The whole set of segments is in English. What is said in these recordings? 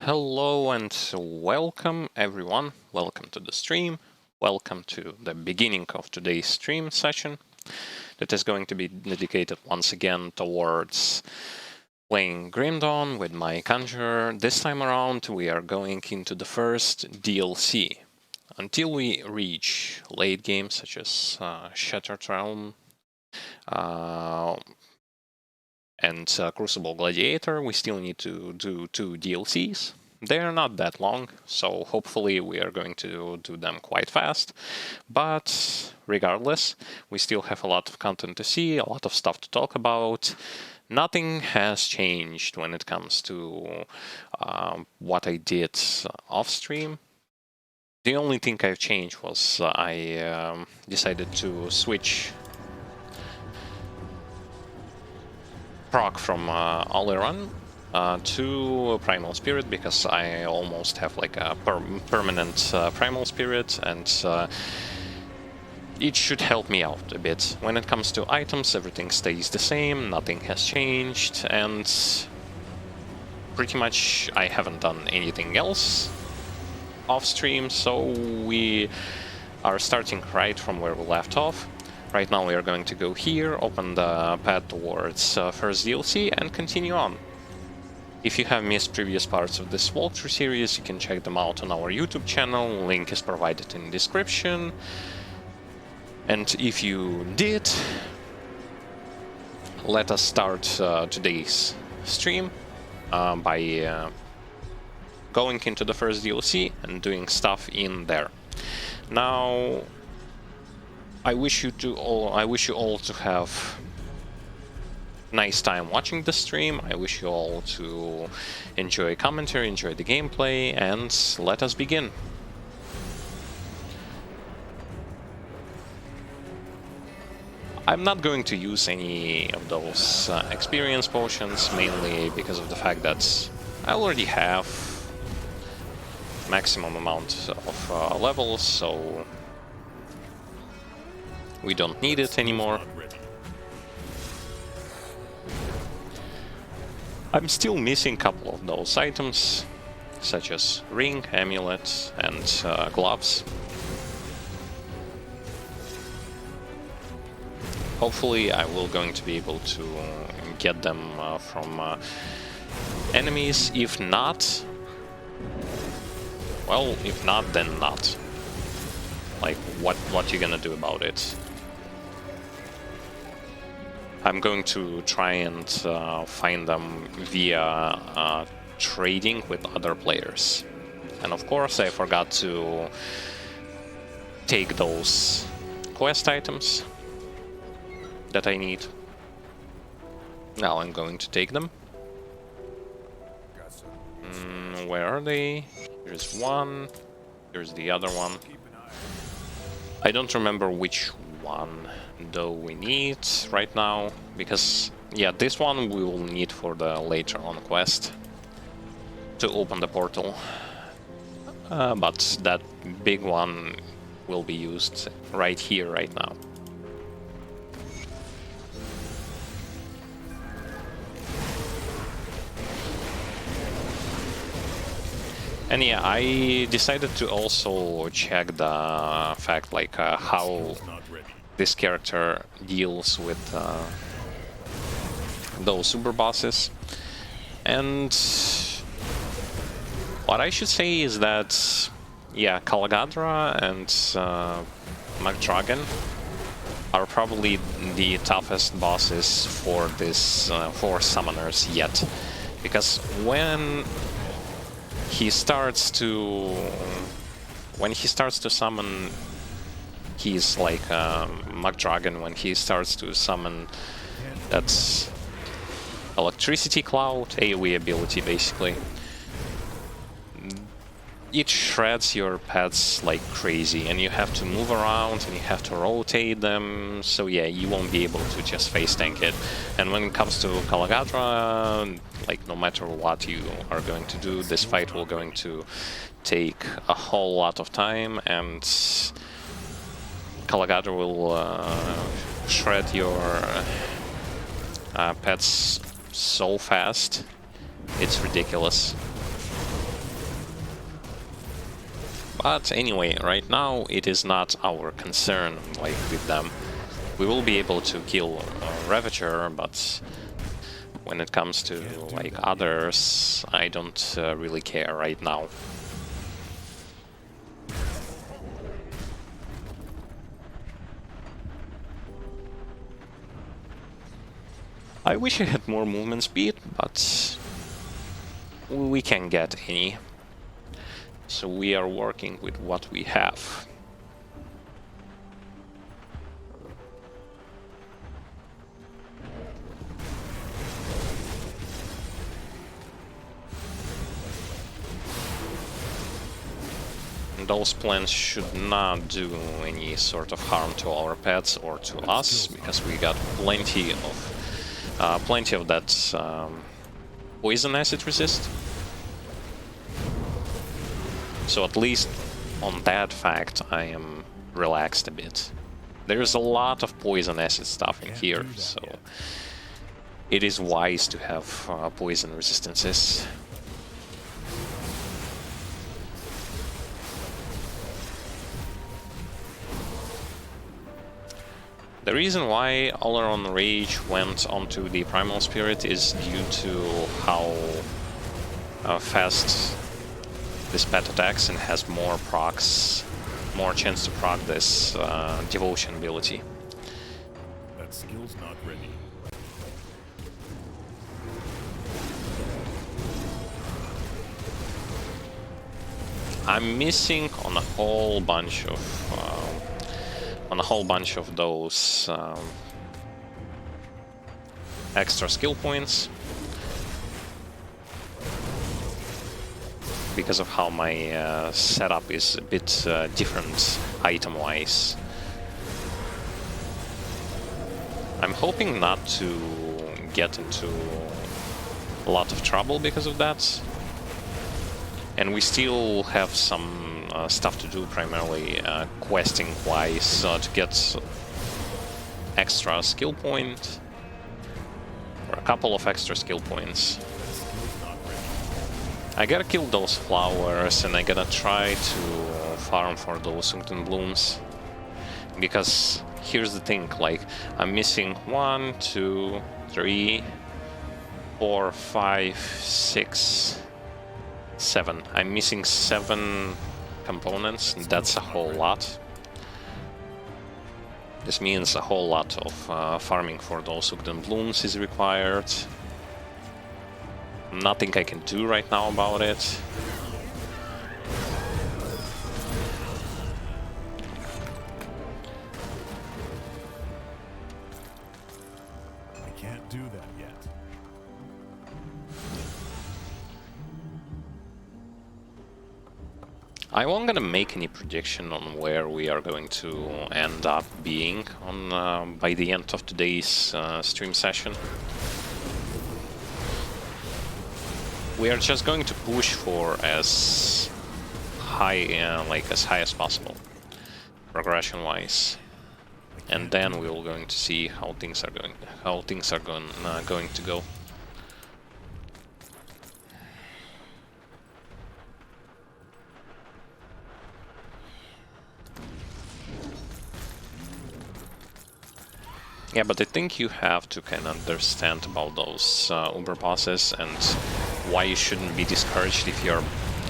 Hello and welcome everyone, welcome to the stream, welcome to the beginning of today's stream session that is going to be dedicated once again towards playing Grim Dawn with my Conjurer. This time around we are going into the first DLC. Until we reach late games such as Shattered Realm and Crucible Gladiator, we still need to do 2 DLCs. They're not that long, so hopefully we are going to do them quite fast. But regardless, we still have a lot of content to see, a lot of stuff to talk about. Nothing has changed when it comes to what I did off-stream. The only thing I've changed was I decided to switch proc from All-Run to Primal Spirit, because I almost have like a permanent Primal Spirit, and it should help me out a bit. When it comes to items, everything stays the same, nothing has changed, and pretty much I haven't done anything else off-stream, so we are starting right from where we left off. Right now we are going to go here, open the path towards first DLC, and continue on. If you have missed previous parts of this walkthrough series, you can check them out on our YouTube channel, link is provided in the description. And if you did, let us start today's stream by going into the first DLC and doing stuff in there. Now, I wish you all to have nice time watching the stream. I wish you all to enjoy commentary, enjoy the gameplay, and let us begin. I'm not going to use any of those experience potions, mainly because of the fact that I already have maximum amount of levels, so we don't need it anymore. I'm still missing a couple of those items, such as ring, amulet, and gloves. Hopefully I will going to be able to get them from enemies. If not, well, if not, then not. Like, what you gonna do about it? I'm going to try and find them via trading with other players. And of course I forgot to take those quest items that I need. Now I'm going to take them. Where are they? Here's one, here's the other one. I don't remember which one though we need right now, because yeah, this one we will need for the later on quest to open the portal, but that big one will be used right here, right now. And yeah, I decided to also check the fact like how this character deals with those super bosses. And what I should say is that, yeah, Kalagadra and McDragon are probably the toughest bosses for this for summoners yet, because when he starts to summon, he's like McDragon when he starts to summon that electricity cloud, AoE ability basically. It shreds your pets like crazy, and you have to move around and you have to rotate them, so yeah, you won't be able to just face tank it. And when it comes to Kalagadra, like no matter what you are going to do, this fight will going to take a whole lot of time, and Kalagadra will shred your pets so fast, it's ridiculous. But anyway, right now it is not our concern, like, with them. We will be able to kill Ravager, but when it comes to, like, others, I don't really care right now. I wish I had more movement speed, but we can't get any. So we are working with what we have. Those plants should not do any sort of harm to our pets or to us, because we got plenty of that poison acid resist. So at least on that fact, I am relaxed a bit. There's a lot of poison acid stuff in here, so it is wise to have poison resistances. The reason why Oleron Rage went onto the Primal Spirit is due to how fast this pet attacks and has more procs, more chance to proc this Devotion ability. That skill's not ready. I'm missing on a whole bunch of those extra skill points because of how my setup is a bit different item-wise. I'm hoping not to get into a lot of trouble because of that. And we still have some stuff to do, primarily questing-wise, to get extra skill point, or a couple of extra skill points. I gotta kill those flowers, and I gotta try to farm for those Ugdenblooms. Because here's the thing, like, I'm missing 1, 2, 3, 4, 5, 6, 7. I'm missing 7 components, and that's a whole lot. This means a whole lot of farming for those Ugdenblooms is required. Nothing I can do right now about it. I can't do that yet. I won't gonna make any prediction on where we are going to end up being on by the end of today's stream session. We are just going to push for as high, as high as possible, progression-wise, and then we're going to see how things are going to go. Yeah, but I think you have to kind of understand about those Uber bosses and why you shouldn't be discouraged if your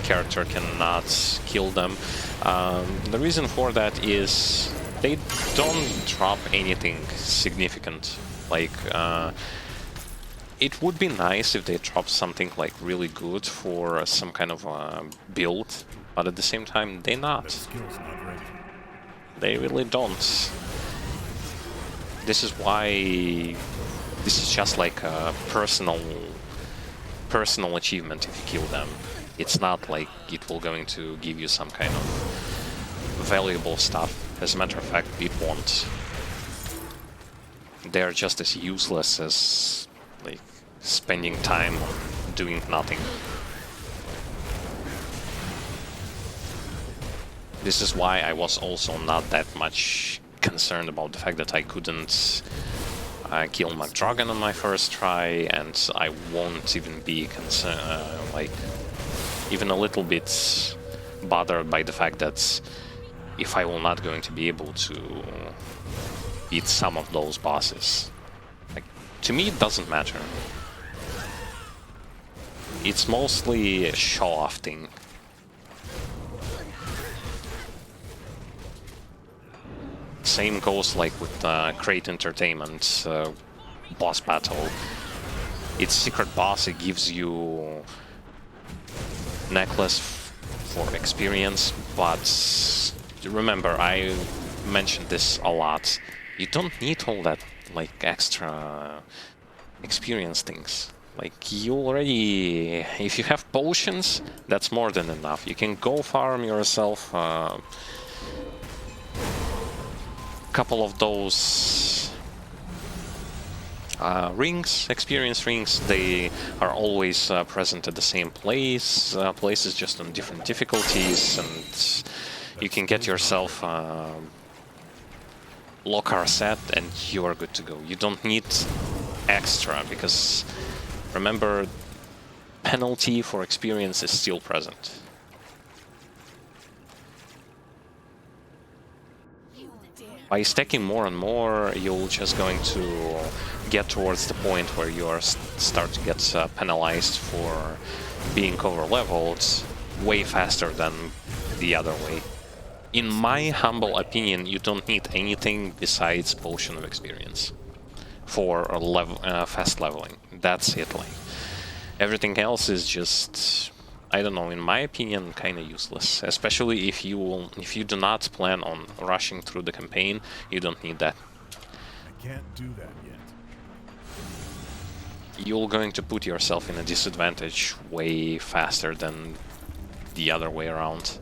character cannot kill them. The reason for that is they don't drop anything significant. Like, it would be nice if they dropped something like really good for some kind of build, but at the same time, they're not. They really don't. This is why this is just like a personal achievement if you kill them. It's not like it will going to give you some kind of valuable stuff. As a matter of fact, it won't. They're just as useless as like spending time doing nothing. This is why I was also not that much concerned about the fact that I couldn't kill McDragon on my first try, and I won't even be concerned, like, even a little bit bothered by the fact that if I will not going to be able to beat some of those bosses. Like, to me, it doesn't matter. It's mostly a show-off thing. Same goes like with Crate Entertainment boss battle. It's secret boss, it gives you necklace for experience, but remember, I mentioned this a lot. You don't need all that like extra experience things. Like, you already, if you have potions, that's more than enough. You can go farm yourself couple of those rings, experience rings. They are always present at the same place, places just on different difficulties, and you can get yourself Lokarr set and you are good to go. You don't need extra, because remember, penalty for experience is still present. By stacking more and more, you're just going to get towards the point where you are start to get penalized for being over-leveled way faster than the other way. In my humble opinion, you don't need anything besides Potion of Experience for fast leveling. That's it. Like, everything else is just, I don't know, in my opinion, kind of useless. Especially if you do not plan on rushing through the campaign, you don't need that. I can't do that yet. You're going to put yourself in a disadvantage way faster than the other way around.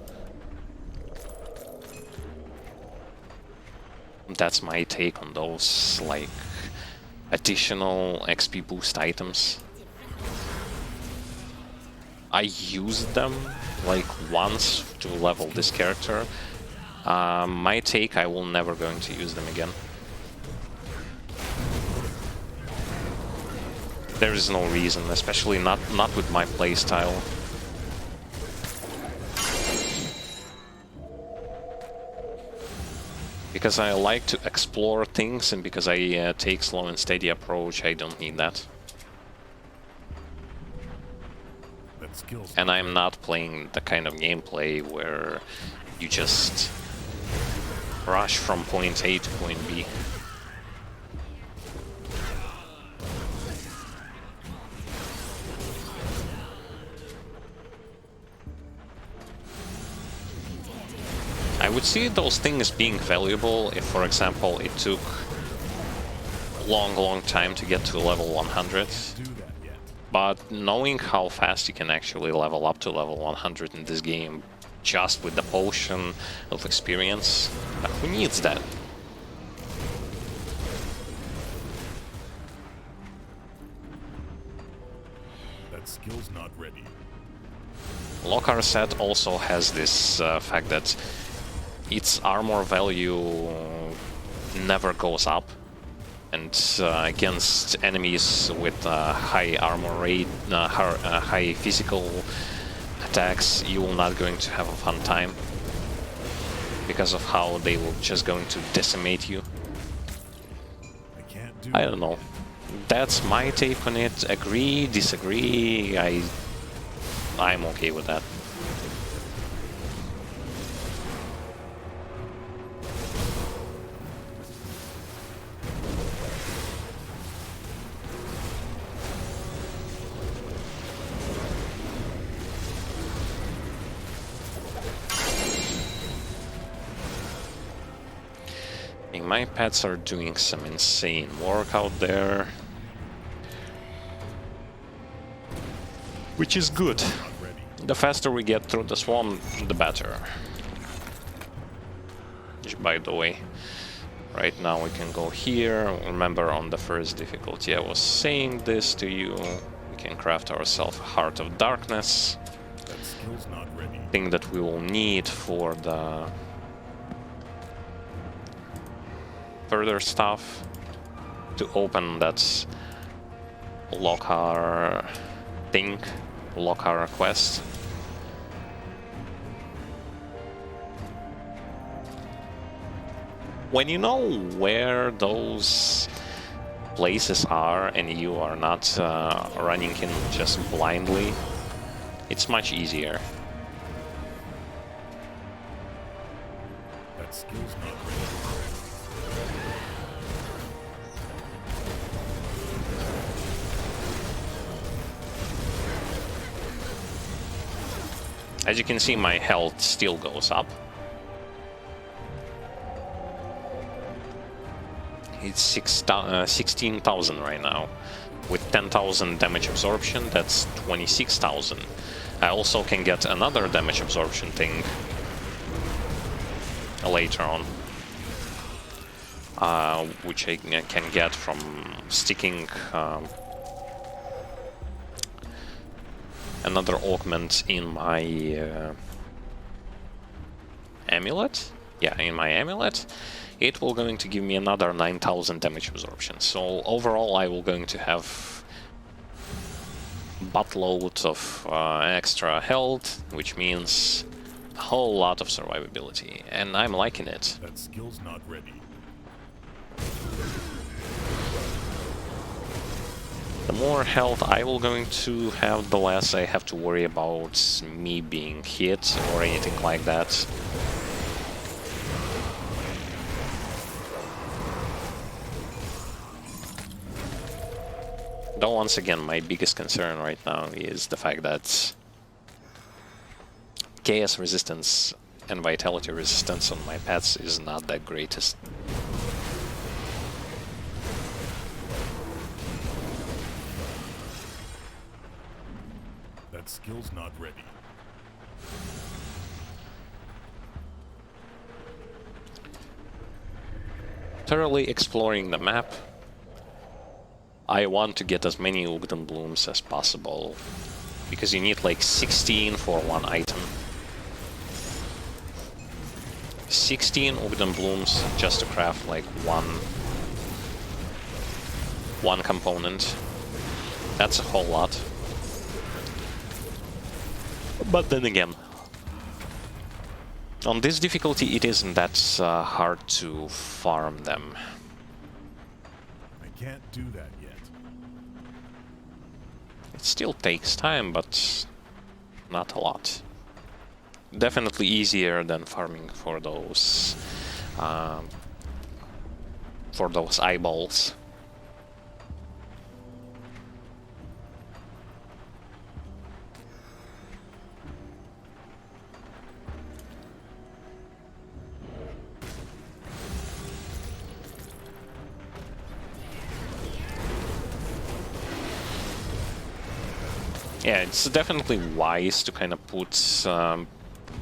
That's my take on those, like, additional XP boost items. I used them like once to level this character. My take, I will never going to use them again. There is no reason, especially not with my playstyle. Because I like to explore things, and because I take slow and steady approach, I don't need that. And I'm not playing the kind of gameplay where you just rush from point A to point B. I would see those things being valuable if, for example, it took a long time to get to level 100. But knowing how fast you can actually level up to level 100 in this game just with the potion of experience, who needs that? That skill's not ready. Lokarr set also has this fact that its armor value never goes up. And against enemies with high armor rate, high physical attacks, you will not going to have a fun time because of how they will just going to decimate you. I don't know. That's my take on it. Agree, disagree. I'm okay with that. My pets are doing some insane work out there, which is good. The faster we get through the swamp, the better. By the way, right now we can go here. Remember, on the first difficulty I was saying this to you. We can craft ourselves a Heart of Darkness. Thing that we will need for the further stuff to open that Lokarr thing, Lokarr quest. when you know where those places are and you are not running in just blindly, it's much easier. That skill's not ready. As you can see, my health still goes up. It's 16,000 right now. With 10,000 damage absorption, that's 26,000. I also can get another damage absorption thing later on, which I can get from sticking another augment in my amulet. Yeah, in my amulet. It will going to give me another 9,000 damage absorption. So overall I will going to have buttload of extra health, which means a whole lot of survivability, and I'm liking it. That skill's not ready. The more health I will going to have, the less I have to worry about me being hit or anything like that. Though once again, my biggest concern right now is the fact that chaos resistance and vitality resistance on my pets is not the greatest. That skill's not ready. Thoroughly exploring the map, I want to get as many Ugdenblooms as possible, because you need like 16 for one item. 16 Ugdenblooms just to craft like one component. That's a whole lot. But then again, on this difficulty it isn't that hard to farm them. I can't do that yet. It still takes time, but not a lot. Definitely easier than farming for those eyeballs. Yeah, it's definitely wise to kind of put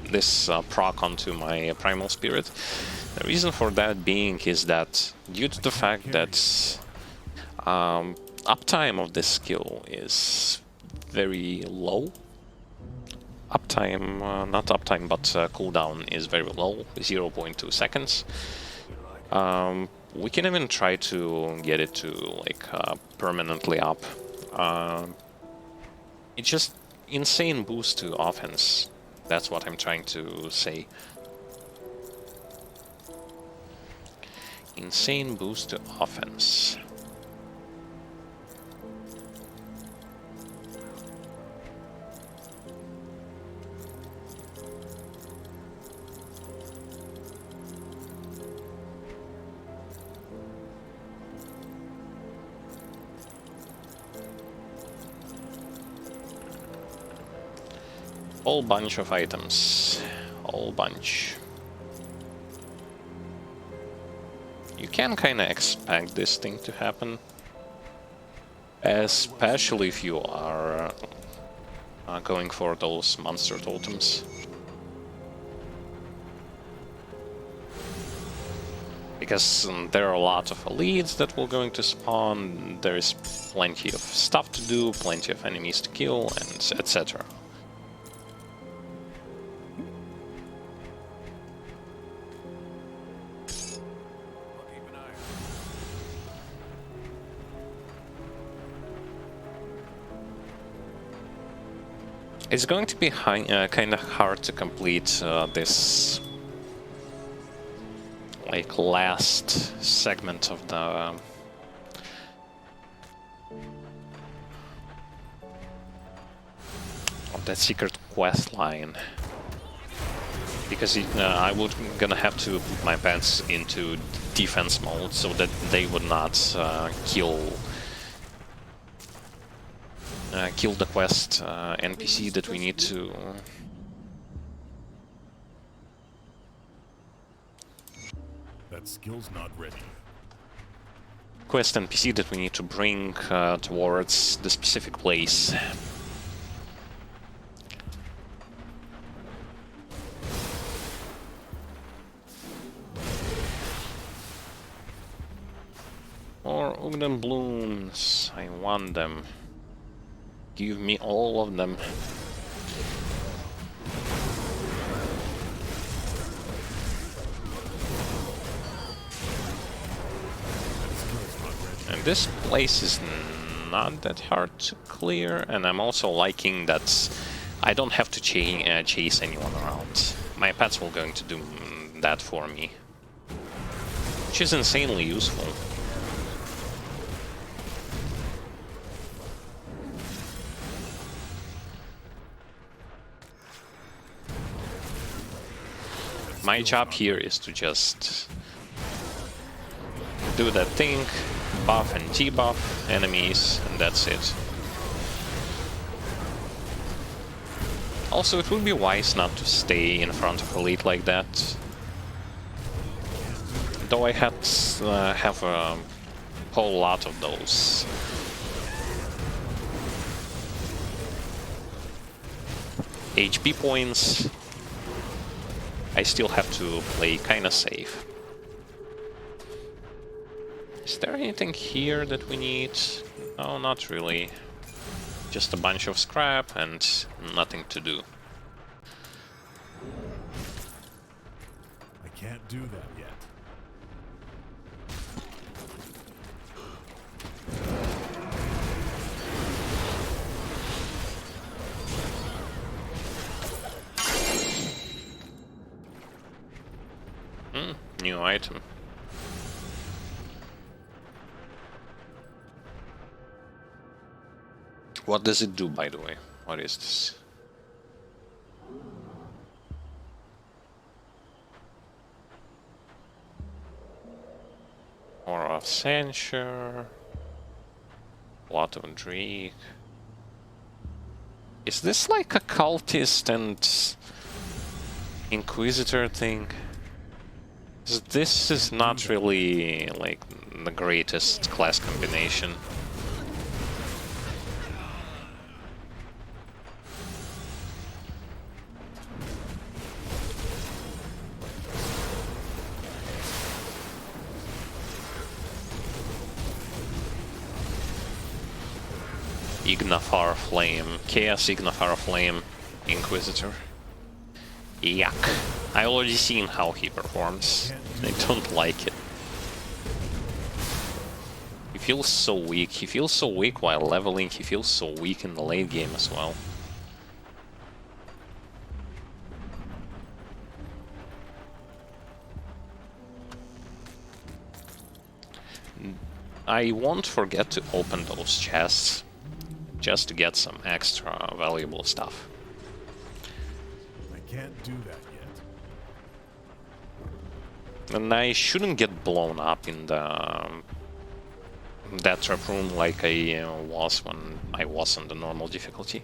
this proc onto my Primal Spirit. The reason for that being is that due to the fact that uptime of this skill is very low. Uptime, not uptime, but cooldown is very low, 0.2 seconds. We can even try to get it to like permanently up. It's just insane boost to offense. That's what I'm trying to say. Insane boost to offense. Whole bunch of items. Whole bunch. You can kinda expect this thing to happen. Especially if you are going for those monster totems. Because there are a lot of elites that will going to spawn, there is plenty of stuff to do, plenty of enemies to kill, and etc. It's going to be kind of hard to complete this like last segment of the that secret quest line, because I would gonna have to put my pets into defense mode so that they would not kill the quest NPC that we need to. That skill's not ready. Quest NPC that we need to bring towards the specific place. Or Ugdenblooms, I want them. Give me all of them. And this place is not that hard to clear, and I'm also liking that I don't have to chase anyone around. My pets will going to do that for me, which is insanely useful. My job here is to just do that thing, buff and debuff enemies, and that's it. Also, it would be wise not to stay in front of Elite like that. Though I have a whole lot of those. HP points. I still have to play kinda safe. Is there anything here that we need? No, not really. Just a bunch of scrap and nothing to do. I can't do that yet. New item. What does it do, by the way? What is this? Aura of Censure. Lot of Drake. Is this like a cultist and Inquisitor thing? This is not really like the greatest class combination. Ignafar Flame, Chaos Ignafar Flame, Inquisitor. Yuck. I already seen how he performs. I don't like it. He feels so weak. He feels so weak while leveling. He feels so weak in the late game as well. I won't forget to open those chests just to get some extra valuable stuff. I can't do that yet. And I shouldn't get blown up in the that trap room like I was when I was on the normal difficulty.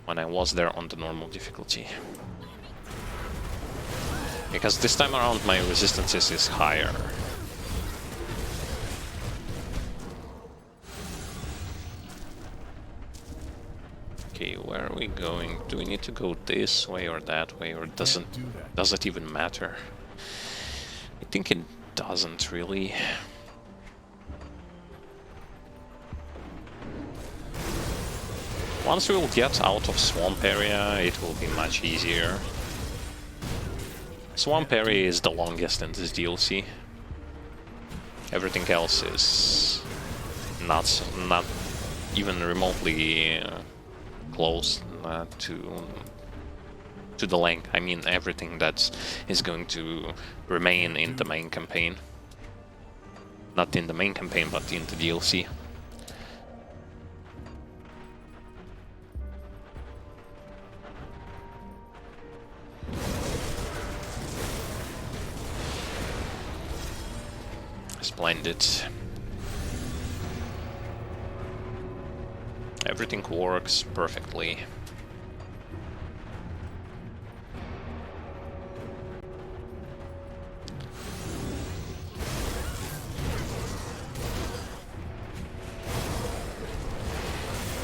When I was there on the normal difficulty. Because this time around my resistances is higher. Okay, where are we going? Do we need to go this way or that way, or does it even matter? I think it doesn't really. Once we will get out of Swamp area, it will be much easier. Swamp area is the longest in this DLC. Everything else is not even remotely close to to the length. I mean everything that is going to remain in the main campaign. Not in the main campaign, but in the DLC. Splendid. Everything works perfectly.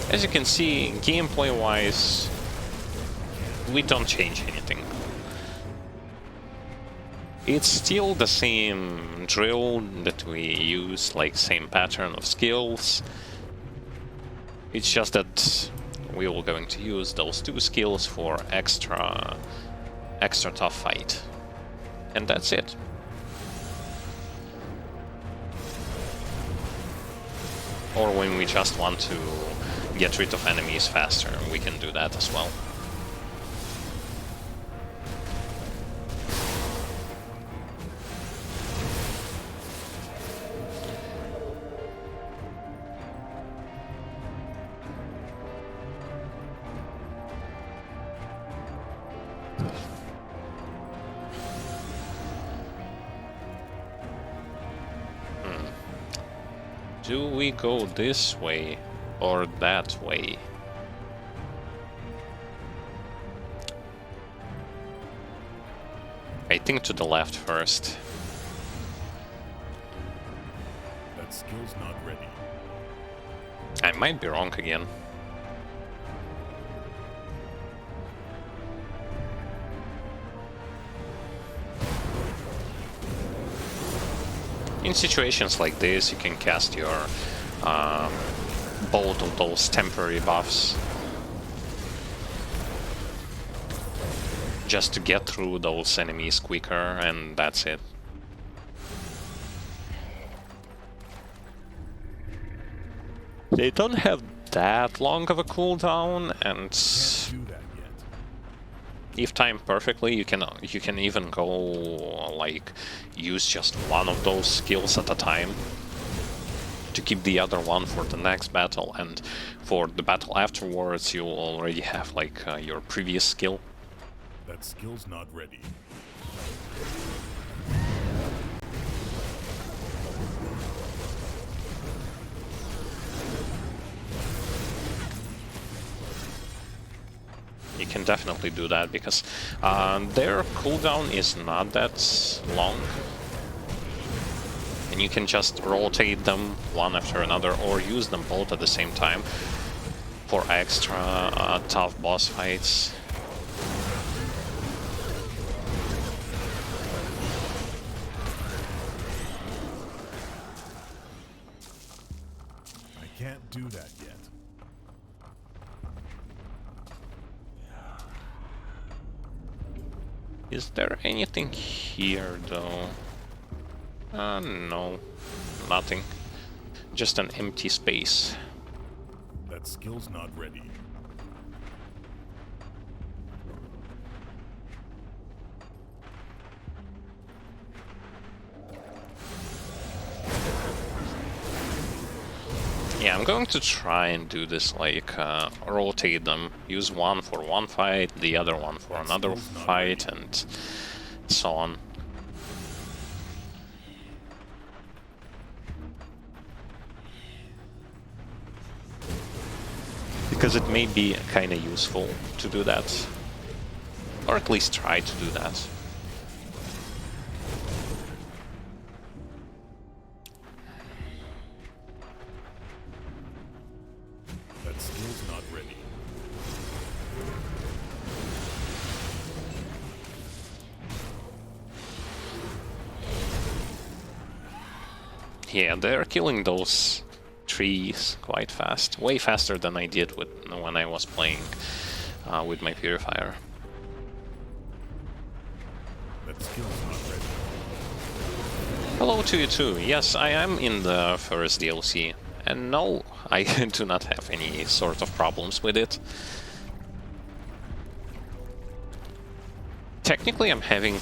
As you can see, gameplay-wise, we don't change anything. It's still the same drill that we use, like same pattern of skills. It's just that we are going to use those 2 skills for extra tough fight. And that's it. Or when we just want to get rid of enemies faster, we can do that as well. Do we go this way or that way? I think to the left first. That skill's not ready. I might be wrong again. In situations like this, you can cast your both of those temporary buffs just to get through those enemies quicker, and that's it. They don't have that long of a cooldown, and if timed perfectly, you can even go like use just one of those skills at a time to keep the other one for the next battle, and for the battle afterwards you already have like your previous skill. That skill's not ready. You can definitely do that because their cooldown is not that long. And you can just rotate them one after another or use them both at the same time for extra tough boss fights. I can't do that yet. Is there anything here, though? No. Nothing. Just an empty space. That skill's not ready. Yeah, I'm going to try and do this, like, rotate them. Use one for one fight, the other one for another fight, and so on. Because it may be kind of useful to do that. Or at least try to do that. That skill's not ready. Yeah, they're killing those trees quite fast. Way faster than I did when I was playing with my purifier. That skill's not ready. Hello to you too. Yes, I am in the first DLC. And no, I do not have any sort of problems with it. technically I'm having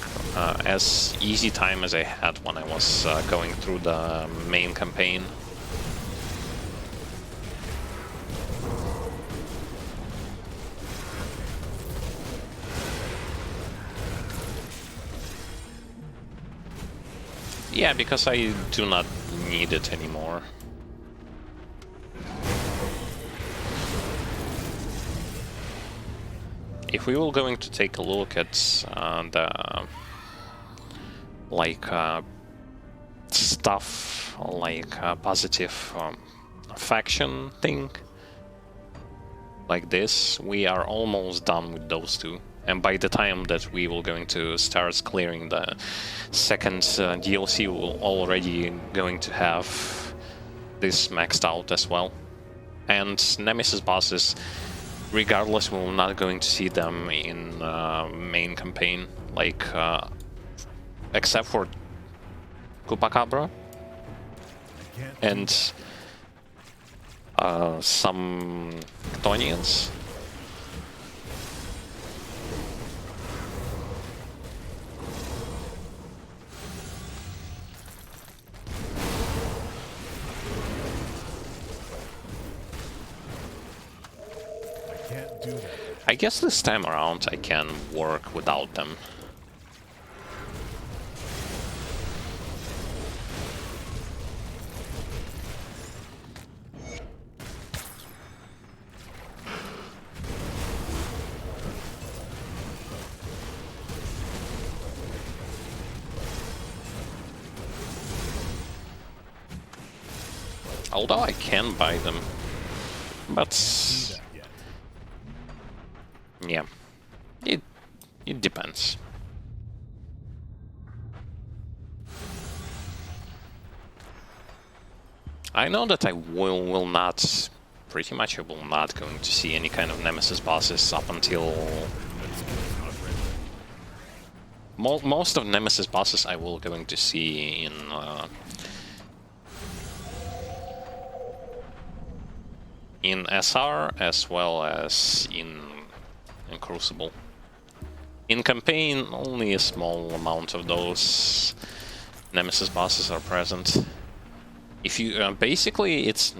as easy time as I had when I was going through the main campaign. Yeah, because I do not need it anymore. If we were going to take a look at the stuff like positive faction thing like this, we are almost done with those two. And by the time that we will going to start clearing the second DLC, we're already going to have this maxed out as well. And Nemesis bosses, regardless, we're not going to see them in main campaign, like except for Chupacabra and some Chthonians. I guess this time around I can work without them. Although I can buy them, but yeah, it depends. I know that I will not, pretty much I will not going to see any kind of Nemesis bosses up until... Most of Nemesis bosses I will going to see in SR as well as in Crucible. In campaign, only a small amount of those Nemesis bosses are present. If you basically, it's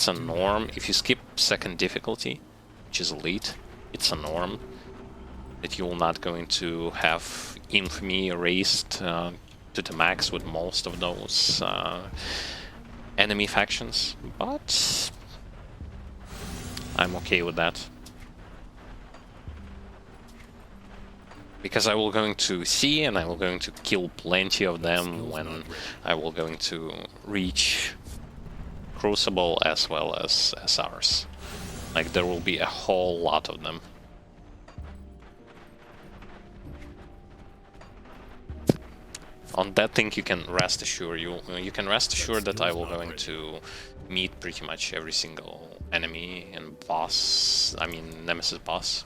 a norm. If you skip second difficulty, which is Elite, it's a norm that you will not going to have Infamy raised to the max with most of those enemy factions, but I'm okay with that. Because I will going to see and I will going to kill plenty of them when I will going to reach Crucible as well as SRs. Like, there will be a whole lot of them. On that thing you can rest assured, you can rest assured that I will going to meet pretty much every single enemy and boss, I mean Nemesis boss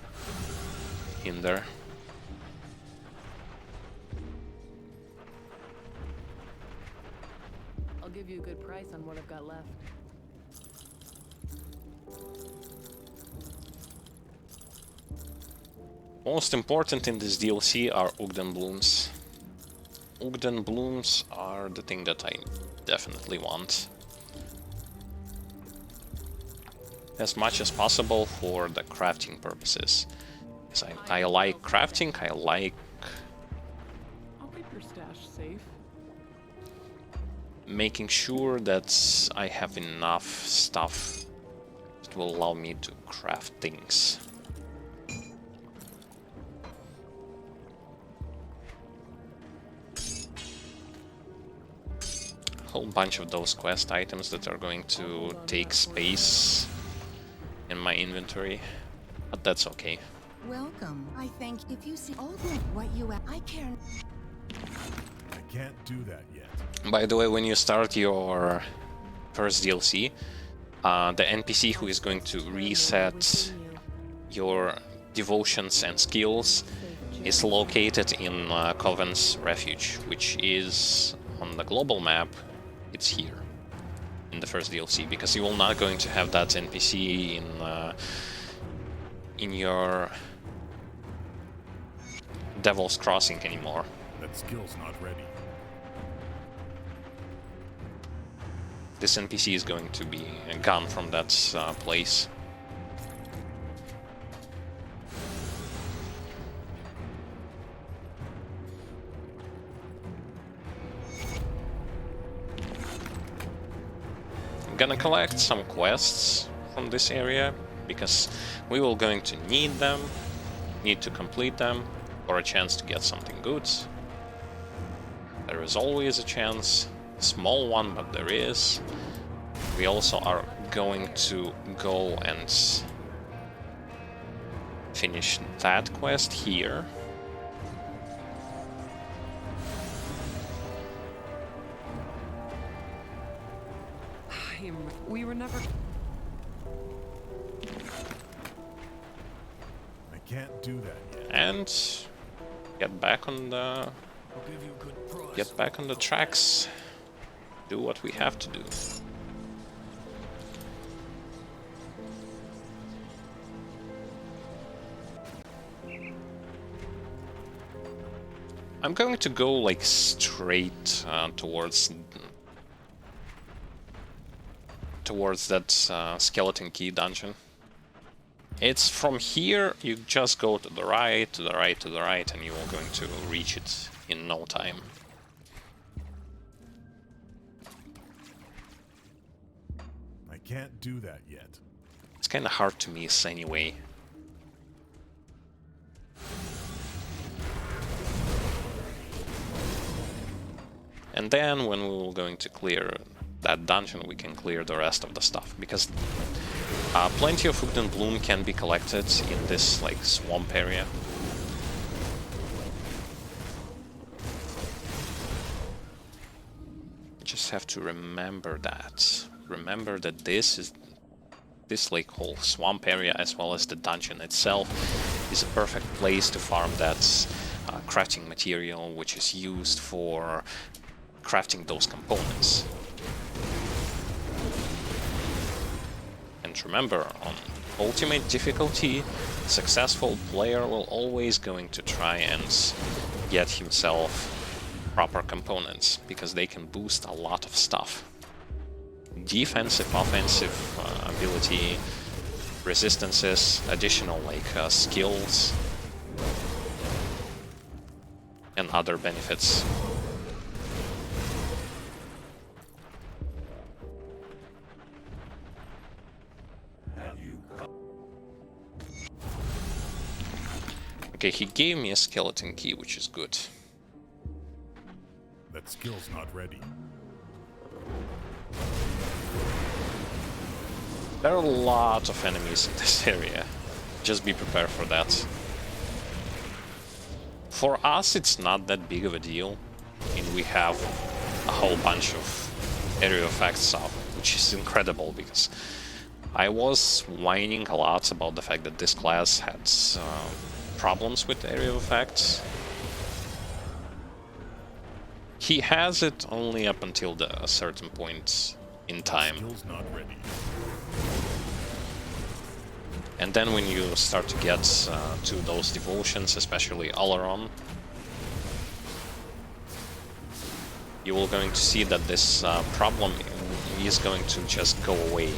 in there. I'll give you a good price on what I've got left. Most important in this DLC are Ugdenblooms. Ugdenblooms are the thing that I definitely want. As much as possible for the crafting purposes. Because I like crafting, I like... I'll keep your stash safe. Making sure that I have enough stuff that will allow me to craft things. A whole bunch of those quest items that are going to take space in my inventory, but that's okay. Welcome. I think if you see all what you I care. I can't do that yet. By the way, when you start your first DLC, the NPC who is going to reset your devotions and skills is located in Coven's Refuge, which is on the global map. It's here in the first DLC, because you will not going to have that NPC in your Devil's Crossing anymore. That skill's not ready. This NPC is going to be gone from that place. I'm gonna collect some quests from this area, because we will going to need them, need to complete them, for a chance to get something good. There is always a chance, small one, but there is. We also are going to go and finish that quest here. We were never... I can't do that yet. And get back on the I'll give you a good price. get back on the tracks. Do what we have to do. I'm going to go like straight towards that skeleton key dungeon. It's from here, you just go to the right, to the right, to the right, and you are going to reach it in no time. I can't do that yet. It's kinda hard to miss anyway. And then when we're going to clear that dungeon, we can clear the rest of the stuff, because plenty of Ugdenbloom can be collected in this like swamp area. You just have to remember that. Remember that this like whole swamp area, as well as the dungeon itself, is a perfect place to farm that crafting material, which is used for crafting those components. And remember, on ultimate difficulty, a successful player will always going to try and get himself proper components, because they can boost a lot of stuff. Defensive, offensive ability, resistances, additional like skills, and other benefits. Okay, he gave me a skeleton key, which is good. That skill's not ready. There are a lot of enemies in this area. Just be prepared for that. For us, it's not that big of a deal. I mean, we have a whole bunch of area effects up, which is incredible, because I was whining a lot about the fact that this class had problems with area effects. He has it only up until a certain point in time. Skill's not ready. And then when you start to get to those devotions, especially Alaron, you will going to see that this problem is going to just go away.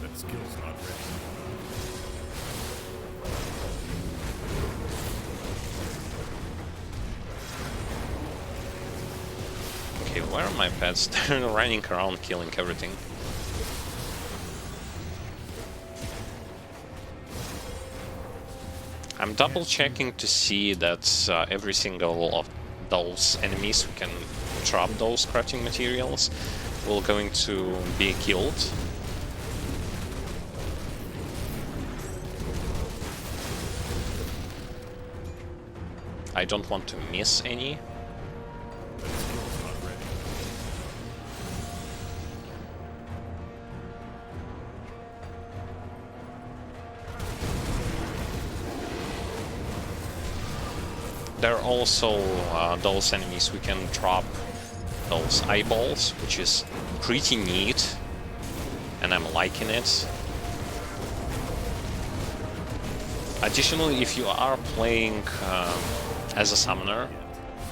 That skill's not ready. Okay, where are my pets? They're running around killing everything. I'm double checking to see that every single of those enemies who can drop those crafting materials will going to be killed. I don't want to miss any. That skill's not ready. There are also those enemies who can drop those eyeballs, which is pretty neat. and I'm liking it. Additionally, if you are playing as a summoner,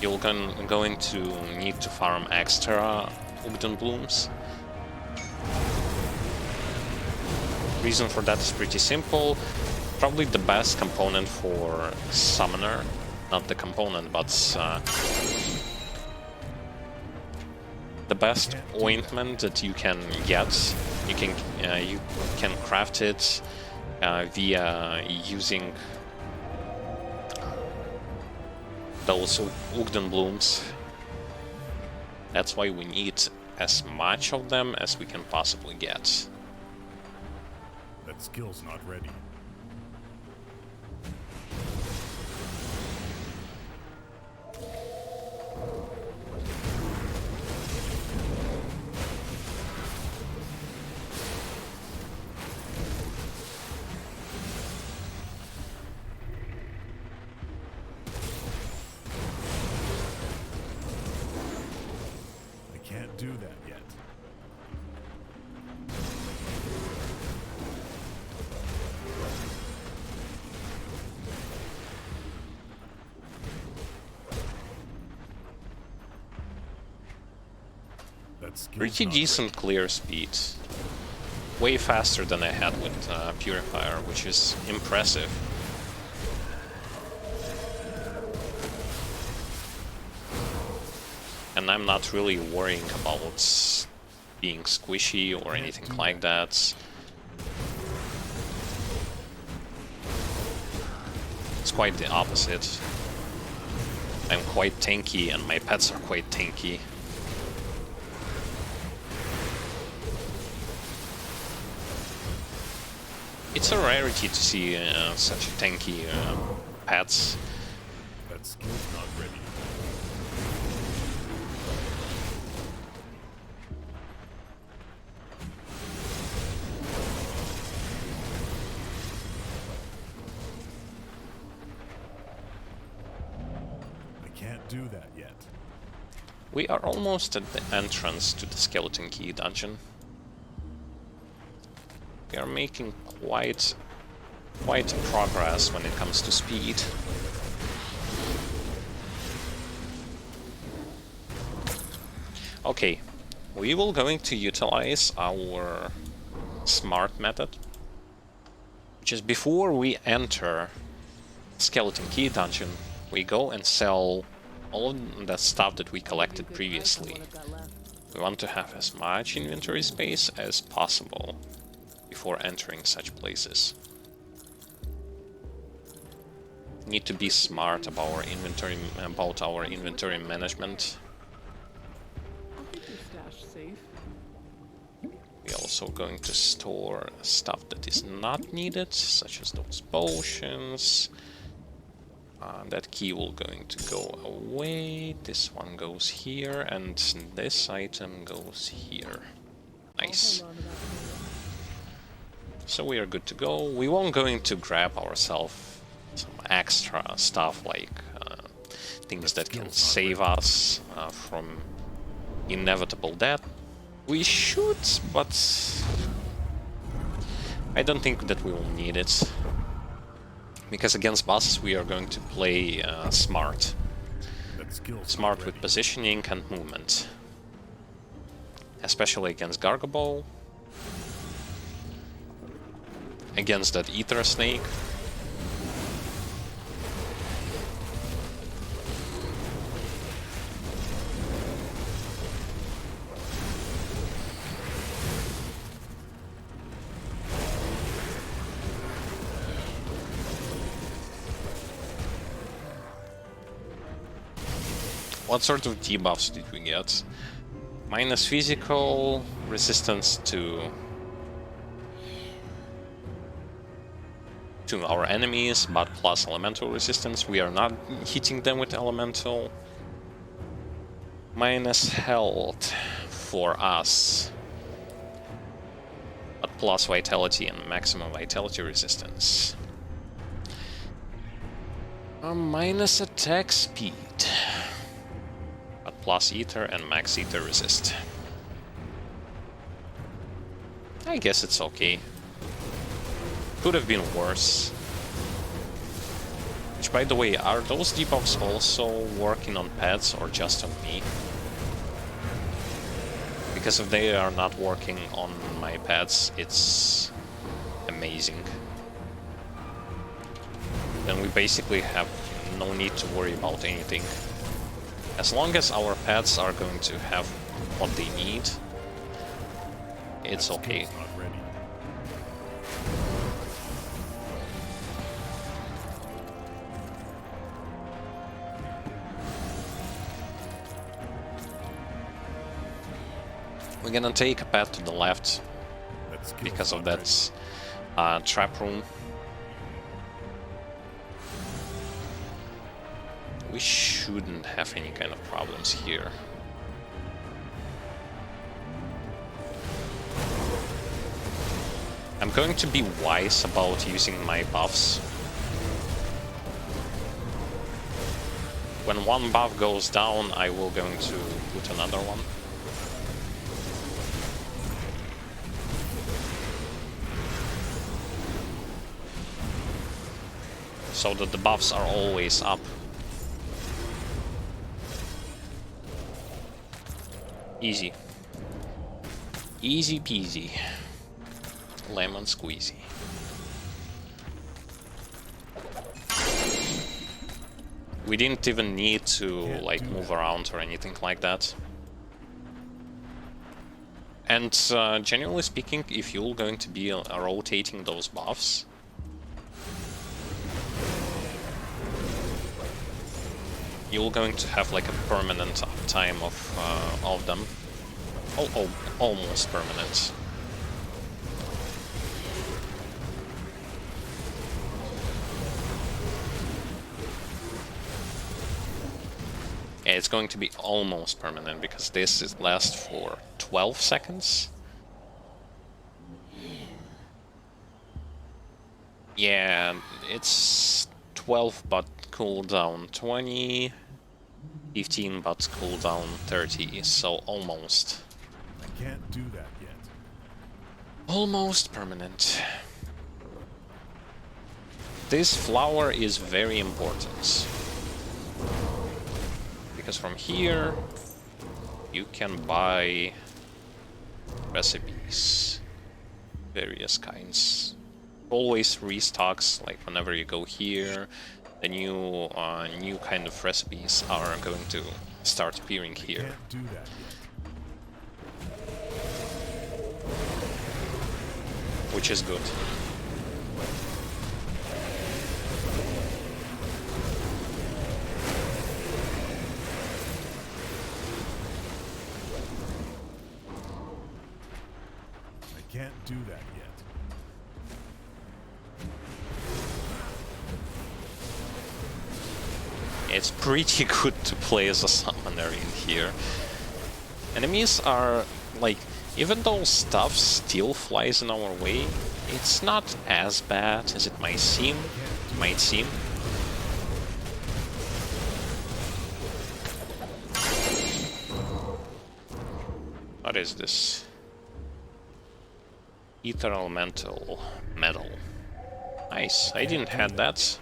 you're going to need to farm extra Ugdenblooms. Reason for that is pretty simple. Probably the best component for summoner, not the component, but the best ointment that you can get. You can craft it via using those Ugdenblooms. That's why we need as much of them as we can possibly get. That skill's not ready. Can't do that yet. Pretty decent clear speed. Way faster than I had with Purifier, which is impressive. And I'm not really worrying about being squishy or anything like that. It's quite the opposite. I'm quite tanky and my pets are quite tanky. It's a rarity to see such tanky pets. That skill's not ready. Can't do that yet. We are almost at the entrance to the Skeleton Key dungeon. We are making quite progress when it comes to speed. Okay, we will going to utilize our smart method, which is before we enter Skeleton Key dungeon, we go and sell all of the stuff that we collected previously. We want to have as much inventory space as possible before entering such places. Need to be smart about our inventory management. I'll keep your stash safe. We're also going to store stuff that is not needed, such as those potions. That key will going to go away. This one goes here, and this item goes here. Nice. So we are good to go. We won't going to grab ourselves some extra stuff like things that can save us from inevitable death. We should, but I don't think that we will need it. Because against bosses we are going to play smart. Smart with positioning and movement. Especially against Gargoyle. Against that Ether Snake. What sort of debuffs did we get? Minus physical resistance to our enemies, but plus elemental resistance. We are not hitting them with elemental. Minus health for us, but plus vitality and maximum vitality resistance. Minus attack speed. Plus ether and max ether resist. I guess it's okay. Could have been worse. Which, by the way, are those debuffs also working on pets or just on me? Because if they are not working on my pets, it's amazing. Then we basically have no need to worry about anything. As long as our pets are going to have what they need, it's okay. Not ready. We're gonna take a path to the left That skill's because of not that trap room. We shouldn't have any kind of problems here. I'm going to be wise about using my buffs. When one buff goes down, I will going to put another one. So that the buffs are always up. Easy. Easy peasy. Lemon squeezy. We didn't even need to like move around or anything like that. And generally speaking, if you're going to be rotating those buffs, you're going to have like a permanent uptime of them. Oh, almost permanent. Yeah, it's going to be almost permanent because this lasts for 12 seconds. Yeah, it's 12 but cooldown 20, 15 but cooldown 30, so almost. I can't do that yet. Almost permanent. This flower is very important. Because from here, you can buy recipes. Various kinds. Always restocks, like whenever you go here, the new kind of recipes are going to start appearing here. Can't do that yet. Which is good. I can't do that yet. It's pretty good to play as a summoner in here. Enemies are, like, even though stuff still flies in our way, it's not as bad as it might seem. What is this? Ethereal metal. Nice, I didn't have that.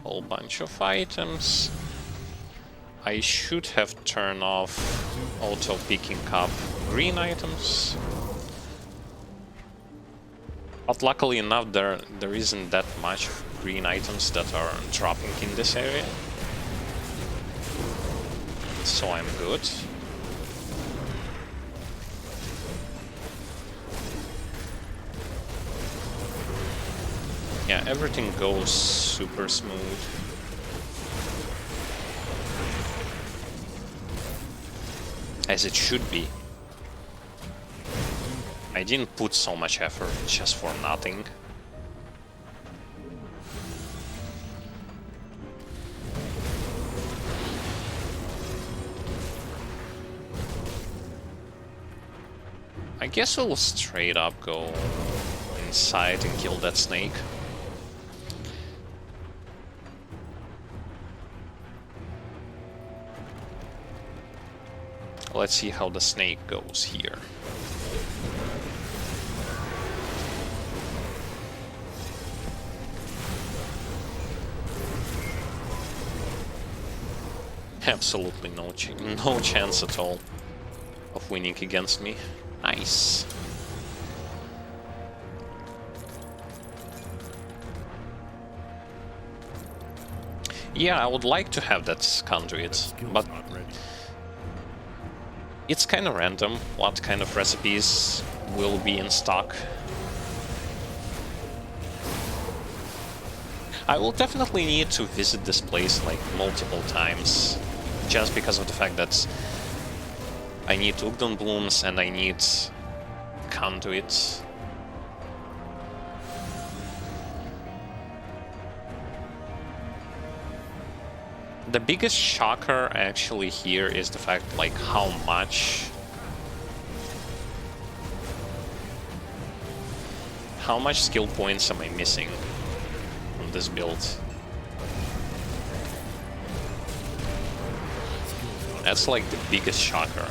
Whole bunch of items. I should have turned off auto picking up green items. But luckily enough, there isn't that much green items that are dropping in this area. So I'm good. Yeah, everything goes super smooth. As it should be. I didn't put so much effort just for nothing. I guess we'll straight up go inside and kill that snake. Let's see how the snake goes here. Absolutely no chance at all of winning against me. Nice. Yeah, I would like to have that conduit, but it's kind of random what kind of recipes will be in stock. I will definitely need to visit this place like multiple times, just because of the fact that I need Ugdenblooms and I need conduits. The biggest shocker actually here is the fact like how much skill points am I missing from this build. That's like the biggest shocker.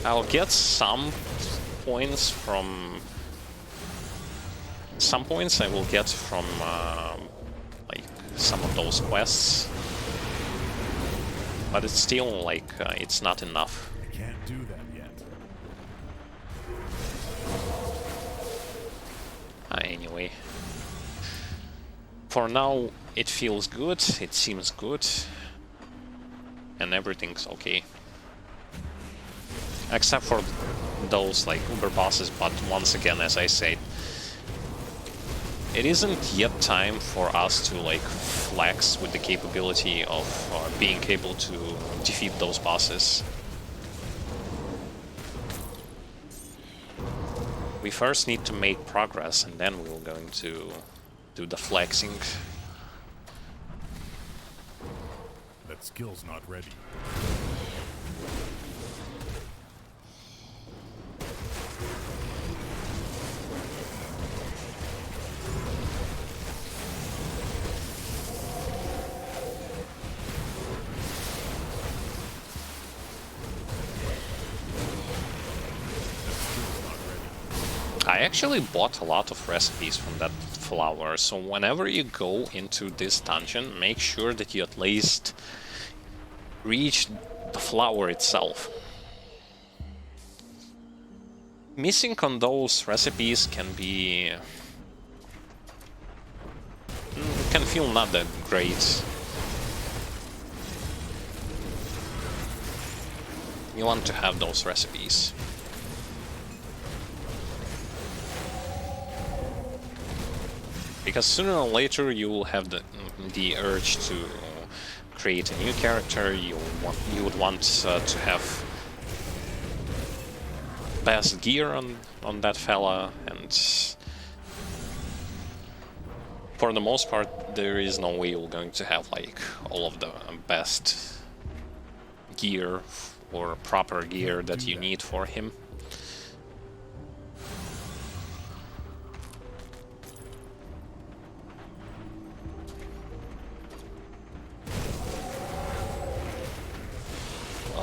I'll get some points from... Some points I will get from like some of those quests, but it's still like it's not enough. I can't do that yet. Anyway, for now it feels good, it seems good, and everything's okay. Except for those like uber bosses, but once again, as I said, it isn't yet time for us to like flex with the capability of being able to defeat those bosses. We first need to make progress, and then we're going to do the flexing. That skill's not ready. I actually bought a lot of recipes from that flower, so whenever you go into this dungeon, make sure that you at least reach the flower itself. Missing on those recipes can be... can feel not that great. You want to have those recipes. Because sooner or later you will have the urge to create a new character. You would want to have best gear on that fella, and for the most part there is no way you're going to have like all of the best gear or proper gear that you need for him.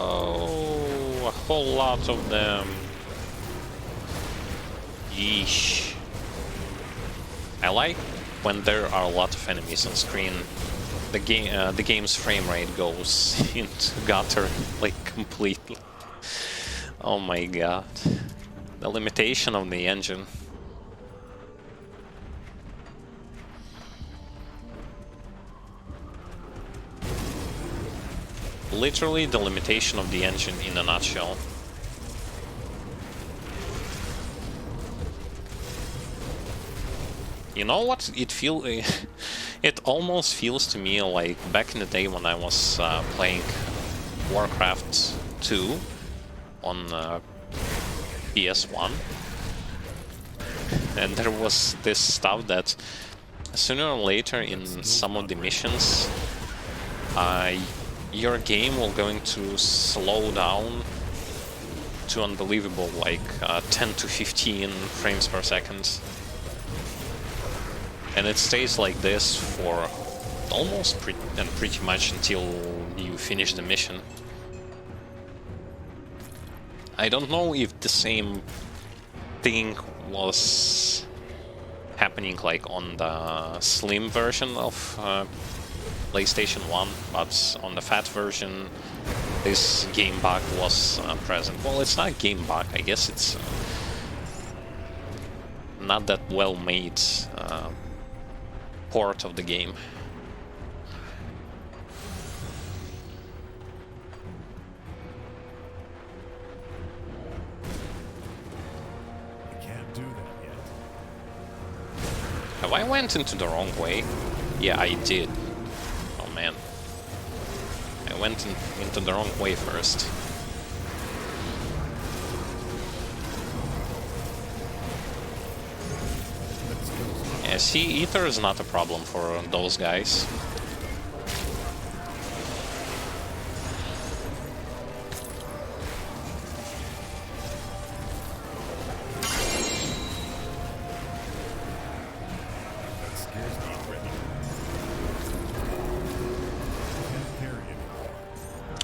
Oh, a whole lot of them. Yeesh. I like when there are a lot of enemies on screen. The game's frame rate goes into gutter like completely. Oh my god. The limitation of the engine. Literally the limitation of the engine in a nutshell. You know what? It almost feels to me like back in the day when I was playing Warcraft 2 on PS1. And there was this stuff that sooner or later in some of the missions, your game will going to slow down to unbelievable, like 10 to 15 frames per second. And it stays like this for almost pretty much until you finish the mission. I don't know if the same thing was happening like on the slim version of PlayStation 1, but on the fat version this game bug was present. Well, it's not a game bug, I guess it's not that well made port of the game. Have I went into the wrong way? Yeah, I did. Oh man. I went into the wrong way first. Yeah, see, Ether is not a problem for those guys.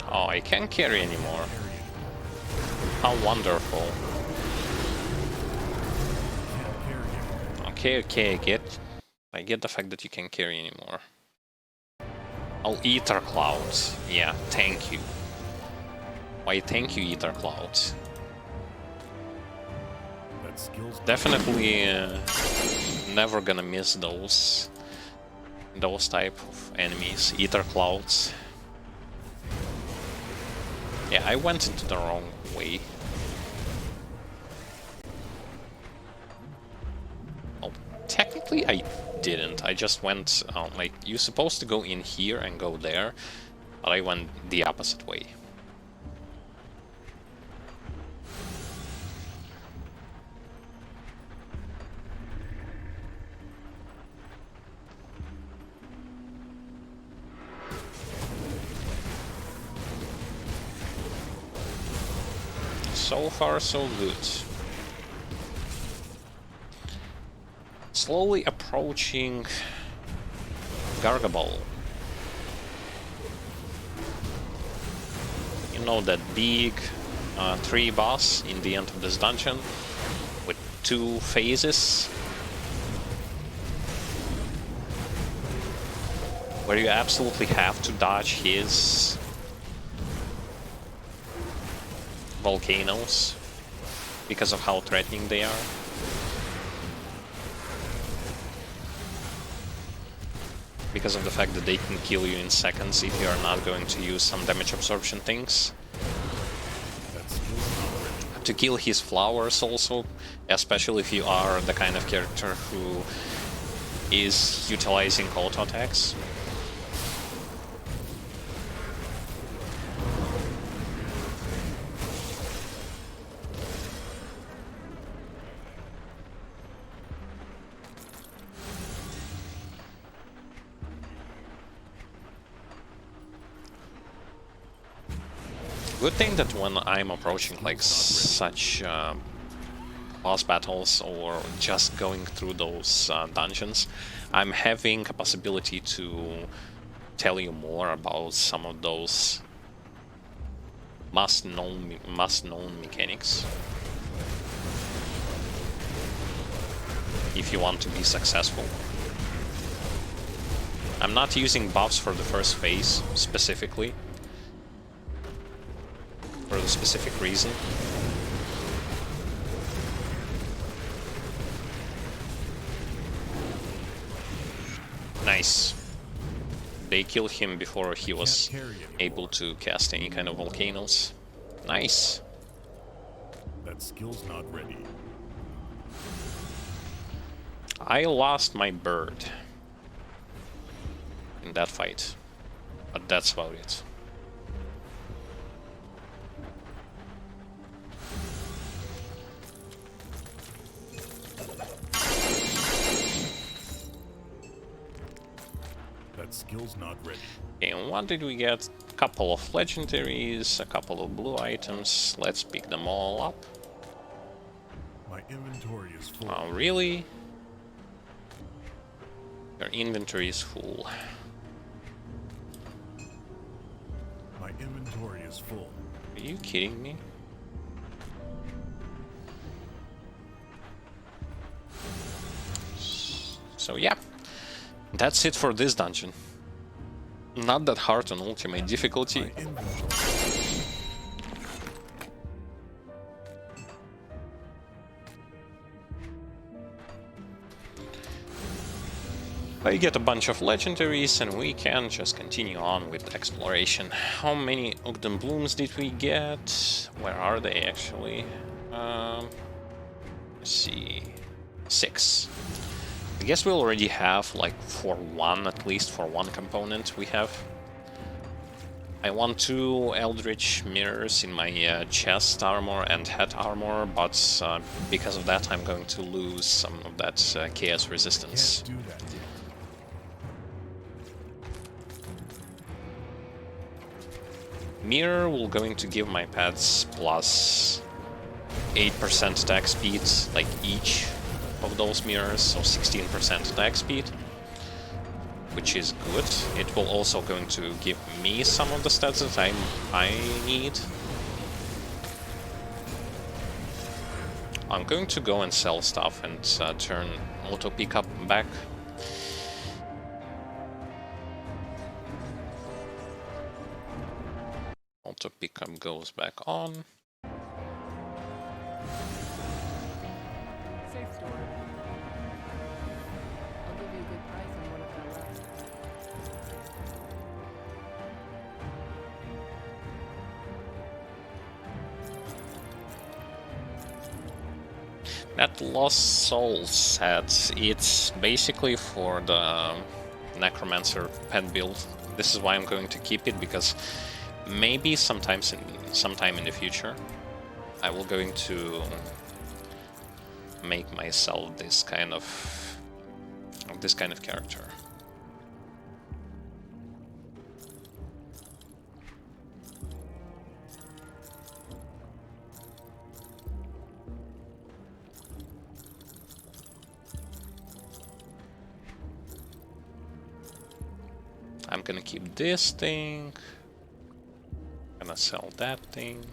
Oh, I can't carry anymore. How wonderful. Okay, I get the fact that you can't carry anymore. Oh, Ether Clouds. Yeah, thank you. Why, thank you, Ether Clouds. Definitely never gonna miss those type of enemies. Ether Clouds. Yeah, I went into the wrong way. Oh, technically I didn't. I just went, like, you're supposed to go in here and go there, but I went the opposite way. So far, so good. Slowly approaching Gargaball. You know, that big tree boss in the end of this dungeon with 2 phases, where you absolutely have to dodge his volcanoes because of how threatening they are. Because of the fact that they can kill you in seconds if you are not going to use some damage absorption things. To kill his flowers also, especially if you are the kind of character who is utilizing auto attacks. Good thing that when I'm approaching like such boss battles or just going through those dungeons, I'm having a possibility to tell you more about some of those must-known mechanics. If you want to be successful. I'm not using buffs for the first phase specifically, for the specific reason. Nice. They killed him before he was able to cast any kind of volcanoes. Nice. That skill's not ready. I lost my bird in that fight, but that's about it. skill's not ready. Okay, and what did we get? A couple of legendaries, a couple of blue items. Let's pick them all up. My inventory is full. Oh, really? Your inventory is full. My inventory is full. Are you kidding me? So yeah, that's it for this dungeon. Not that hard on ultimate difficulty. My inventory. I get a bunch of legendaries and we can just continue on with exploration. How many Ugdenblooms did we get? Where are they actually? Let's see. 6. I guess we already have like at least for one component we have. I want 2 Eldritch mirrors in my chest armor and head armor, but because of that I'm going to lose some of that chaos resistance. Can't do that yet. Mirror will going to give my pets plus 8% attack speed, like each of those mirrors, so 16% attack speed, which is good. It will also going to give me some of the stats that I need. I'm going to go and sell stuff and turn auto pickup back. Auto pickup goes back on. Safe store. I'll give you a good price on one of them. That Lost Soul set, it's basically for the Necromancer pet build. This is why I'm going to keep it, because maybe sometime in the future I will going to make myself this kind of character. I'm gonna keep this thing. Gonna sell that thing.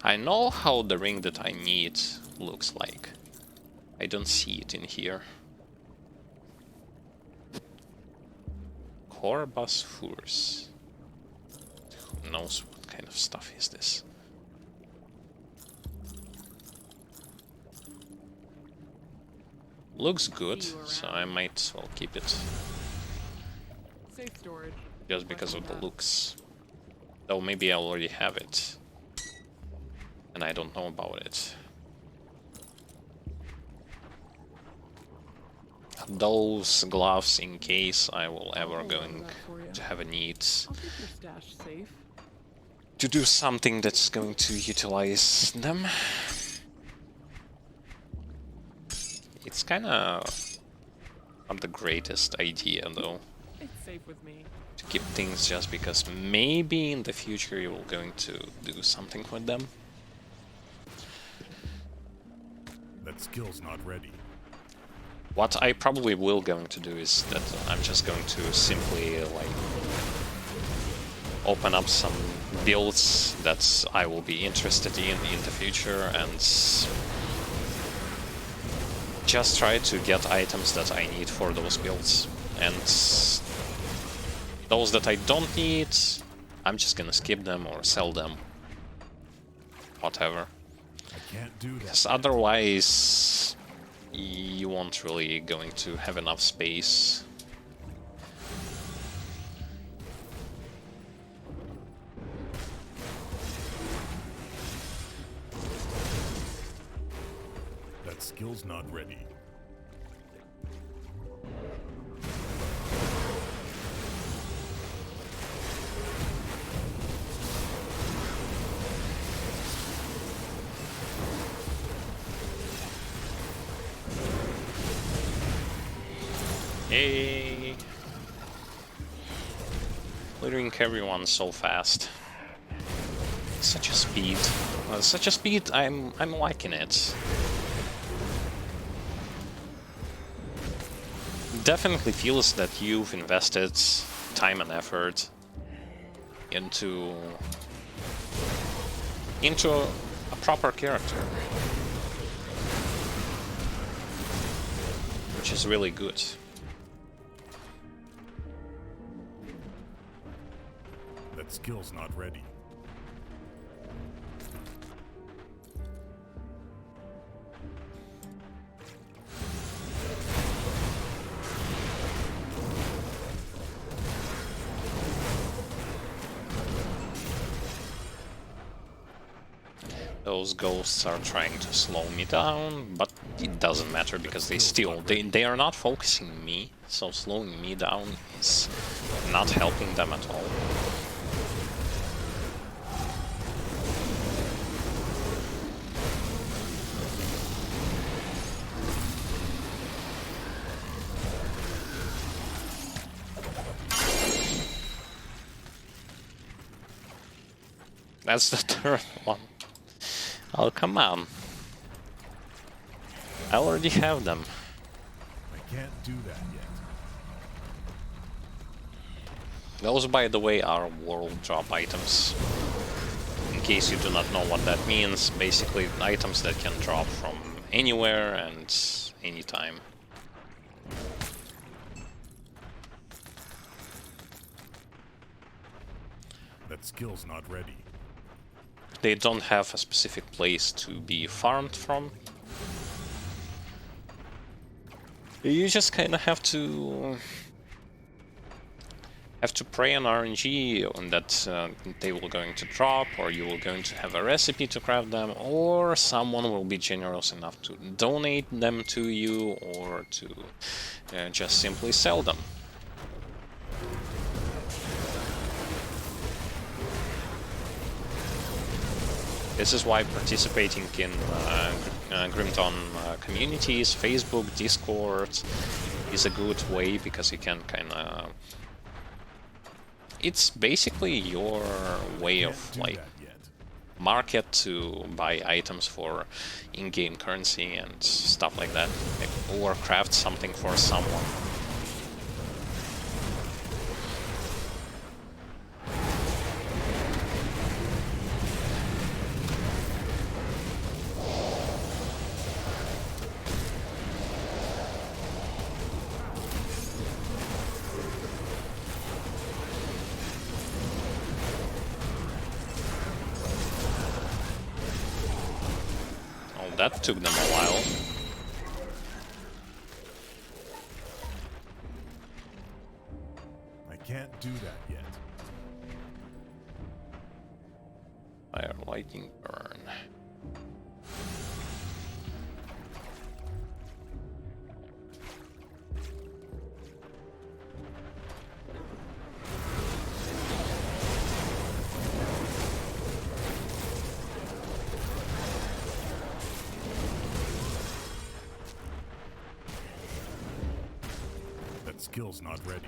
I know how the ring that I need looks like. I don't see it in here. Corbus Furs. Who knows what kind of stuff is this? Looks good, so I might as well keep it. Safe storage. Just because of the looks. Though maybe I already have it. And I don't know about it. Those gloves in case I will ever going to have a need I'll keep your stash safe. to do something that's going to utilize them. It's kinda not the greatest idea though, It's safe with me. to keep things just because maybe in the future you will going to do something with them. That skill's not ready. What I probably will going to do is that I'm just going to simply like open up some builds that I will be interested in the future and just try to get items that I need for those builds. And those that I don't need, I'm just gonna skip them or sell them. Whatever. I can't do that. Because otherwise you won't really going to have enough space. That skill's not ready. Yay! Clearing everyone so fast. Such a speed. Such a speed, I'm liking it. Definitely feels that you've invested time and effort into a proper character, which is really good. That skill's not ready. Those ghosts are trying to slow me down, but it doesn't matter because they are not focusing me, so slowing me down is not helping them at all. That's the third one. Oh, come on. I already have them. I can't do that yet. Those, by the way, are world drop items. In case you do not know what that means, basically items that can drop from anywhere and anytime. That skill's not ready. They don't have a specific place to be farmed from. You just kind of have to pray on RNG on that they will going to drop, or you will going to have a recipe to craft them, or someone will be generous enough to donate them to you, or to just simply sell them. This is why participating in Grim Dawn communities, Facebook, Discord, is a good way, because you can kind of... It's basically your way of, like, market to buy items for in-game currency and stuff like that, or craft something for someone. That took them a while. I can't do that yet. Fire, lightning, burn. Skill's not ready.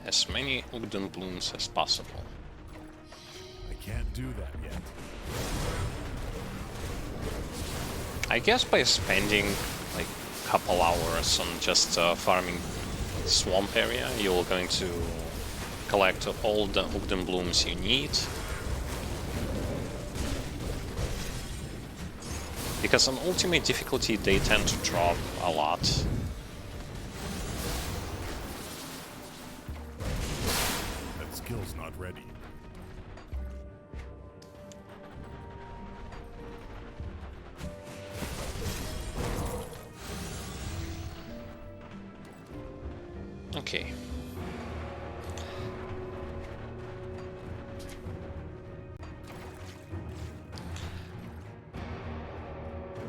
As many Ugdenblooms as possible. I can't do that yet. I guess by spending like a couple hours on just farming swamp area, you're going to collect all the Ugdenblooms you need. Because on ultimate difficulty they tend to drop a lot. That skill's not ready. Okay.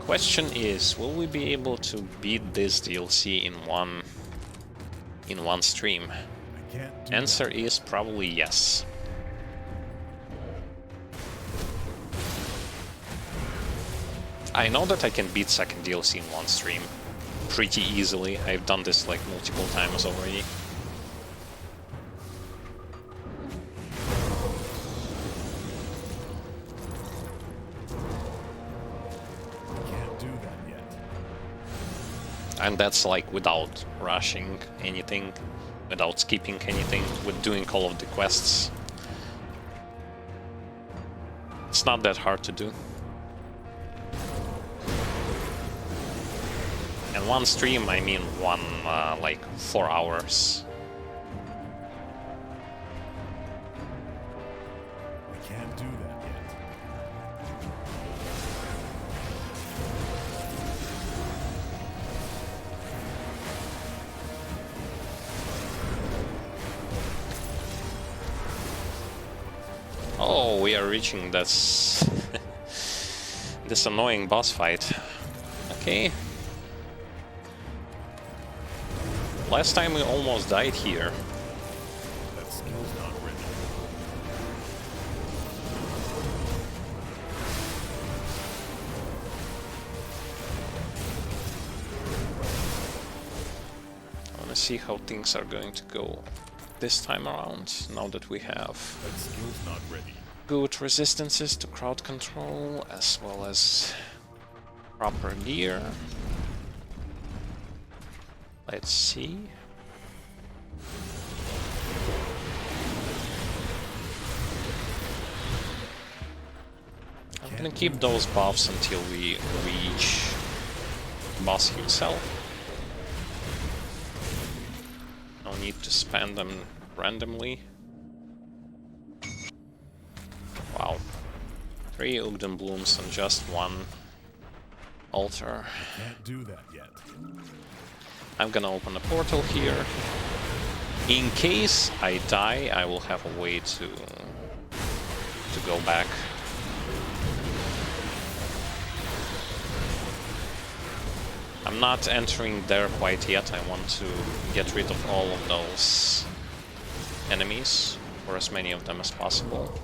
Question is, will we be able to beat this DLC in one stream? I can't do Answer is probably yes. I know that I can beat second DLC in one stream pretty easily. I've done this like multiple times already. And that's like without rushing anything, without skipping anything, with doing all of the quests. It's not that hard to do. And one stream, I mean one, like 4 hours. I can't do that yet. Oh, we are reaching this this annoying boss fight. Okay. Last time we almost died here. That skill's not ready. I want to see how things are going to go this time around, now that we have That skill's not ready. good resistances to crowd control, as well as proper gear. Let's see. I'm gonna keep those buffs until we reach the boss himself. No need to spend them randomly. Wow. 3 Ugdenblooms on just one altar. Can't do that yet. I'm gonna open a portal here. In case I die, I will have a way to go back. I'm not entering there quite yet. I want to get rid of all of those enemies, or as many of them as possible.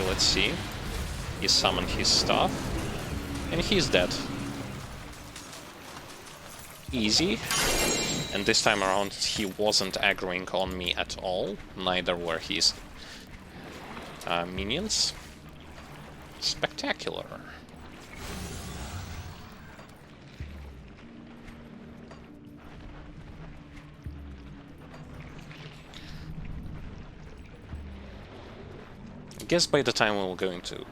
Let's see. He summoned his stuff, and he's dead. Easy. And this time around he wasn't aggroing on me at all, neither were his minions. Spectacular. I guess by the time we're going to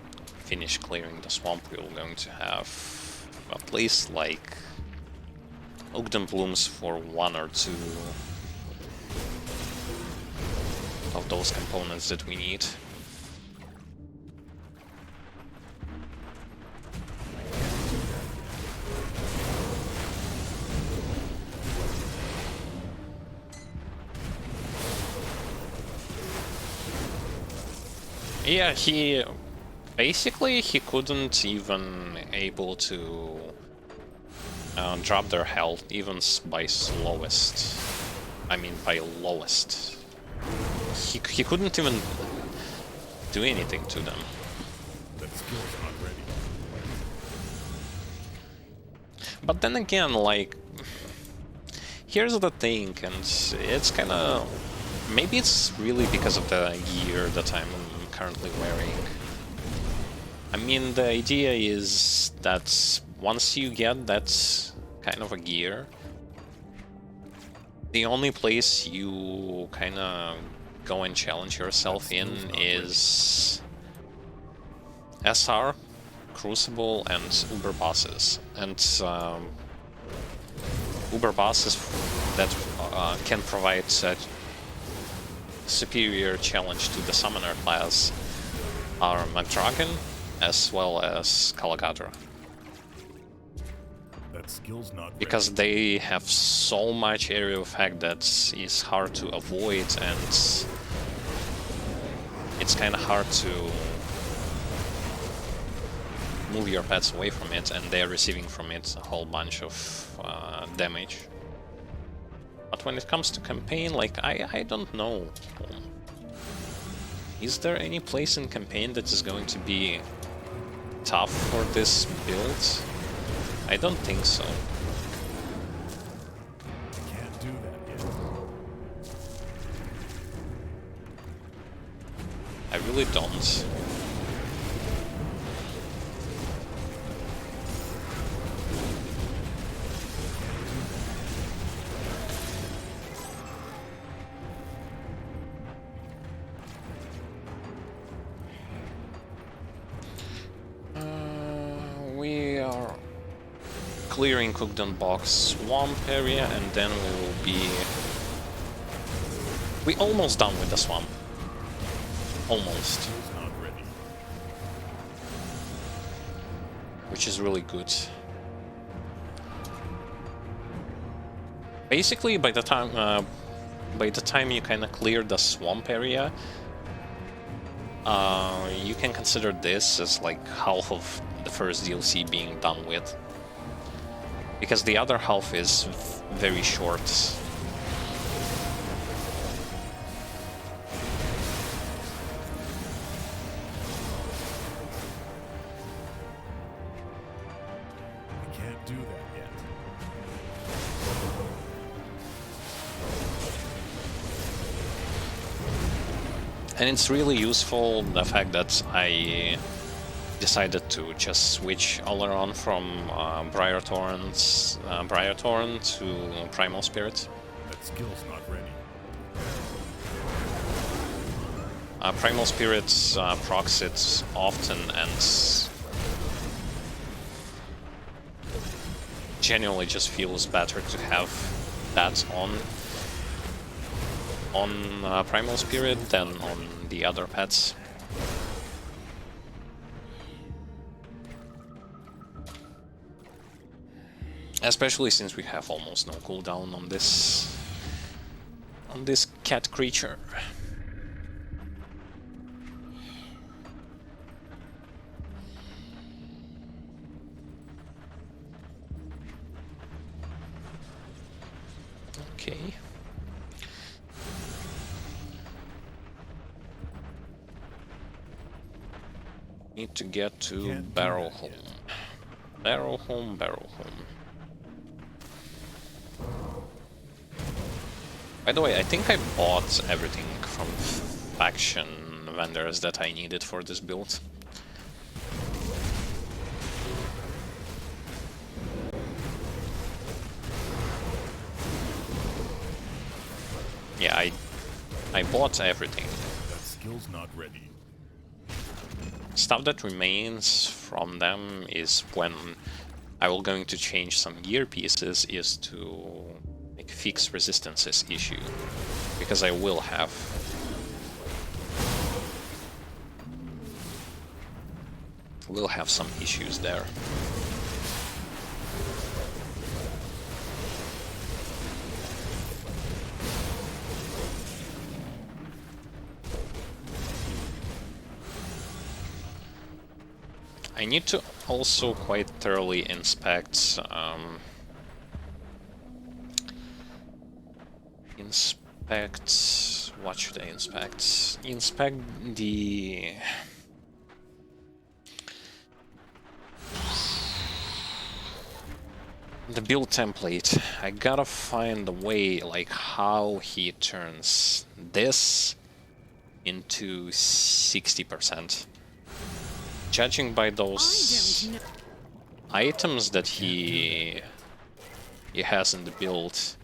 finish clearing the swamp, we're going to have at least like Ugdenblooms for 1 or 2 of those components that we need. Yeah, he basically couldn't even able to drop their health even by slowest. I mean by lowest. He couldn't even do anything to them. That skill's not ready. But then again, like, here's the thing, and it's kind of, maybe it's really because of the gear that I'm currently wearing. I mean, the idea is that once you get that kind of a gear, the only place you kind of go and challenge yourself in is SR, Crucible, and Uber bosses. And Uber bosses that can provide such superior challenge to the summoner class are McDragon as well as Kalagadra. That skill's not ready. Because they have so much area of effect that is hard to avoid, and it's kind of hard to move your pets away from it, and they're receiving from it a whole bunch of damage. But when it comes to campaign, like, I don't know. Is there any place in campaign that is going to be tough for this build? I don't think so. Can't do that yet. I really don't. We are clearing Ugdenblooms swamp area, and then we will be... We're almost done with the swamp. Almost. Not ready. Which is really good. Basically, by the time you kind of clear the swamp area, you can consider this as like half of the first DLC being done with, because the other half is very short. I can't do that yet. And it's really useful, the fact that I decided to just switch all around from Briarthorn to Primal Spirit. That skill's not ready. Primal Spirit procs it often, and genuinely just feels better to have that on Primal Spirit than on the other pets. Especially since we have almost no cooldown on this cat creature. Okay. Need to get to Barrow Home. Barrow Home, Barrow Home. By the way, I think I bought everything from faction vendors that I needed for this build. Yeah, I bought everything. That skill's not ready. Stuff that remains from them is when I will going to change some gear pieces is to like fix resistances issue, because I will have some issues there. I need to also quite thoroughly inspect what should I inspect? Inspect the build template. I gotta find a way like how he turns this into 60%. Judging by those items that he has in the build,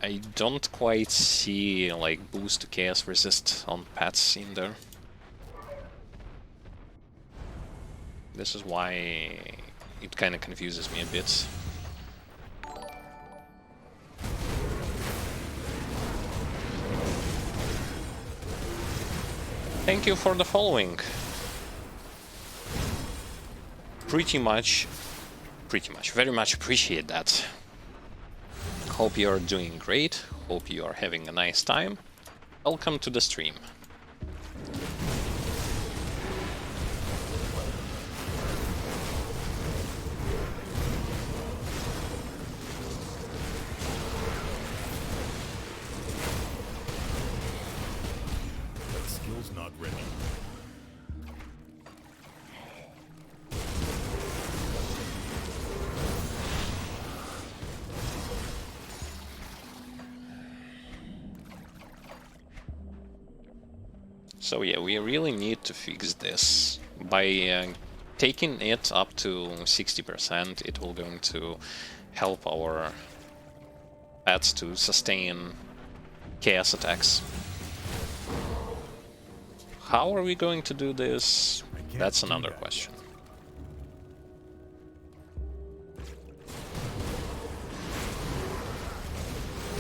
I don't quite see like boost to chaos resist on pets in there. This is why it kind of confuses me a bit. Thank you for the following. Very much appreciate that. Hope you're doing great, hope you are having a nice time. Welcome to the stream. not ready. So yeah, we really need to fix this. By taking it up to 60%, it will going to help our pets to sustain chaos attacks. How are we going to do this? That's another question.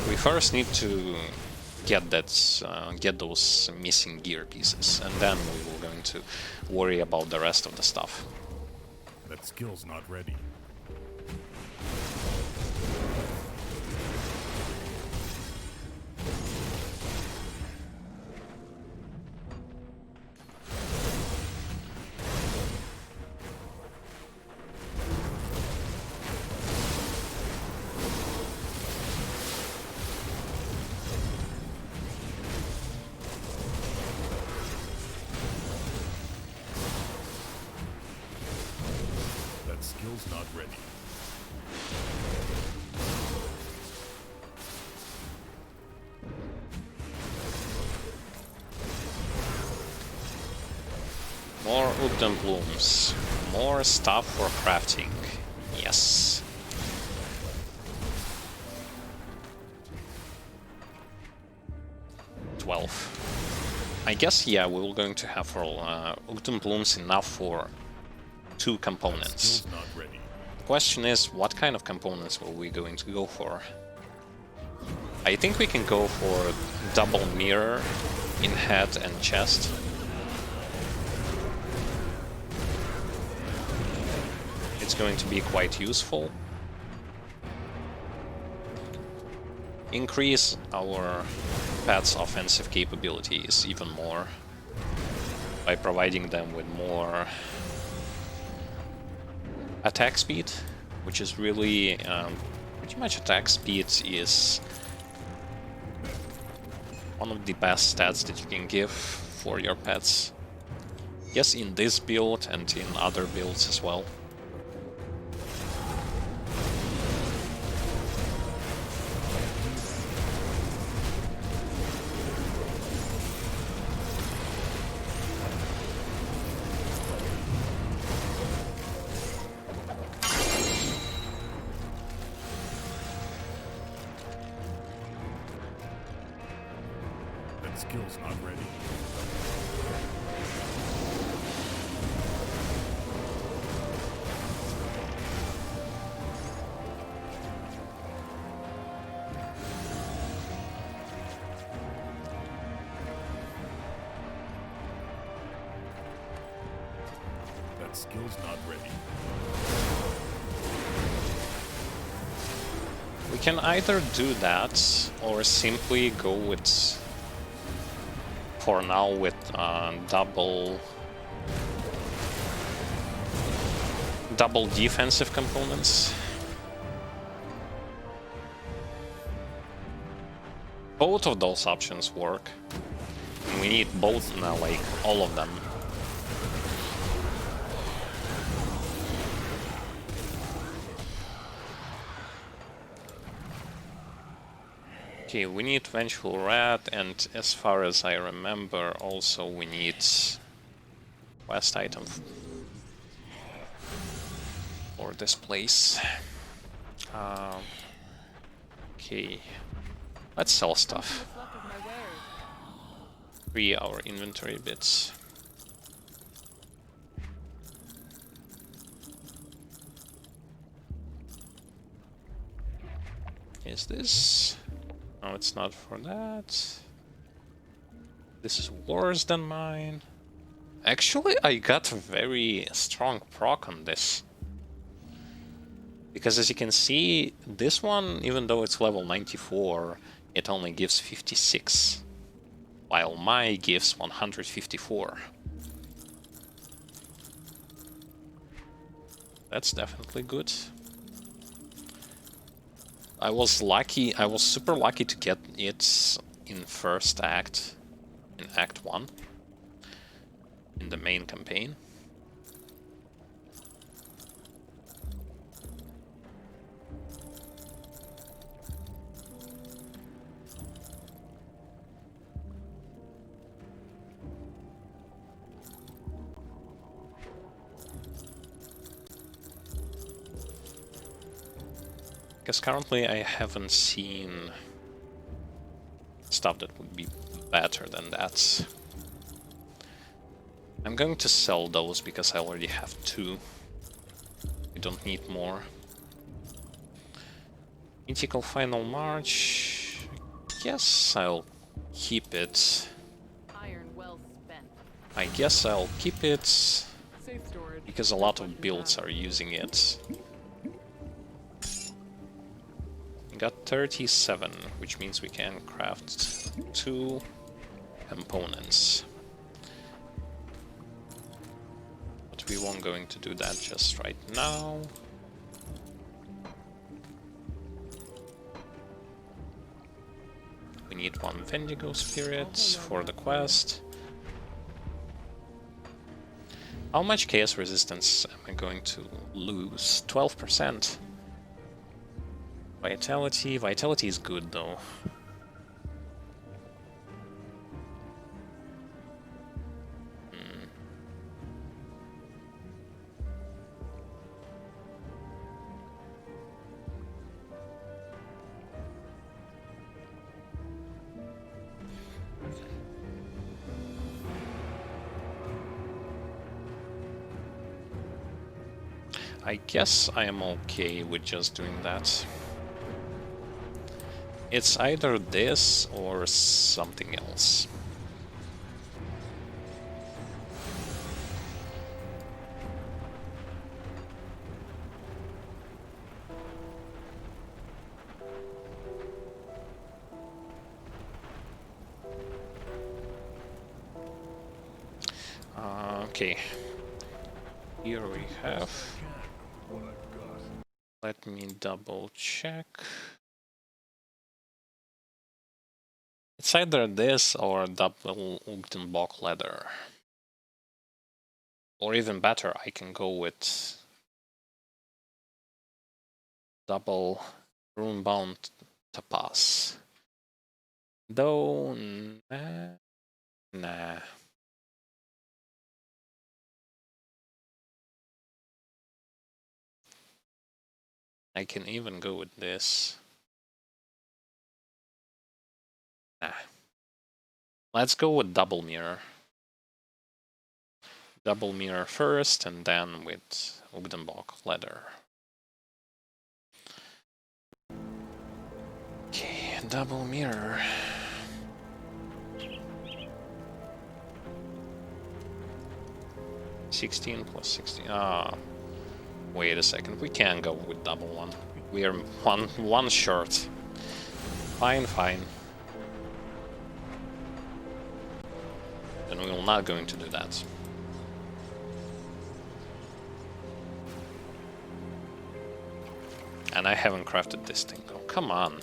We first need to get those missing gear pieces, and then we will going to worry about the rest of the stuff. That skill's not ready. Skill's not ready. More Ugdenblooms. More stuff for crafting. Yes. I guess, yeah, we're going to have for Ugdenblooms enough for 2 components. Not ready. The question is, what kind of components will we going to go for? I think we can go for double mirror in head and chest. It's going to be quite useful. Increase our pets' offensive capabilities even more by providing them with more attack speed, which is really pretty much attack speed is one of the best stats that you can give for your pets. Yes, in this build and in other builds as well. Skill's not ready. That skill's not ready. We can either do that or simply go with, for now, with double defensive components. Both of those options work. And we need both now, like all of them. Okay, we need Vengeful Rat, and as far as I remember, also we need quest item for this place. Okay, let's sell stuff. Free our inventory bits. Is this? No, it's not for that. This is worse than mine. Actually, I got a very strong proc on this. Because as you can see, this one, even though it's level 94, it only gives 56. While my gives 154. That's definitely good. I was super lucky to get it in first act, in Act 1. in the main campaign. Because currently I haven't seen stuff that would be better than that. I'm going to sell those because I already have 2. We don't need more. Mythical Final March. Yes, I'll keep it. Iron well spent. I guess I'll keep it Safe storage. because a lot of builds are using it. We got 37, which means we can craft 2 components. But we won't going to do that just right now. We need 1 Vendigo Spirit for the quest. How much chaos resistance am I going to lose? 12%. Vitality. Vitality is good though. I guess I am okay with just doing that. It's either this or something else. Okay. Here we have... Let me double check. It's either this or double Ugdenblooms leather. Or even better, I can go with double runebound tapas. Though, nah. I can even go with this. Nah. Let's go with double mirror. Double mirror first, and then with Ugdenblooms leather. Okay, double mirror. $16 plus 16. Ah, wait a second. We can go with double one. We are one short. Fine, fine. Then we will not going to do that. And I haven't crafted this thing. Oh, come on.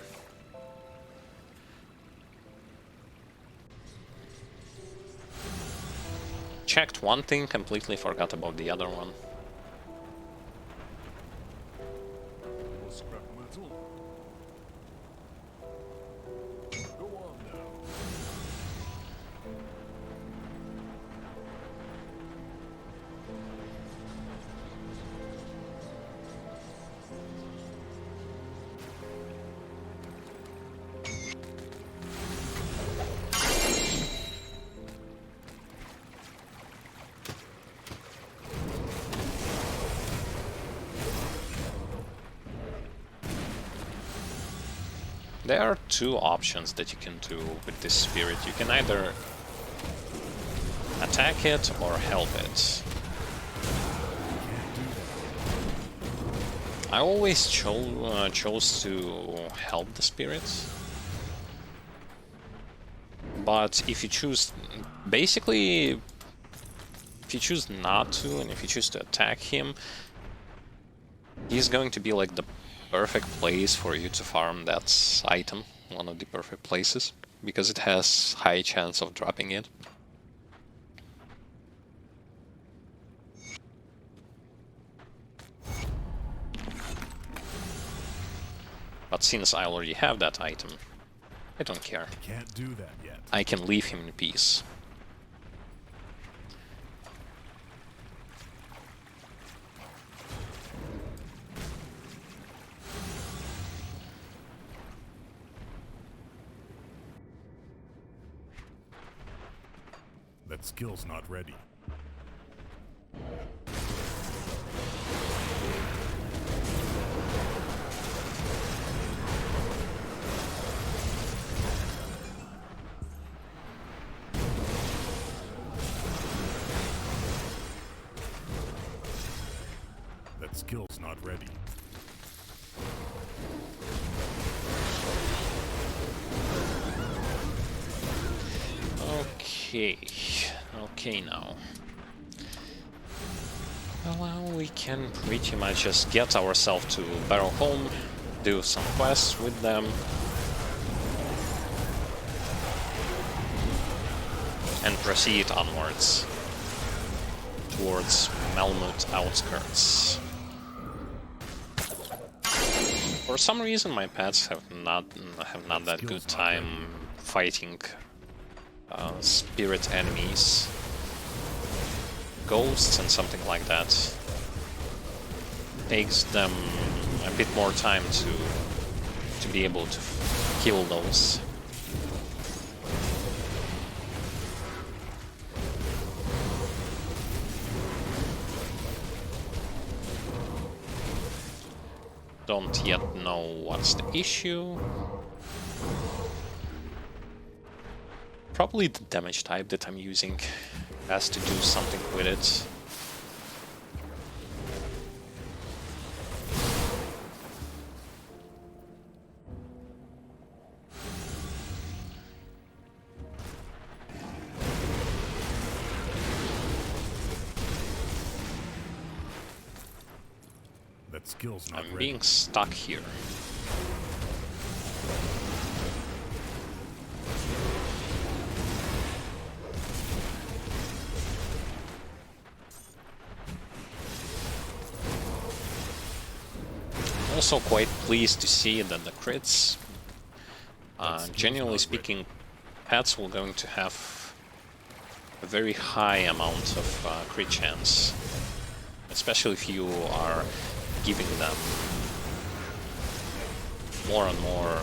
Checked one thing, completely forgot about the other one. Scrap metal. Go on now. There are 2 options that you can do with this spirit. You can either attack it or help it. I always chose to help the spirits. But if you choose... Basically, if you choose not to, and if you choose to attack him, he's going to be like the perfect place for you to farm that item, one of the perfect places, because it has high chance of dropping it. But since I already have that item, I don't care. I can't do that yet. I can leave him in peace. That skill's not ready. That skill's not ready. Okay now. Well, we can pretty much just get ourselves to Barrowholm, do some quests with them, and proceed onwards towards Malmouth outskirts. For some reason, my pets have not that good time fighting spirit enemies, ghosts and something like that. Takes them a bit more time to be able to kill those. Don't yet know what's the issue. Probably the damage type that I'm using has to do something with it. That skill's not I'm ready. being stuck here. Also quite pleased to see that the crits, genuinely speaking, pets will going to have a very high amount of crit chance, especially if you are giving them more and more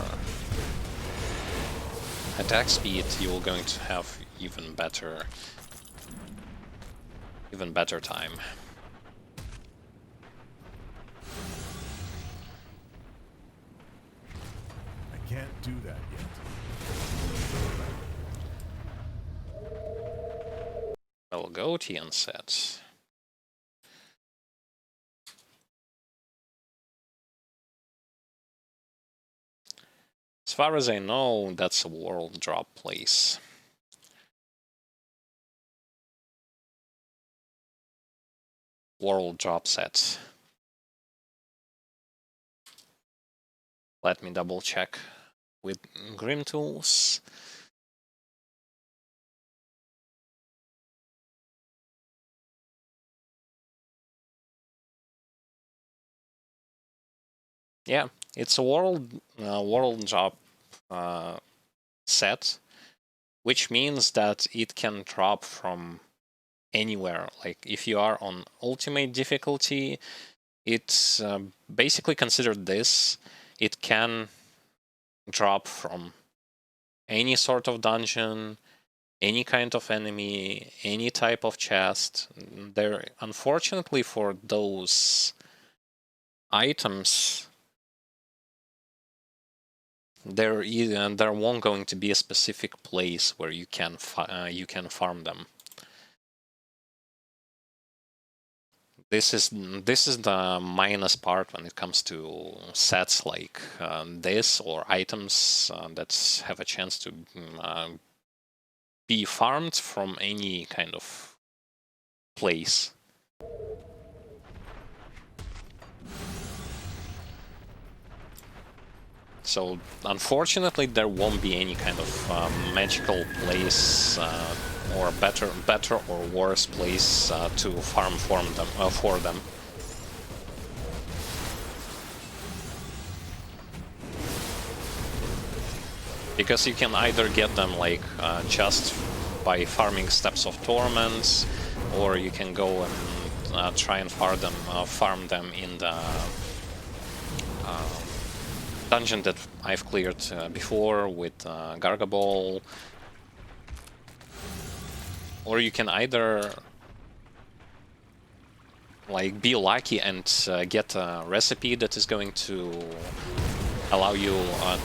attack speed. You're going to have even better time. I can't do that yet. Well, go Tian set. As far as I know, that's a world drop place. World drop set. Let me double check with Grim Tools. Yeah, it's a world drop set, which means that it can drop from anywhere. Like if you are on ultimate difficulty, it's basically considered this. It can drop from any sort of dungeon, any kind of enemy, any type of chest. There, unfortunately for those items, there won't going to be a specific place where you can farm them. This is the minus part when it comes to sets like this, or items that have a chance to be farmed from any kind of place. So unfortunately, there won't be any kind of magical place or better or worse place to farm for them. Because you can either get them like just by farming Steps of Torment, or you can go and try and farm them in the dungeon that I've cleared before with Gargaball. Or you can either like be lucky and get a recipe that is going to allow you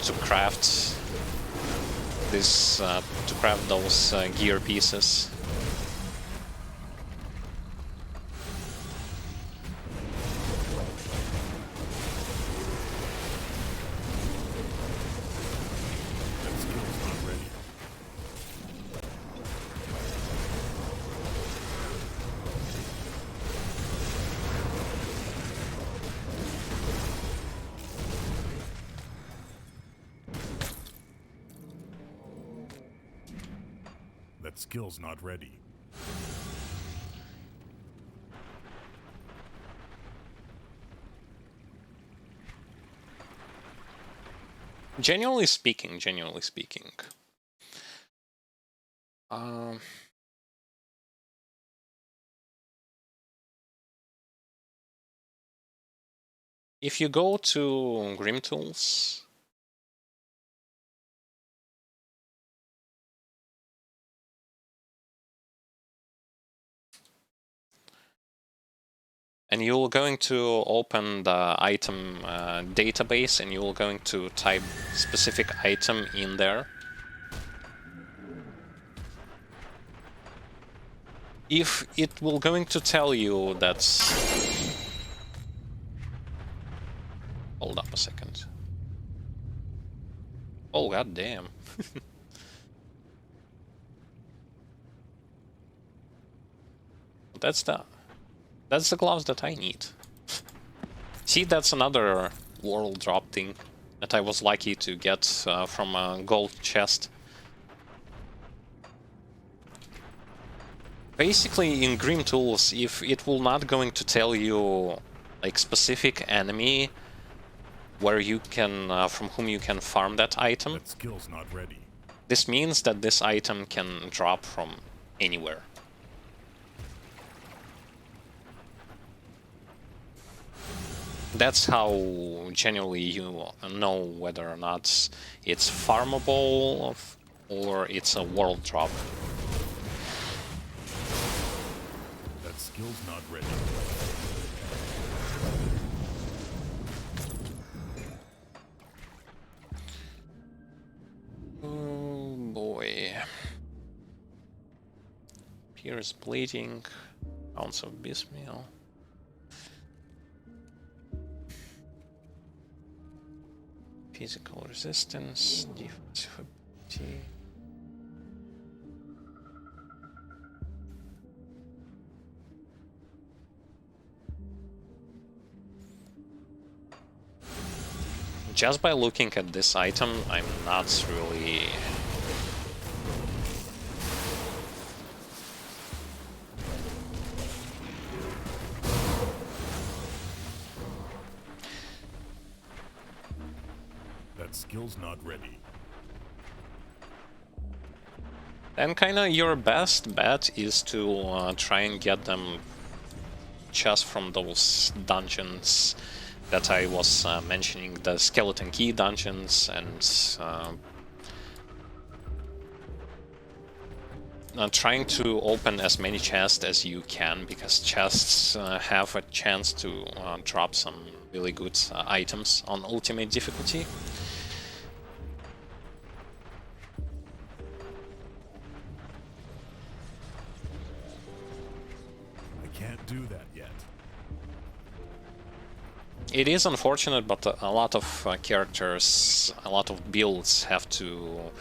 to craft this to craft those gear pieces. That skill's not ready. Genuinely speaking, if you go to Grim Tools, and you're going to open the item database, and you're going to type specific item in there. If it will going to tell you that... Hold up a second. Oh, god damn. That's the gloves that I need. See, that's another world drop thing that I was lucky to get from a gold chest. Basically, in Grim Tools, if it will not going to tell you like specific enemy where you can from whom you can farm that item, That skill's not ready. this means that this item can drop from anywhere. That's how generally you know whether or not it's farmable or it's a world drop. That skill's not ready. Oh boy. Pierce bleeding, ounce of bismeal. Physical resistance, defensive ability. Just by looking at this item, I'm not really... That skill's not ready. Then kinda your best bet is to try and get them just from those dungeons that I was mentioning, the Skeleton Key dungeons, and trying to open as many chests as you can, because chests have a chance to drop some really good items on ultimate difficulty. I can't do that yet. It is unfortunate, but a lot of characters, a lot of builds have to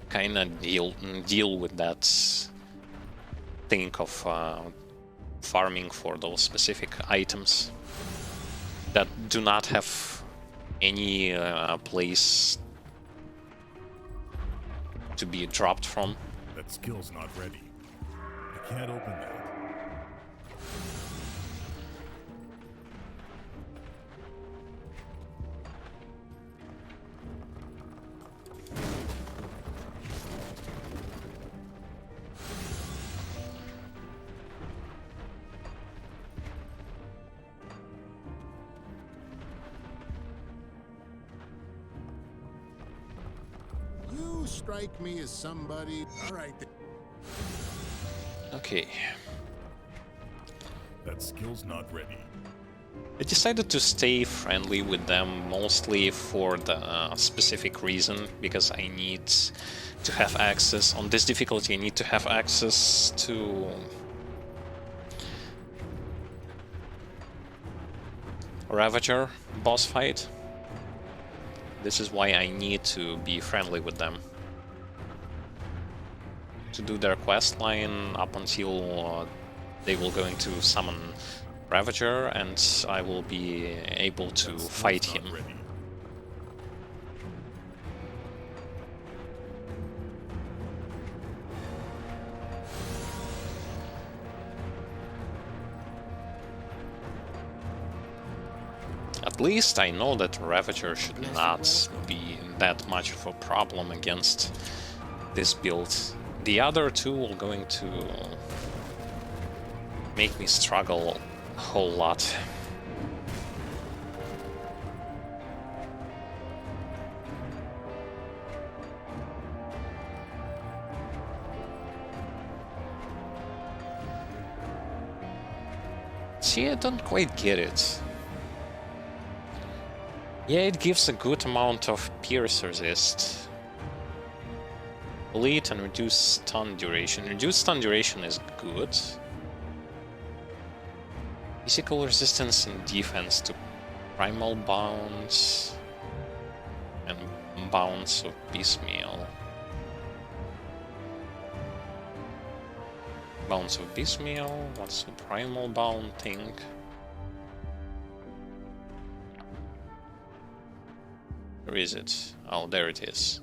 kind of deal with that thing of farming for those specific items that do not have any place to be dropped from. That skill's not ready. I can't open that. strike me as somebody. All right. Okay. That skill's not ready. I decided to stay friendly with them mostly for the specific reason, because I need to have access, on this difficulty I need to have access to Ravager boss fight. This is why I need to be friendly with them. To do their quest line up until they will going to summon Ravager, and I will be able to fight him. Ready. At least I know that Ravager should not be that much of a problem against this build. The other two are going to make me struggle a whole lot. See, I don't quite get it. Yeah, it gives a good amount of pierce resist. Bleed and reduce stun duration. Reduced stun duration is good. Physical resistance and defense to primal bounce and bounce of piecemeal. Bounce of piecemeal, what's the primal bound thing? Where is it? Oh, there it is.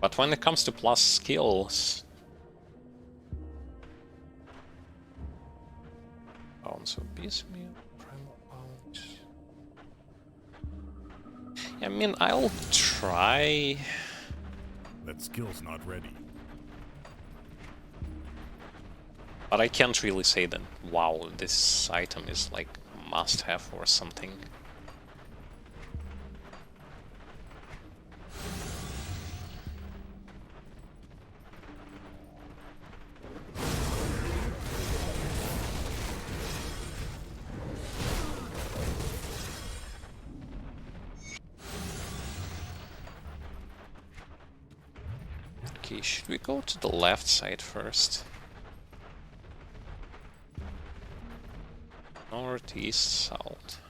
But when it comes to plus skills... Bounce of piecemeal, primal bounce... I mean, I'll try... That skill's not ready. But I can't really say that, wow, this item is like must-have or something. Okay, should we go to the left side first? North, east, south.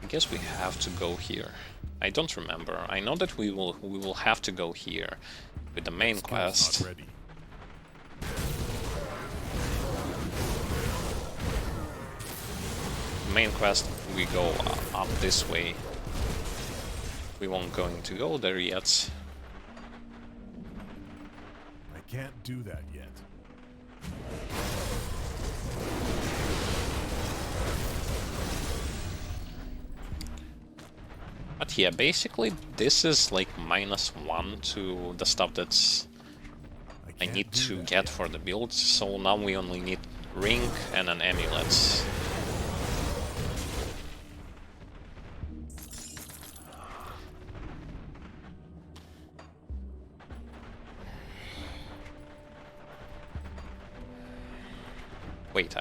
I guess we have to go here. I don't remember. I know that we will have to go here with the main quest. Not ready. Main quest, we go up this way. We won't going to go there yet. I can't do that yet. But yeah, basically this is like -1 to the stuff that's I need to get for the build, so now we only need ring and an amulet. Wait,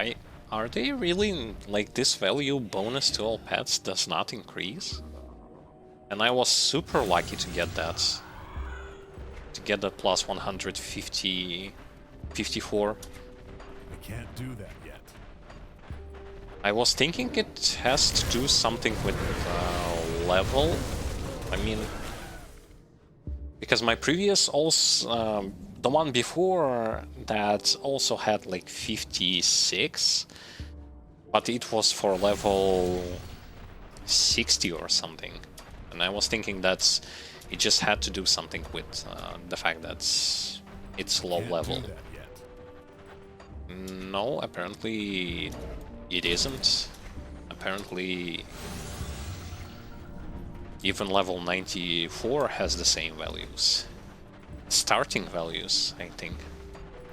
are they really like this value bonus to all pets does not increase? And I was super lucky to get that. To get that plus 154. I can't do that yet. I was thinking it has to do something with level. I mean, because my previous also, the one before that also had like 56, but it was for level 60 or something. And I was thinking that it just had to do something with the fact that it's low level. No, apparently it isn't. Apparently even level 94 has the same values. starting values, I think.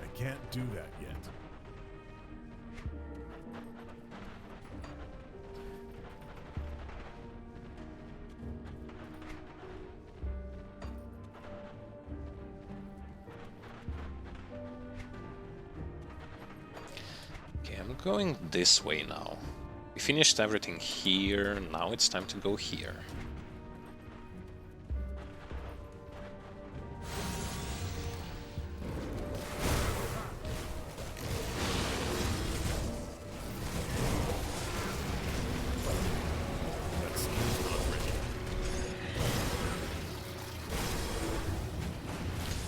I can't do that yet. Okay, I'm going this way now. We finished everything here, now it's time to go here.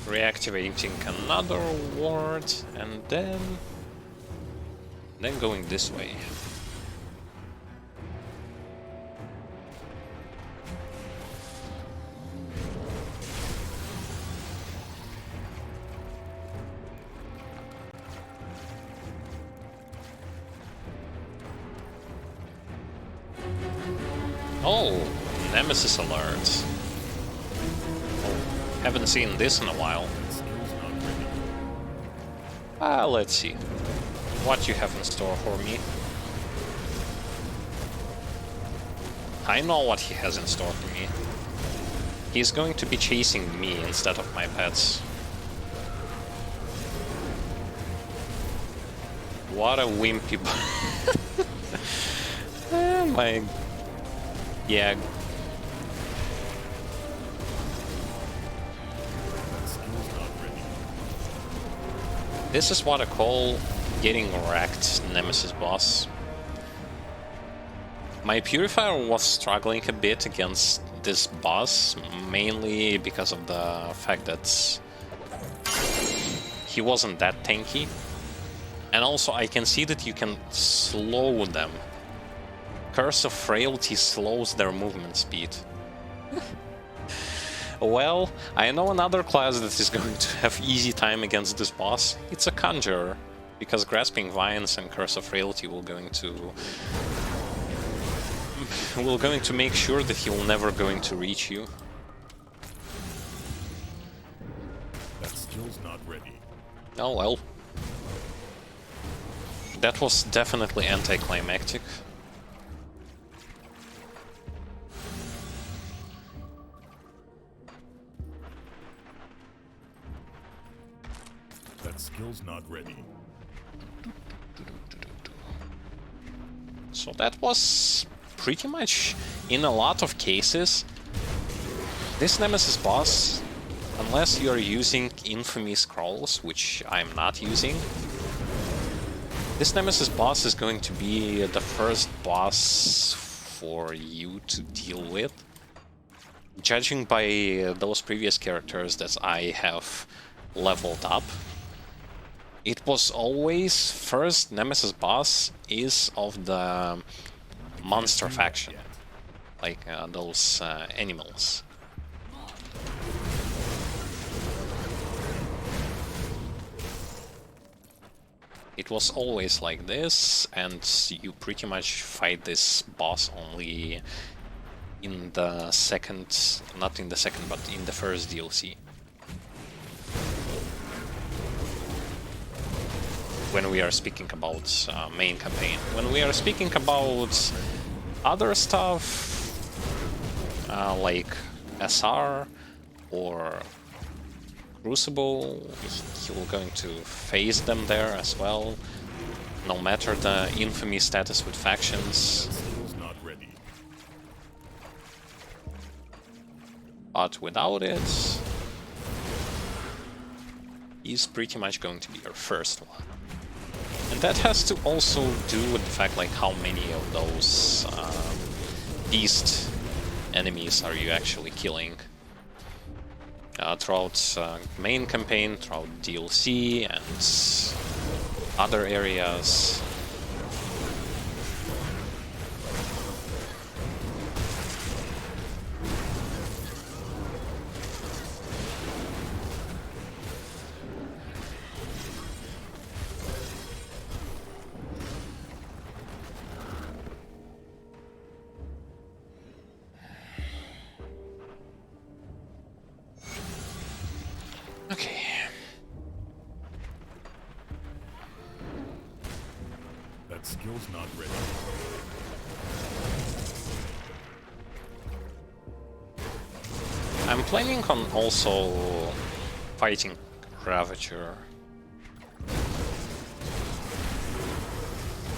Reactivating another ward, and then going this way. Oh, Nemesis alert. Oh, haven't seen this in a while. Let's see what you have in store for me. I know what he has in store for me. He's going to be chasing me instead of my pets. What a wimpy... Oh my... Yeah. This is what I call getting wrecked, Nemesis boss. My Purifier was struggling a bit against this boss, mainly because of the fact that he wasn't that tanky. And also I can see that you can slow them. Curse of Frailty slows their movement speed. Well, I know another class that is going to have easy time against this boss. It's a Conjurer, because Grasping Vines and Curse of Frailty will going to make sure that he will never going to reach you. That skill's not ready. Oh well. That was definitely anticlimactic. That skill's not ready. So that was pretty much, in a lot of cases, this Nemesis boss, unless you're using Infamy Scrolls, which I'm not using, this Nemesis boss is going to be the first boss for you to deal with. Judging by those previous characters that I have leveled up, it was always first Nemesis boss is of the monster faction, like those animals. It was always like this, and you pretty much fight this boss only in the second, not in the second, but in the first DLC. When we are speaking about main campaign. When we are speaking about other stuff, like SR or Crucible, you're going to face them there as well, no matter the infamy status with factions. But without it, he's pretty much going to be your first one. And that has to also do with the fact like how many of those beast enemies are you actually killing throughout main campaign, throughout DLC and other areas. That skill's not ready. I'm planning on also fighting Ravager.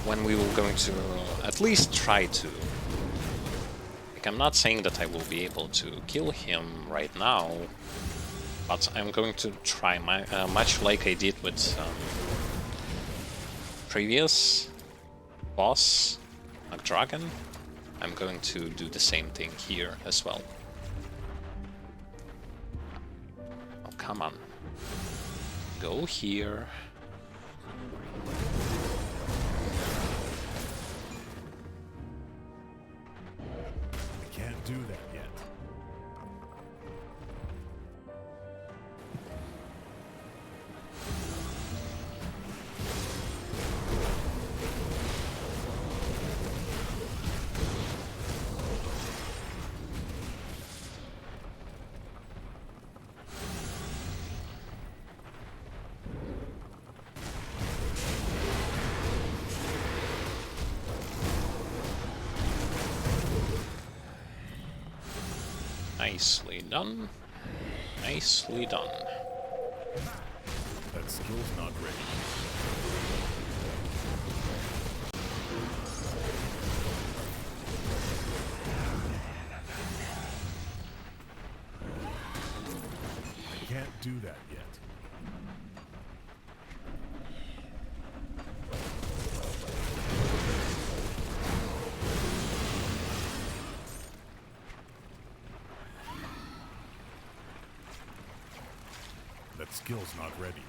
When we will going to at least try to. Like, I'm not saying that I will be able to kill him right now, but I'm going to try much like I did with previous boss, Dragon. I'm going to do the same thing here as well. Oh, come on. Go here. I can't do that yet. Nicely done. Nicely done. That skill's not ready. I can't do that yet. That skill's not ready.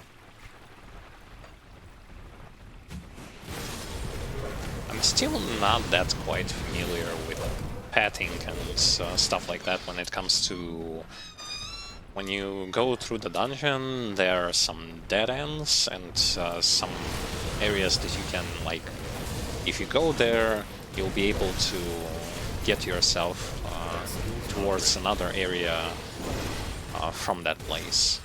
I'm still not that quite familiar with pathing and stuff like that when it comes to... When you go through the dungeon, there are some dead ends and some areas that you can, like... If you go there, you'll be able to get yourself towards another area from that place.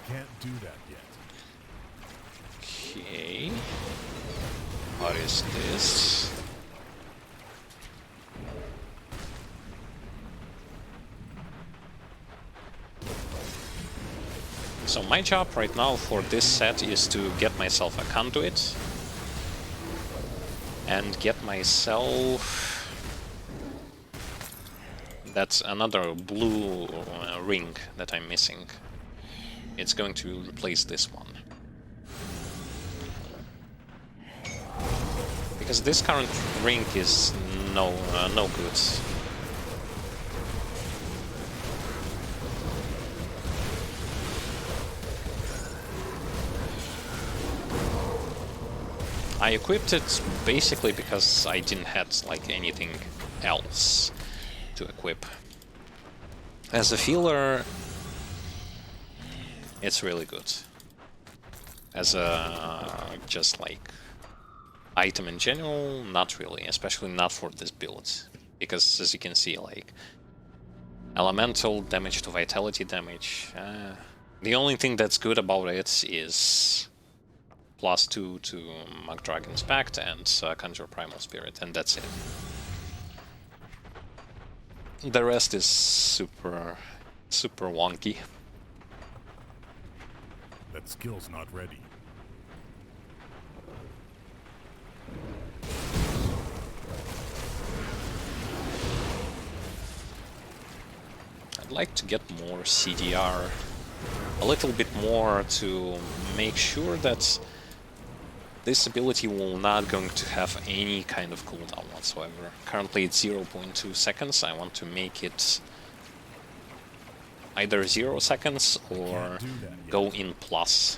Can't do that yet. Okay. What is this? So my job right now for this set is to get myself a conduit and get myself... That's another blue ring that I'm missing. It's going to replace this one. Because this current ring is no good. I equipped it basically because I didn't have like anything else to equip. As a feeler, it's really good. As a just like item in general, not really, especially not for this build. Because as you can see, like elemental damage to vitality damage, the only thing that's good about it is +2 to Dragon's Pact and Conjure Primal Spirit, and that's it. The rest is super wonky. That skill's not ready. I'd like to get more CDR, a little bit more to make sure that this ability will not going to have any kind of cooldown whatsoever. Currently it's 0.2 seconds, I want to make it either 0 seconds or go in plus.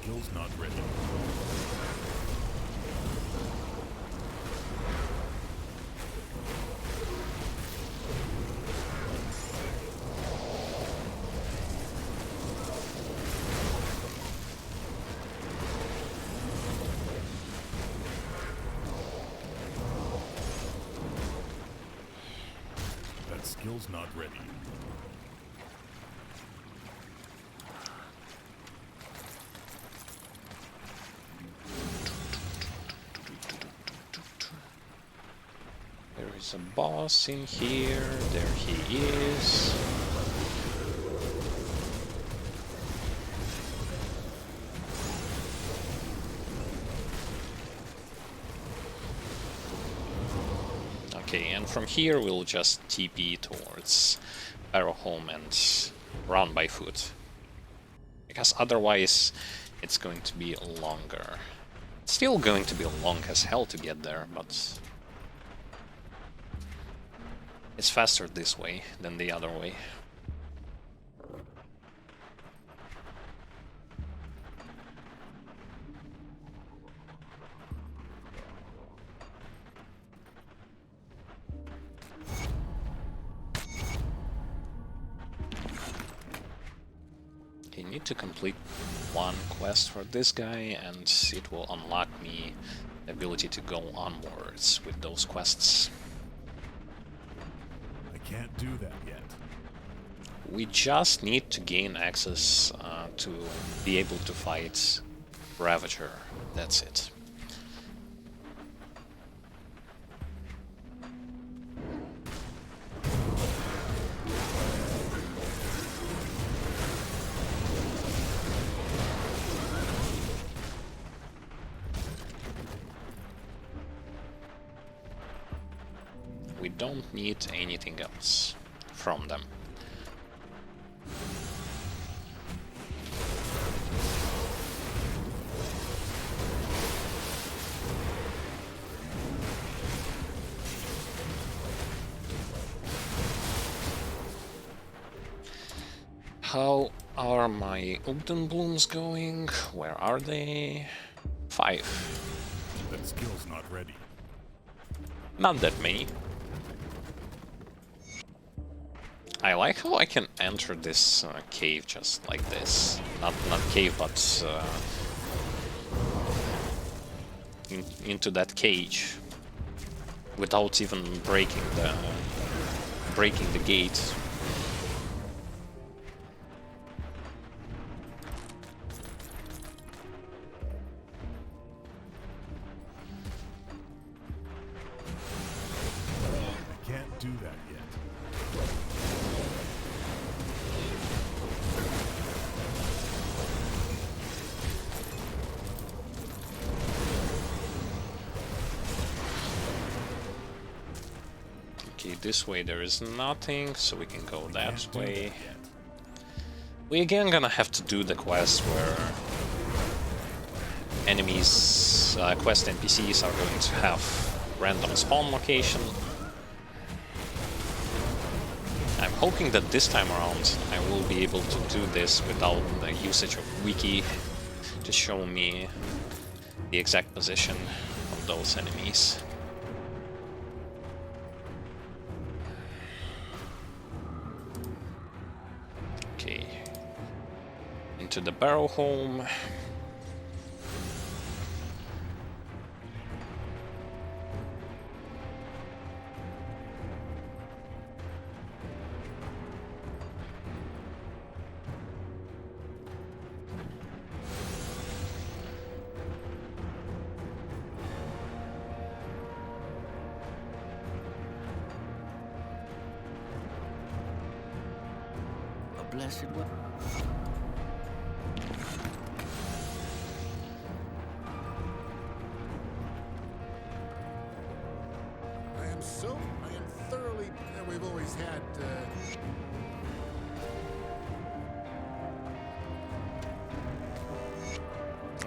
skill's not ready. That skill's not ready. There is a boss in here. There he is. Okay, and from here we'll just TP towards Barrowholm and run by foot. Because otherwise it's going to be longer. It's still going to be long as hell to get there, but it's faster this way than the other way. I need to complete one quest for this guy, and it will unlock me the ability to go onwards with those quests. I can't do that yet. We just need to gain access to be able to fight Ravager. That's it. We don't need anything else from them. How are my Ugdenblooms going? Where are they? 5. That skill's not ready. Not that many. I like how I can enter this cave just like this. Not cave, but into that cage without even breaking the gate. I can't do that yet. Okay, this way there is nothing, so we can go that Can't do way. that yet. We again gonna have to do the quest where enemies, quest NPCs are going to have random spawn location. I'm hoping that this time around I will be able to do this without the usage of wiki to show me the exact position of those enemies. Okay, into the Barrowholm. A blessed one. I am thoroughly, we've always had,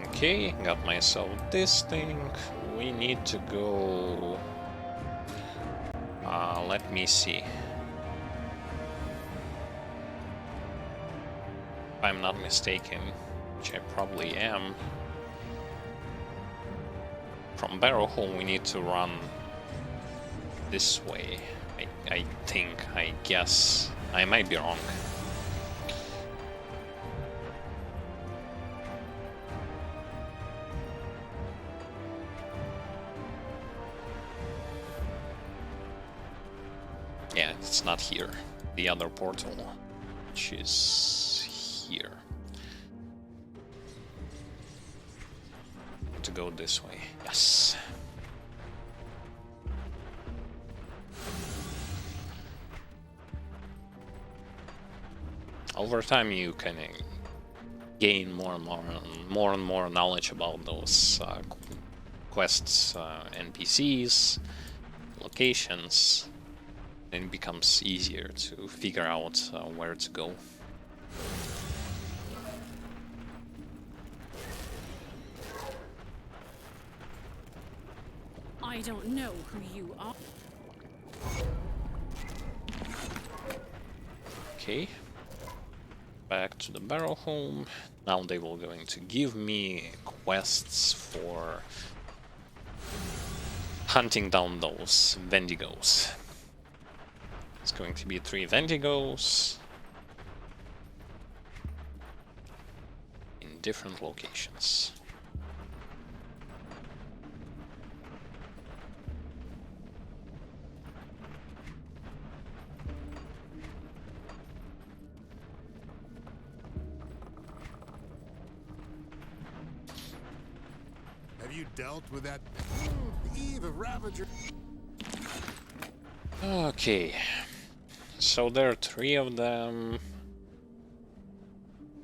Okay, got myself this thing. We need to go... let me see. If I'm not mistaken, which I probably am. From Barrow Hole we need to run this way. I think, I guess. I might be wrong. Yeah, it's not here. The other portal, which is here. To go this way. Yes. Over time you can gain more and more knowledge about those quests, NPCs, locations. Then it becomes easier to figure out where to go. I don't know who you are. Okay. Back to the Barrow Home. Now they will going to give me quests for hunting down those Wendigos. It's going to be 3 Wendigos in different locations. Have you dealt with that Eve of Ravager? Okay, so there are 3 of them.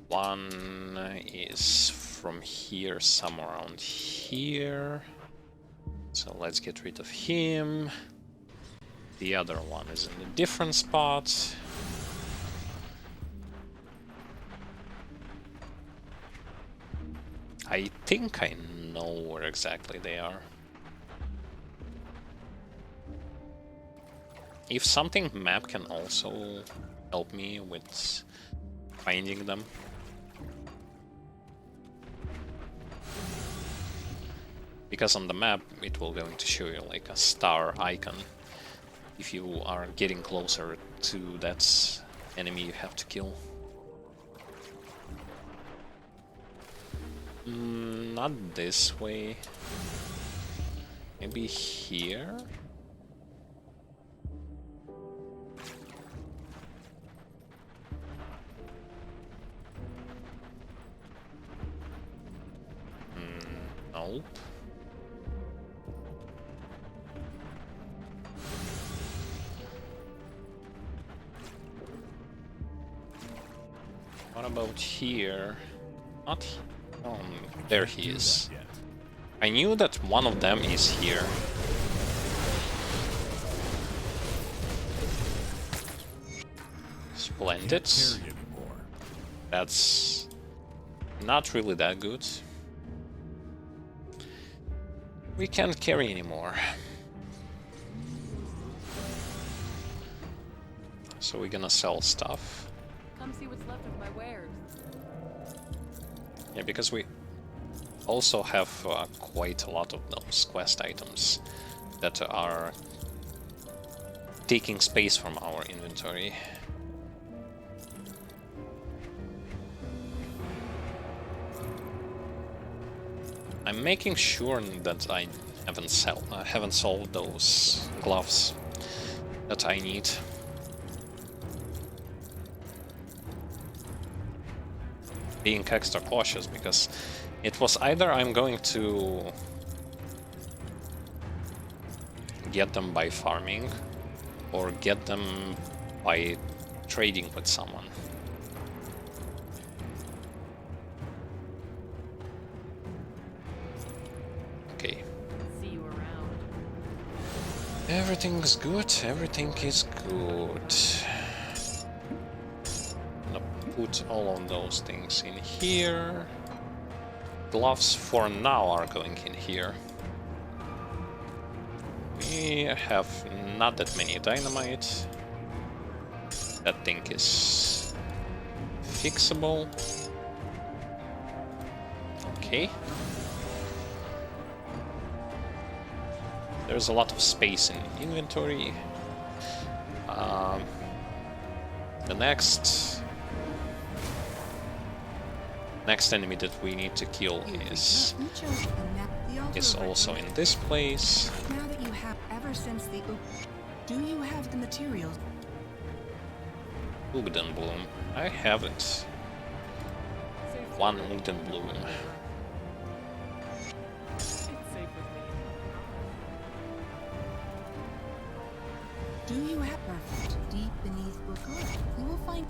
One is from here, somewhere around here. So let's get rid of him. The other one is in a different spot. I think I know where exactly they are. If something map can also help me with finding them. Because on the map it will going to show you like a star icon if you are getting closer to that enemy you have to kill. Not this way. Maybe here? Nope. What about here? Not here. There he is. I knew that one of them is here. Splendid. That's not really that good. We can't carry anymore. So we're gonna sell stuff. Come see what's left of my wares. Yeah, because we also have quite a lot of those quest items that are taking space from our inventory. I'm making sure that I haven't solved those gloves that I need. Being extra cautious because it was either I'm going to get them by farming or get them by trading with someone. Okay. See you around. Everything's good, everything is good. Put all of those things in here. Gloves for now are going in here. We have not that many dynamite. That thing is fixable. Okay. There's a lot of space in inventory. The next enemy that we need to kill is also in this place. Now that you have, ever since the, do you have the materials? Ugdenbloom. I have it. One Ugdenbloom. It's safe with me. Do you have perfect deep beneath Lokarr? You will find.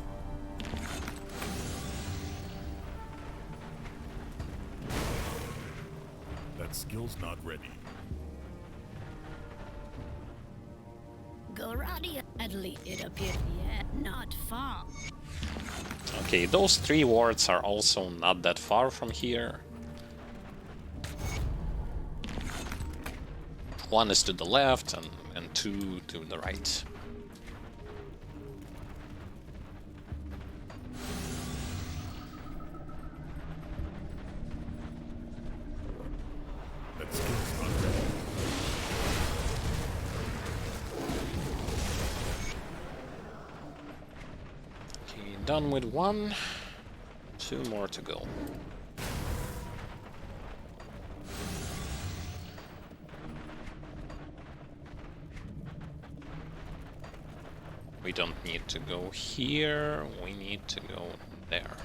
That skill's not ready. Goradia, sadly, it appears yet not far. Okay, those 3 wards are also not that far from here. One is to the left and 2 to the right. That skill's not ready. Okay, done with 1. 2 more to go. We don't need to go here, we need to go there.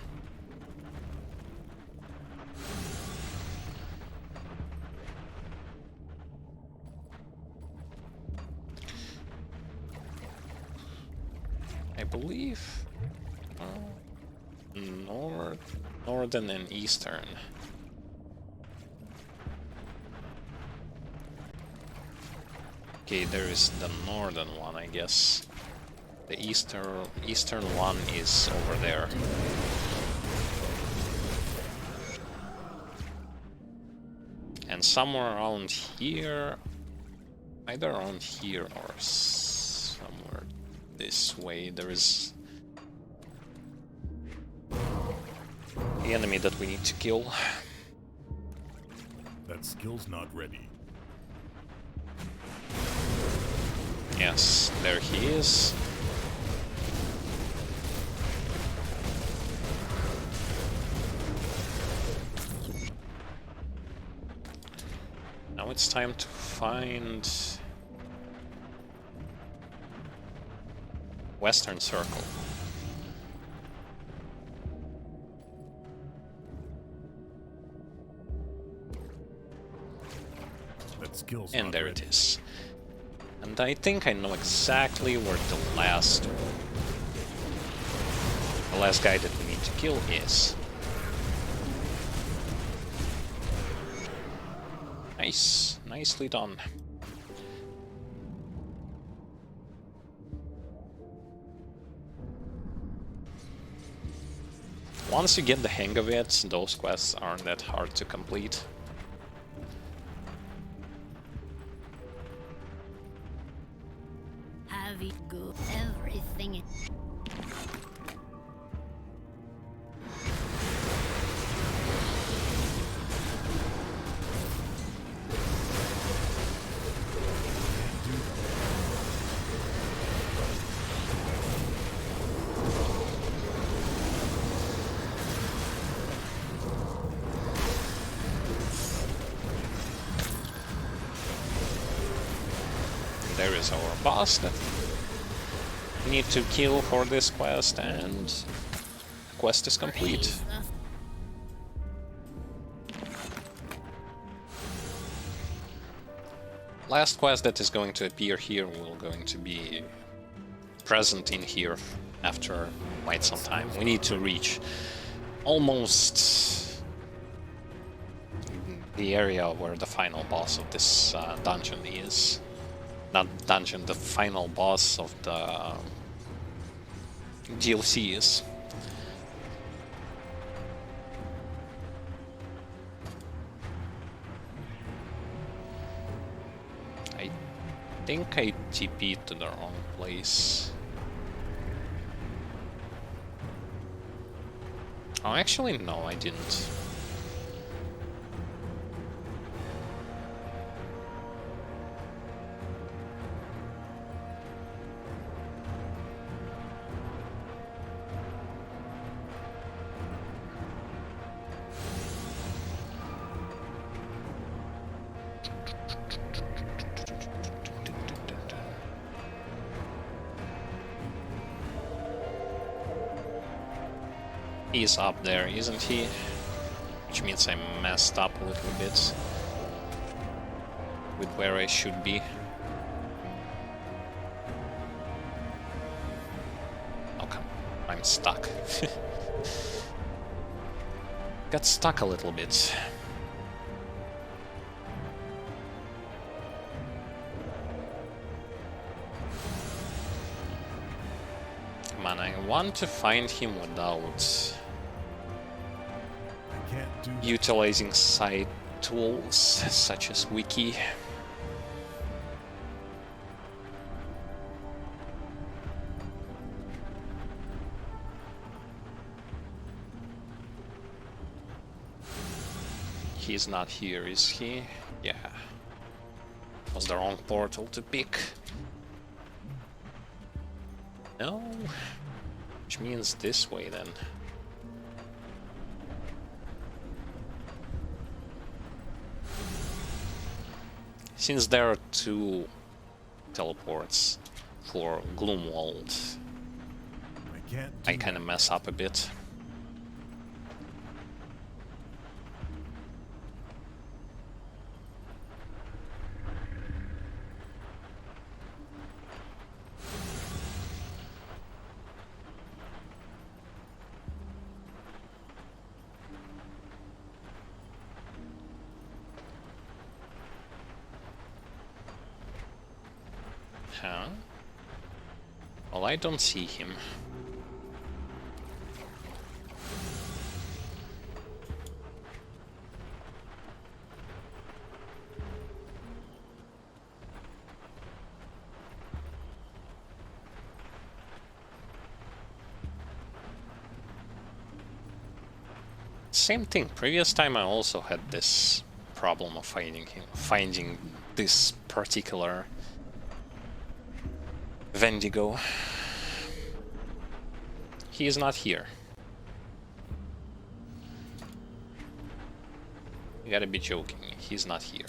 I believe northern and eastern. Okay, there is the northern one, I guess. The eastern one is over there. And somewhere around here, either around here or somewhere this way, there is the enemy that we need to kill. That skill's not ready. Yes, there he is. Now it's time to find Western Circle. That skill's And not there ready. it is. And I think I know exactly where the last guy that we need to kill is. Nice, nicely done. Once you get the hang of it, those quests aren't that hard to complete. Have you go everything? There is our boss that we need to kill for this quest, and the quest is complete. Last quest that is going to appear here will going to be present in here after quite some time. We need to reach almost the area where the final boss of this dungeon is. Not dungeon, the final boss of the DLC is. I think I TP'd to the wrong place. Oh, actually, no, I didn't. He's up there, isn't he? Which means I messed up a little bit with where I should be. Oh come, I'm stuck. Got stuck a little bit. Come on, I want to find him without I can't do that. utilizing side tools such as wiki. He's not here, is he? Yeah. Was the wrong portal to pick. No. Which means this way then. Since there are two teleports for Gloomwald, I can't do I kind of mess up a bit. Huh? Well, I don't see him. Same thing. Previous time I also had this problem of finding this particular Wendigo. He is not here. You gotta be joking. He's not here.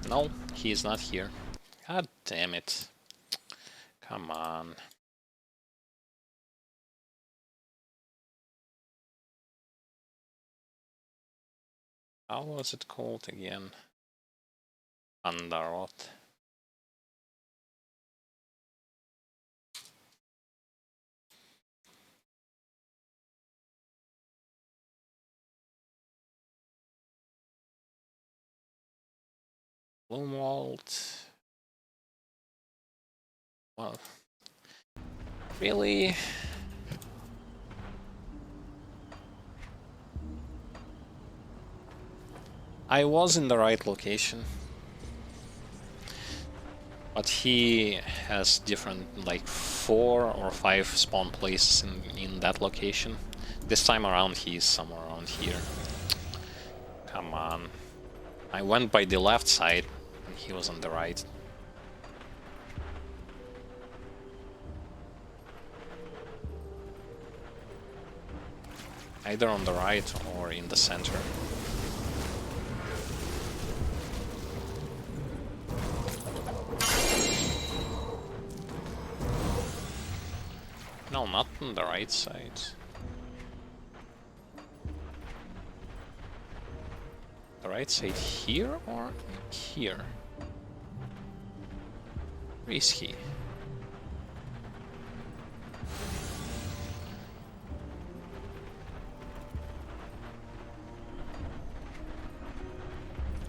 No, he is not here. God damn it. Come on. How was it called again? Andarot. Gloomwald. Well, really? I was in the right location, but he has different, like 4 or 5 spawn places in that location. This time around he is somewhere around here. Come on. I went by the left side and he was on the right. Either on the right or in the center. No, not on the right side. The right side here or here? Where is he?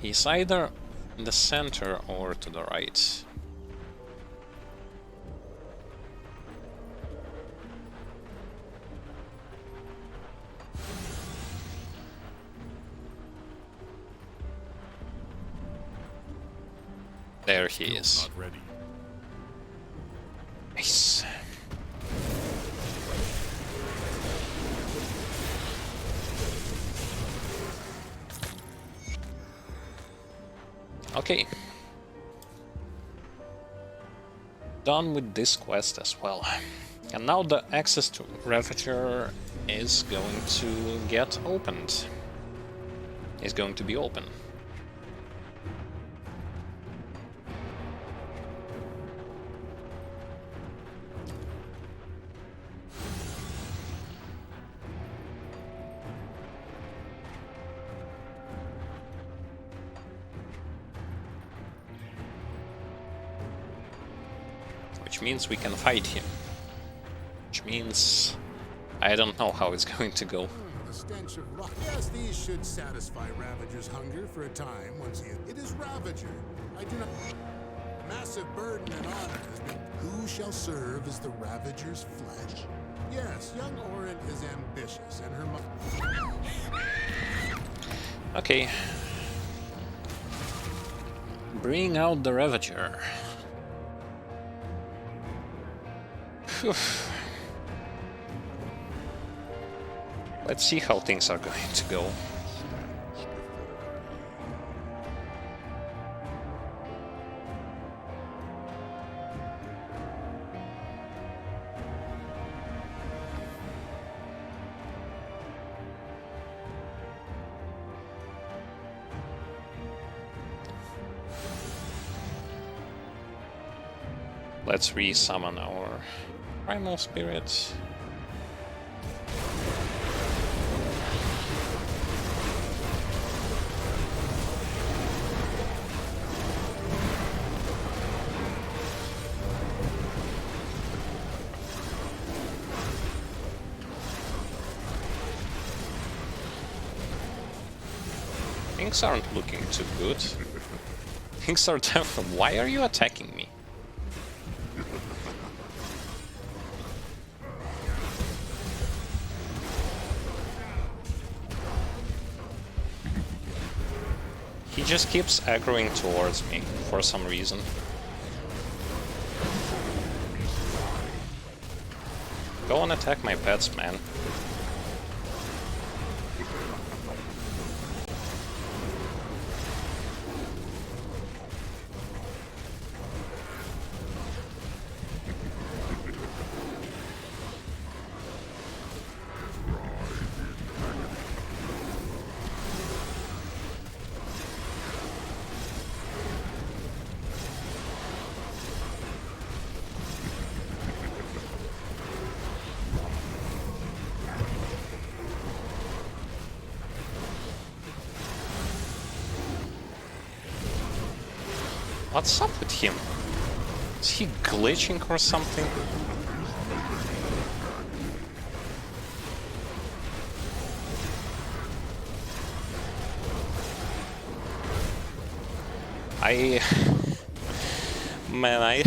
He's either in the center or to the right. There he is. Not ready. Nice. Okay. Done with this quest as well. And now the access to Ravager is going to get opened. Is going to be open. Which means we can fight him. Which means I don't know how it's going to go. The stench of rock. Yes, these should satisfy Ravager's hunger for a time once he... It is Ravager. I do not... Massive burden and honor has been... Who shall serve as the Ravager's flesh? Yes, young Orin is ambitious, and her mother... Okay. Bring out the Ravager. Phew. Let's see how things are going to go. Let's re-summon our primal spirit. Things aren't looking too good. Things are tough. Why are you attacking me? He just keeps aggroing towards me for some reason. Go and attack my pets, man. What's up with him? Is he glitching or something? Man,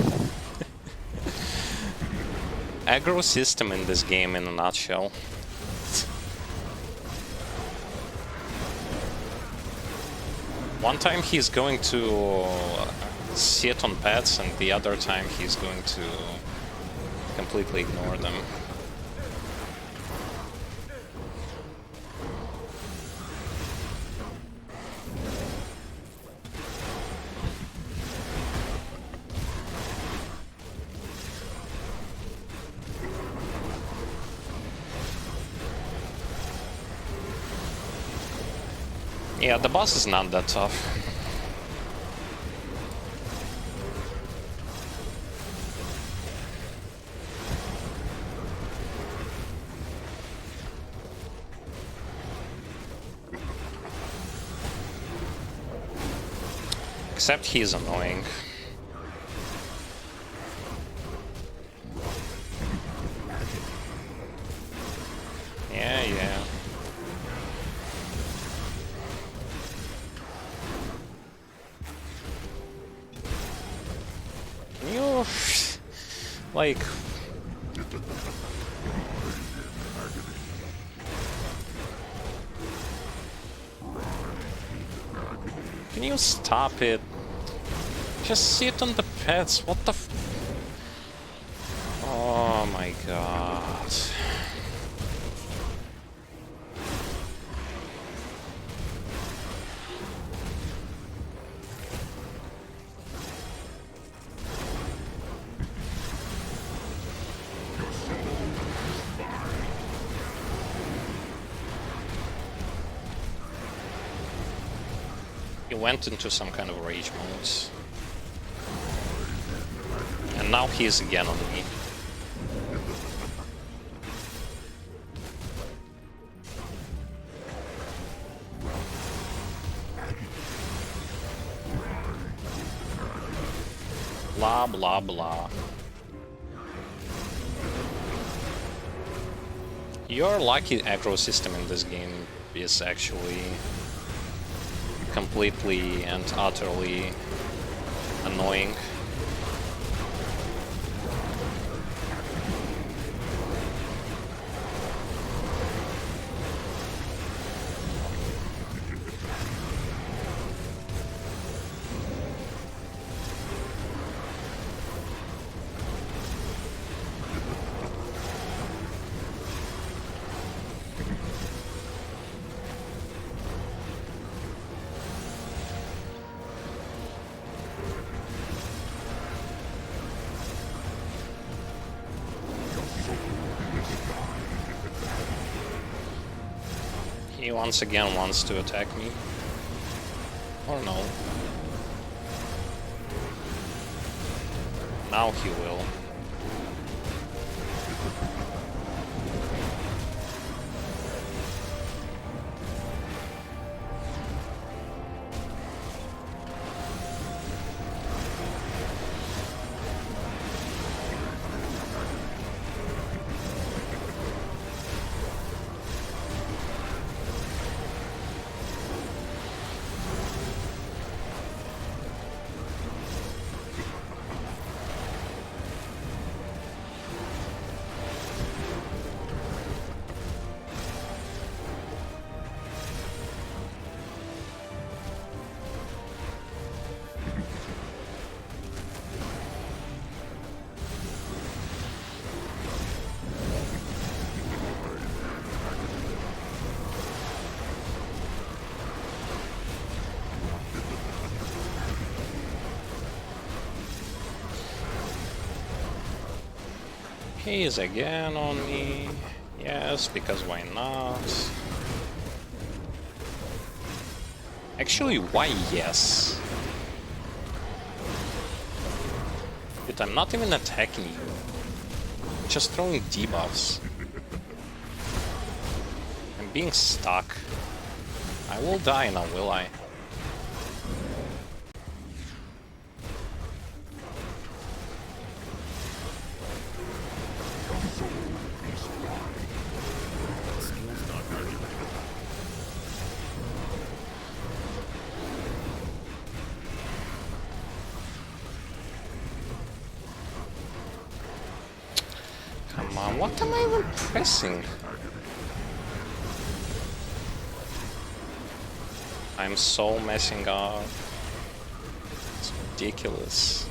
aggro system in this game in a nutshell. One time he's going to sit on pets, and the other time he's going to completely ignore them. Yeah, the boss is not that tough. Except he's annoying. Yeah. Can you... like... Can you stop it? Just sit on the pets, what the f... Oh my god. went into some kind of rage mode. And now he is again on me. Blah blah blah. Your lucky aggro system in this game is actually completely and utterly annoying. He once again wants to attack me. Or no. Now he will. He is again on me. Yes, because why not? Actually, why yes? But I'm not even attacking you. Just throwing debuffs. I'm being stuck. I will die now, will I? What am I even pressing? I'm so messing up. It's ridiculous.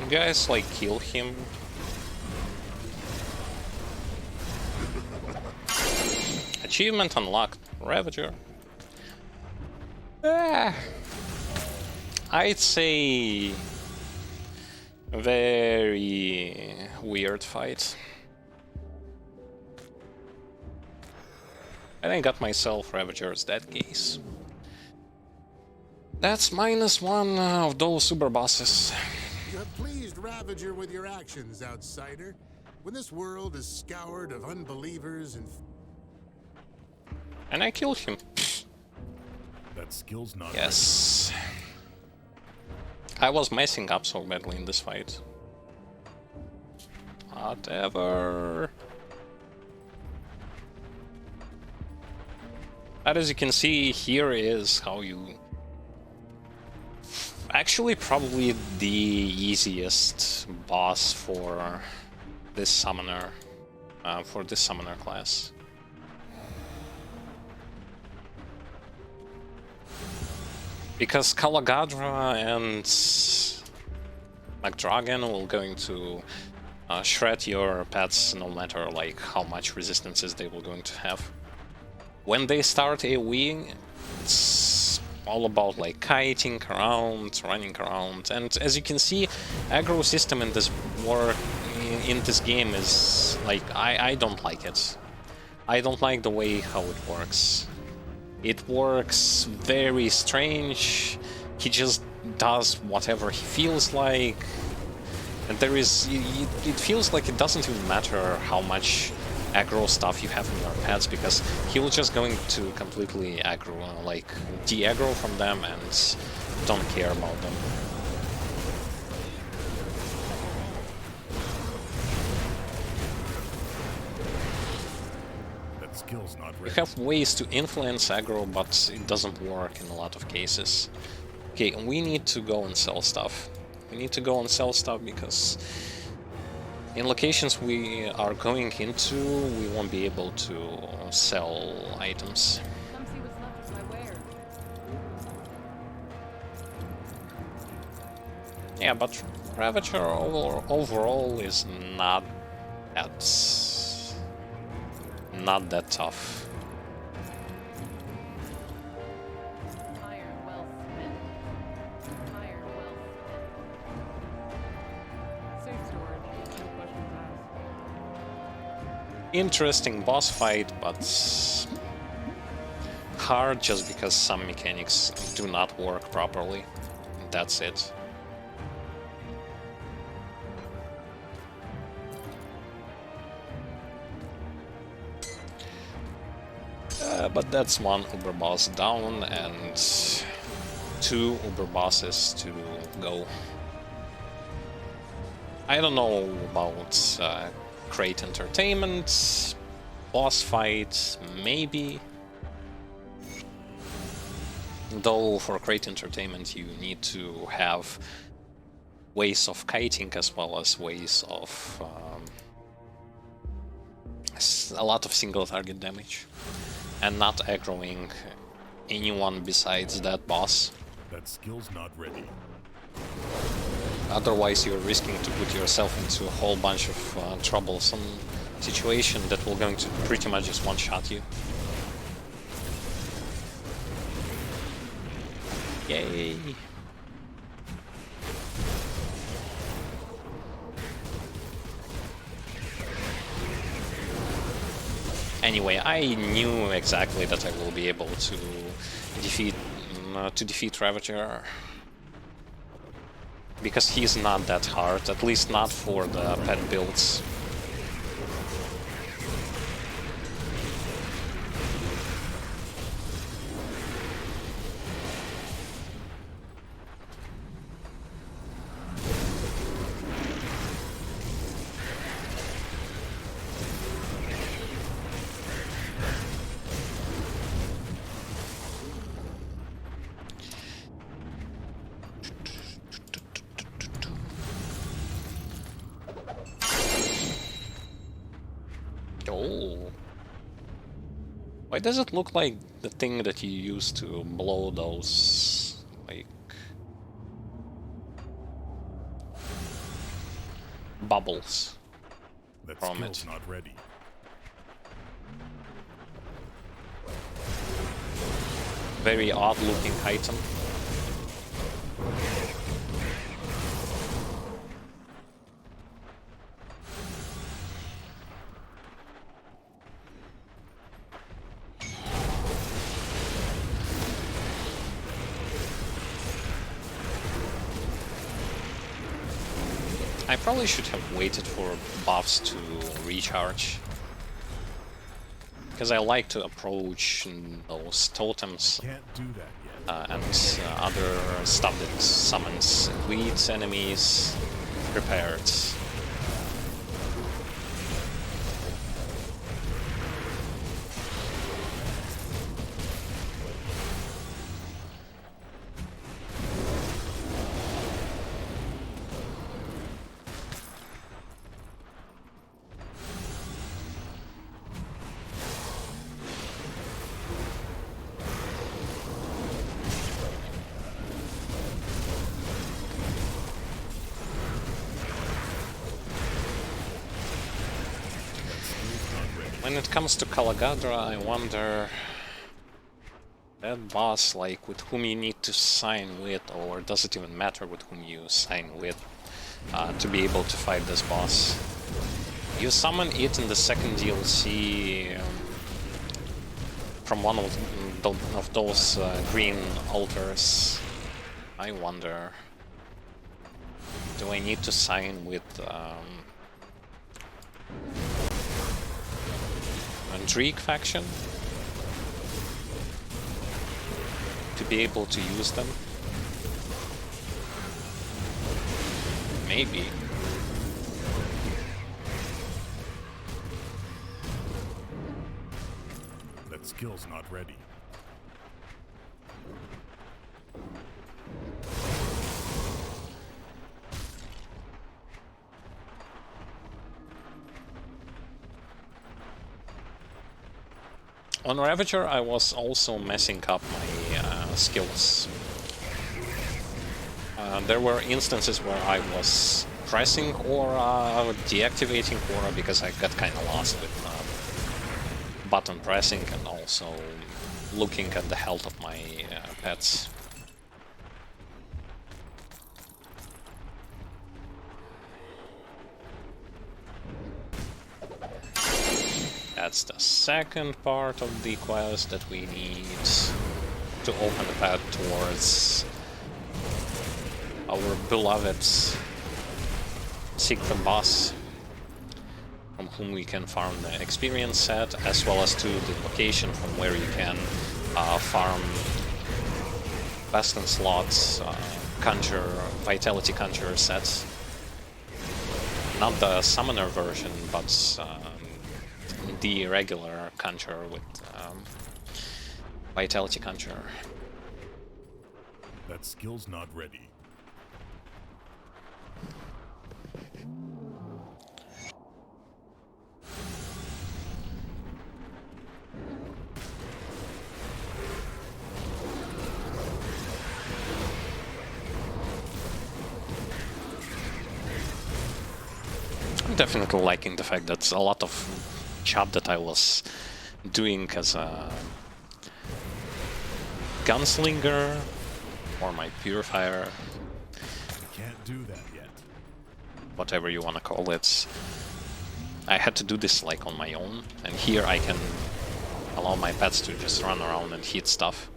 You guys like kill him? Achievement unlocked. Ravager. I'd say very weird fight. And I got myself Ravager's dead case. That's -1 of those super bosses. You have pleased Ravager with your actions, outsider. When this world is scoured of unbelievers and I killed him. That skill's not Yes. I was messing up so badly in this fight. Whatever. But as you can see, here is how you... Actually, probably the easiest boss for this summoner, class. Because Kalagadra and McDragon will going to shred your pets no matter like how much resistances they will going to have. When they start AoEing, it's all about like kiting around, running around, and as you can see, aggro system in this game is like I don't like it. I don't like the way how it works. It works very strange. He just does whatever he feels like, and there is it feels like it doesn't even matter how much aggro stuff you have in your pets, because he will just going to completely aggro, like de-aggro from them and don't care about them. That skill's not You ready. have ways to influence aggro, but it doesn't work in a lot of cases. Okay, we need to go and sell stuff. We need to go and sell stuff because in locations we are going into, we won't be able to sell items. Come see what's left of my wares. Yeah, but Ravager overall is not that tough. Iron well spent. Iron well spent. Safe storage. No questions asked. Interesting boss fight, but hard just because some mechanics do not work properly. That's it. But that's one Uber boss down and 2 Uber bosses to go. I don't know about Crate Entertainment, boss fight, maybe. Though for Crate Entertainment you need to have ways of kiting as well as ways of a lot of single target damage. And not aggroing anyone besides that boss. That skill's not ready. Otherwise you're risking to put yourself into a whole bunch of troublesome situation that will going to pretty much just one-shot you. Yay! Anyway, I knew exactly that I will be able to defeat Ravager, because he's not that hard, at least not for the pet builds. Oh. Why does it look like the thing that you use to blow those, like, bubbles That from skill's it? not ready. Very odd looking item. I probably should have waited for buffs to recharge, because I like to approach those totems Can't do that yet. and other stuff that summons elite enemies prepared. When it comes to Kalagadra, I wonder... That boss, like, with whom you need to sign with, or does it even matter with whom you sign with to be able to fight this boss? You summon it in the second DLC from one of those green altars. I wonder... Do I need to sign with Andriek faction to be able to use them? Maybe. That skill's not ready. On Ravager, I was also messing up my skills. There were instances where I was pressing Aura, deactivating Aura, because I got kind of lost with button pressing and also looking at the health of my pets. That's the second part of the quest that we need to open the path towards our beloved secret boss, from whom we can farm the experience set, as well as to the location from where you can farm Best in Slots, Vitality Conjurer sets. Not the summoner version, but the regular Conjurer with Vitality Conjurer. That skill's not ready. I'm definitely liking the fact that a lot of job that I was doing as a gunslinger or my purifier, Can't do that yet. whatever you want to call it, I had to do this like on my own, and here I can allow my pets to just run around and hit stuff.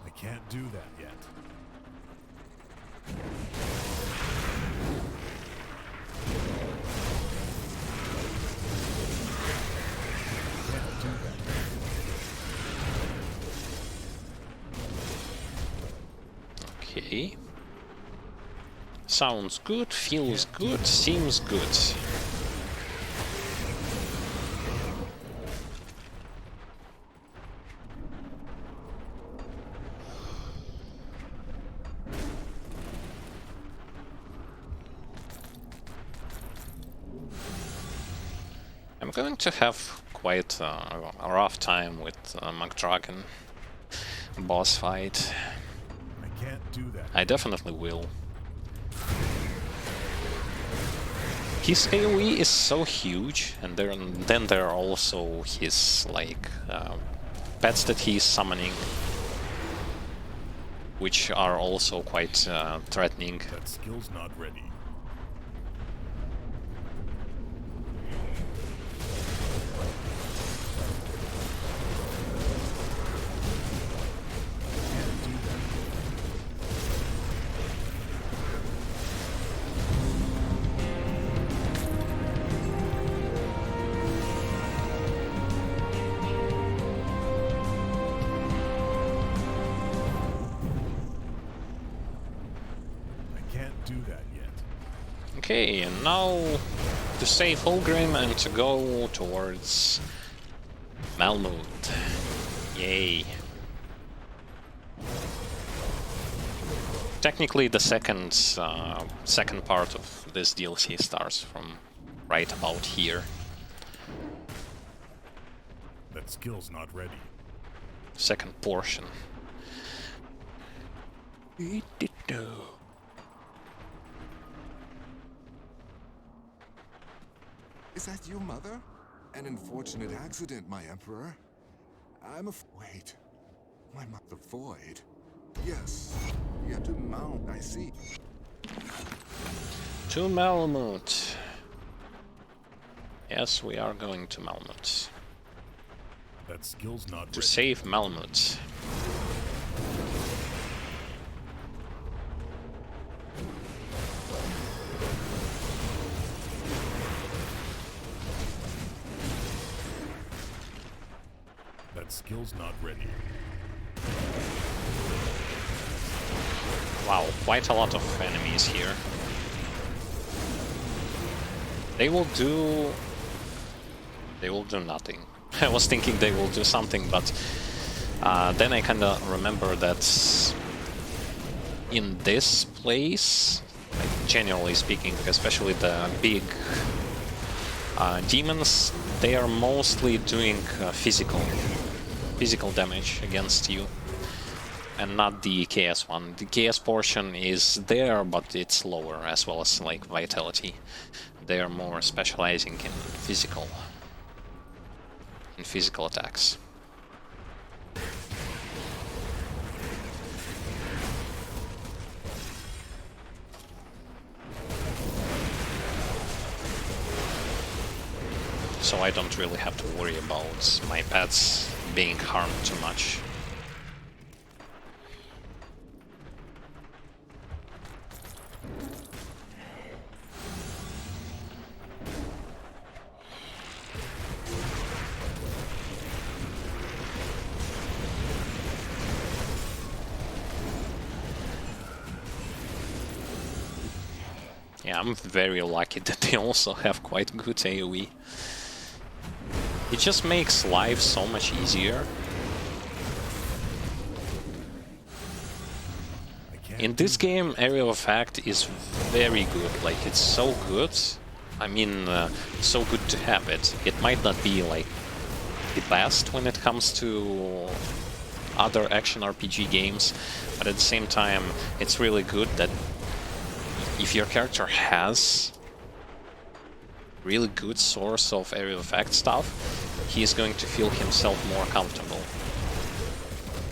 I can't do that yet. Can't do that yet. Okay. Sounds good, feels good, seems good. I'm going to have quite a rough time with McDragon boss fight. I can't do that. I definitely will. His AoE is so huge, and then there are also his like pets that he's summoning, which are also quite threatening. That skill's not ready. Can't do that. I can't do that yet. Okay, and now to save Fulgrim and to go towards Malmouth. Yay. Technically, the second part of this DLC starts from right about here. That skill's not ready. Second portion. Is that your mother? An unfortunate accident, my emperor. Wait. My the void. Yes. You have to mount, I see. To Malmouth. Yes, we are going to Malmouth. That skill's not To ready. save Malmouth. That skill's not ready. Wow, quite a lot of enemies here. They will do nothing. I was thinking they will do something, but then I kinda remember that in this place, like, generally speaking, especially the big demons, they are mostly doing physical damage against you, and not the KS one. The KS portion is there, but it's lower, as well as like vitality. They are more specializing in physical attacks. So I don't really have to worry about my pets being harmed too much. Yeah, I'm very lucky that they also have quite good AoE. It just makes life so much easier. In this game, Area of Effect is very good. Like, it's so good. I mean, so good to have it. It might not be like the best when it comes to other action RPG games, but at the same time, it's really good that if your character has really good source of area of effect stuff, he is going to feel himself more comfortable,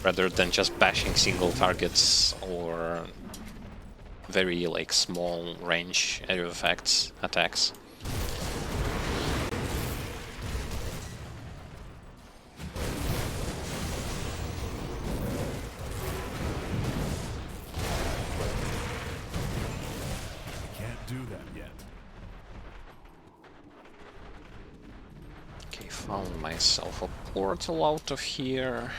rather than just bashing single targets or very like small range area of effects attacks. Found myself a portal out of here.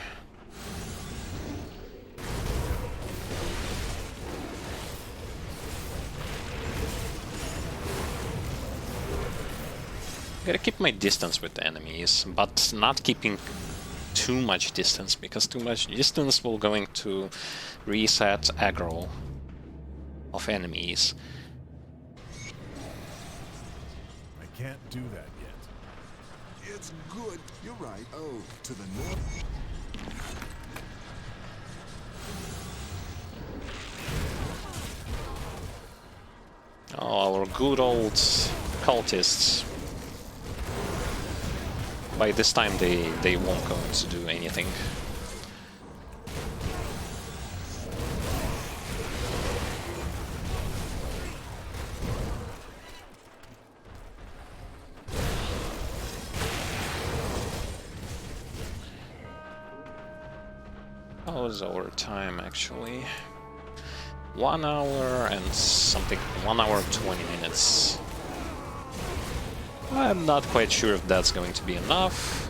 Gotta keep my distance with the enemies, but not keeping too much distance, because too much distance will going to reset aggro of enemies. I can't do that yet. It's good. You're right. Oh, to the north. Oh, our good old cultists. By this time they won't go to do anything. How is our time actually? 1 hour and something, 1 hour 20 minutes. I'm not quite sure if that's going to be enough.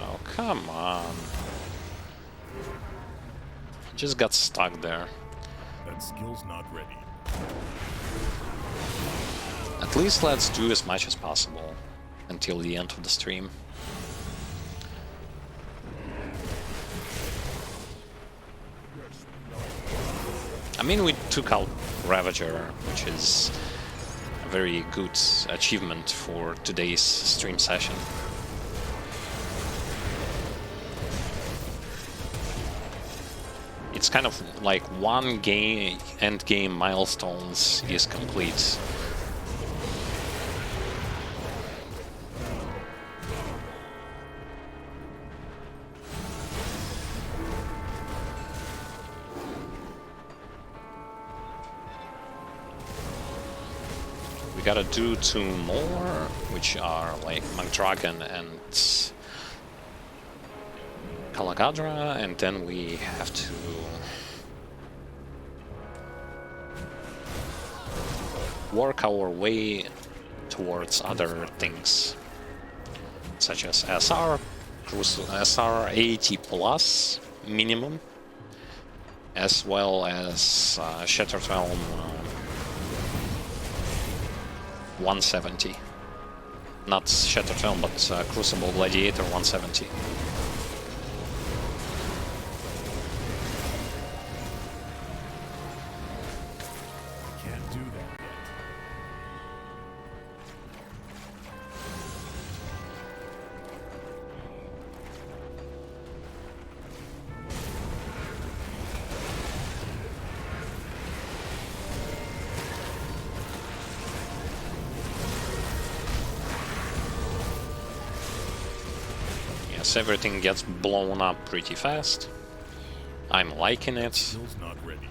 Oh, come on. Just got stuck there. That skill's not ready. At least let's do as much as possible until the end of the stream. I mean, we took out Ravager, which is a very good achievement for today's stream session. It's kind of like one end game milestones is complete. We gotta do 2 more, which are like Magdragon and Kalagadra, and then we have to work our way towards other things, such as SR, SR 80 plus minimum, as well as Shattered Realm 170. Not Shattered Realm, but Crucible Gladiator 170. Can't do that yet. Yes, everything gets blown up pretty fast. I'm liking it. Skill's not ready.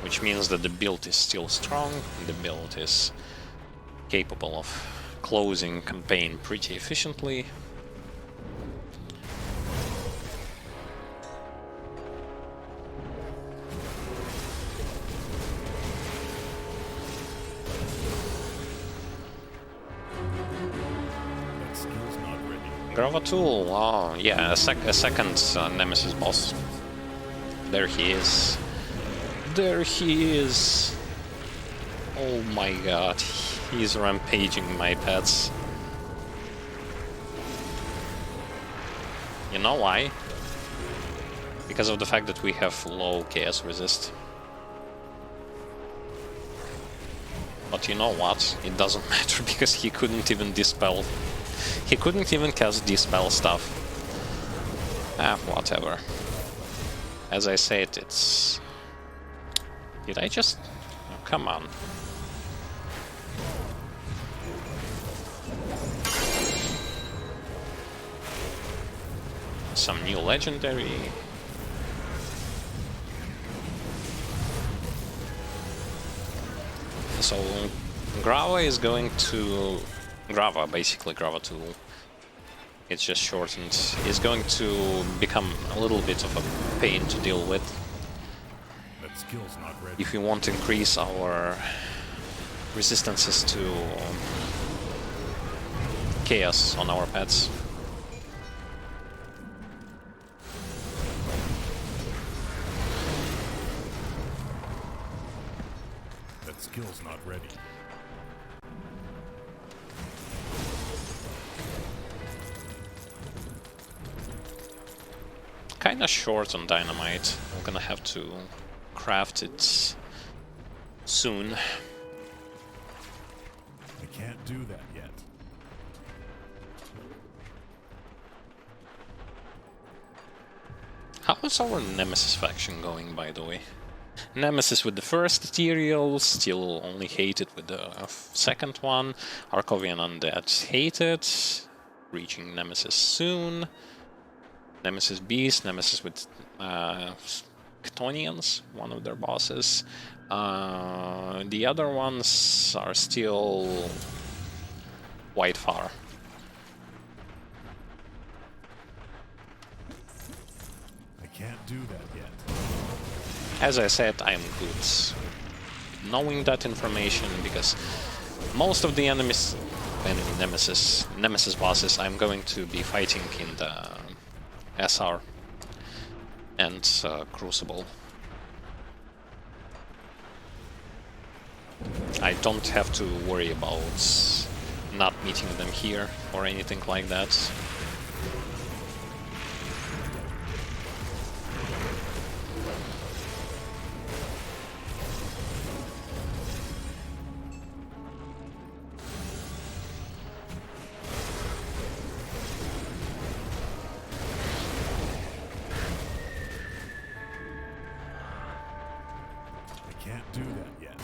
Which means that the build is still strong, the build is capable of closing campaign pretty efficiently. That skill's not ready. Gravatul, oh yeah, a second Nemesis boss. There he is. There he is! Oh my god, he's rampaging my pets. You know why? Because of the fact that we have low chaos resist. But you know what? It doesn't matter because he couldn't even dispel. He couldn't even cast dispel stuff. Ah, whatever. As I said, it's... Did I just... Oh, come on. Some new legendary. So Grava is going to... Grava, basically Grava tool. It's just shortened. Is going to become a little bit of a pain to deal with. That skill's not ready. If we want to increase our resistances to chaos on our pets. That skill's not ready. Kinda short on dynamite. I'm gonna have to craft it soon. I can't do that yet. How is our Nemesis faction going, by the way? Nemesis with the first Ethereal, still only hated with the second one. Arcovian Undead hated, reaching Nemesis soon. Nemesis Beast, Nemesis with Chthonians, one of their bosses. The other ones are still quite far. I can't do that yet. As I said, I'm good knowing that information because most of the Nemesis bosses I'm going to be fighting in the SR and Crucible. I don't have to worry about not meeting them here or anything like that. do that yet.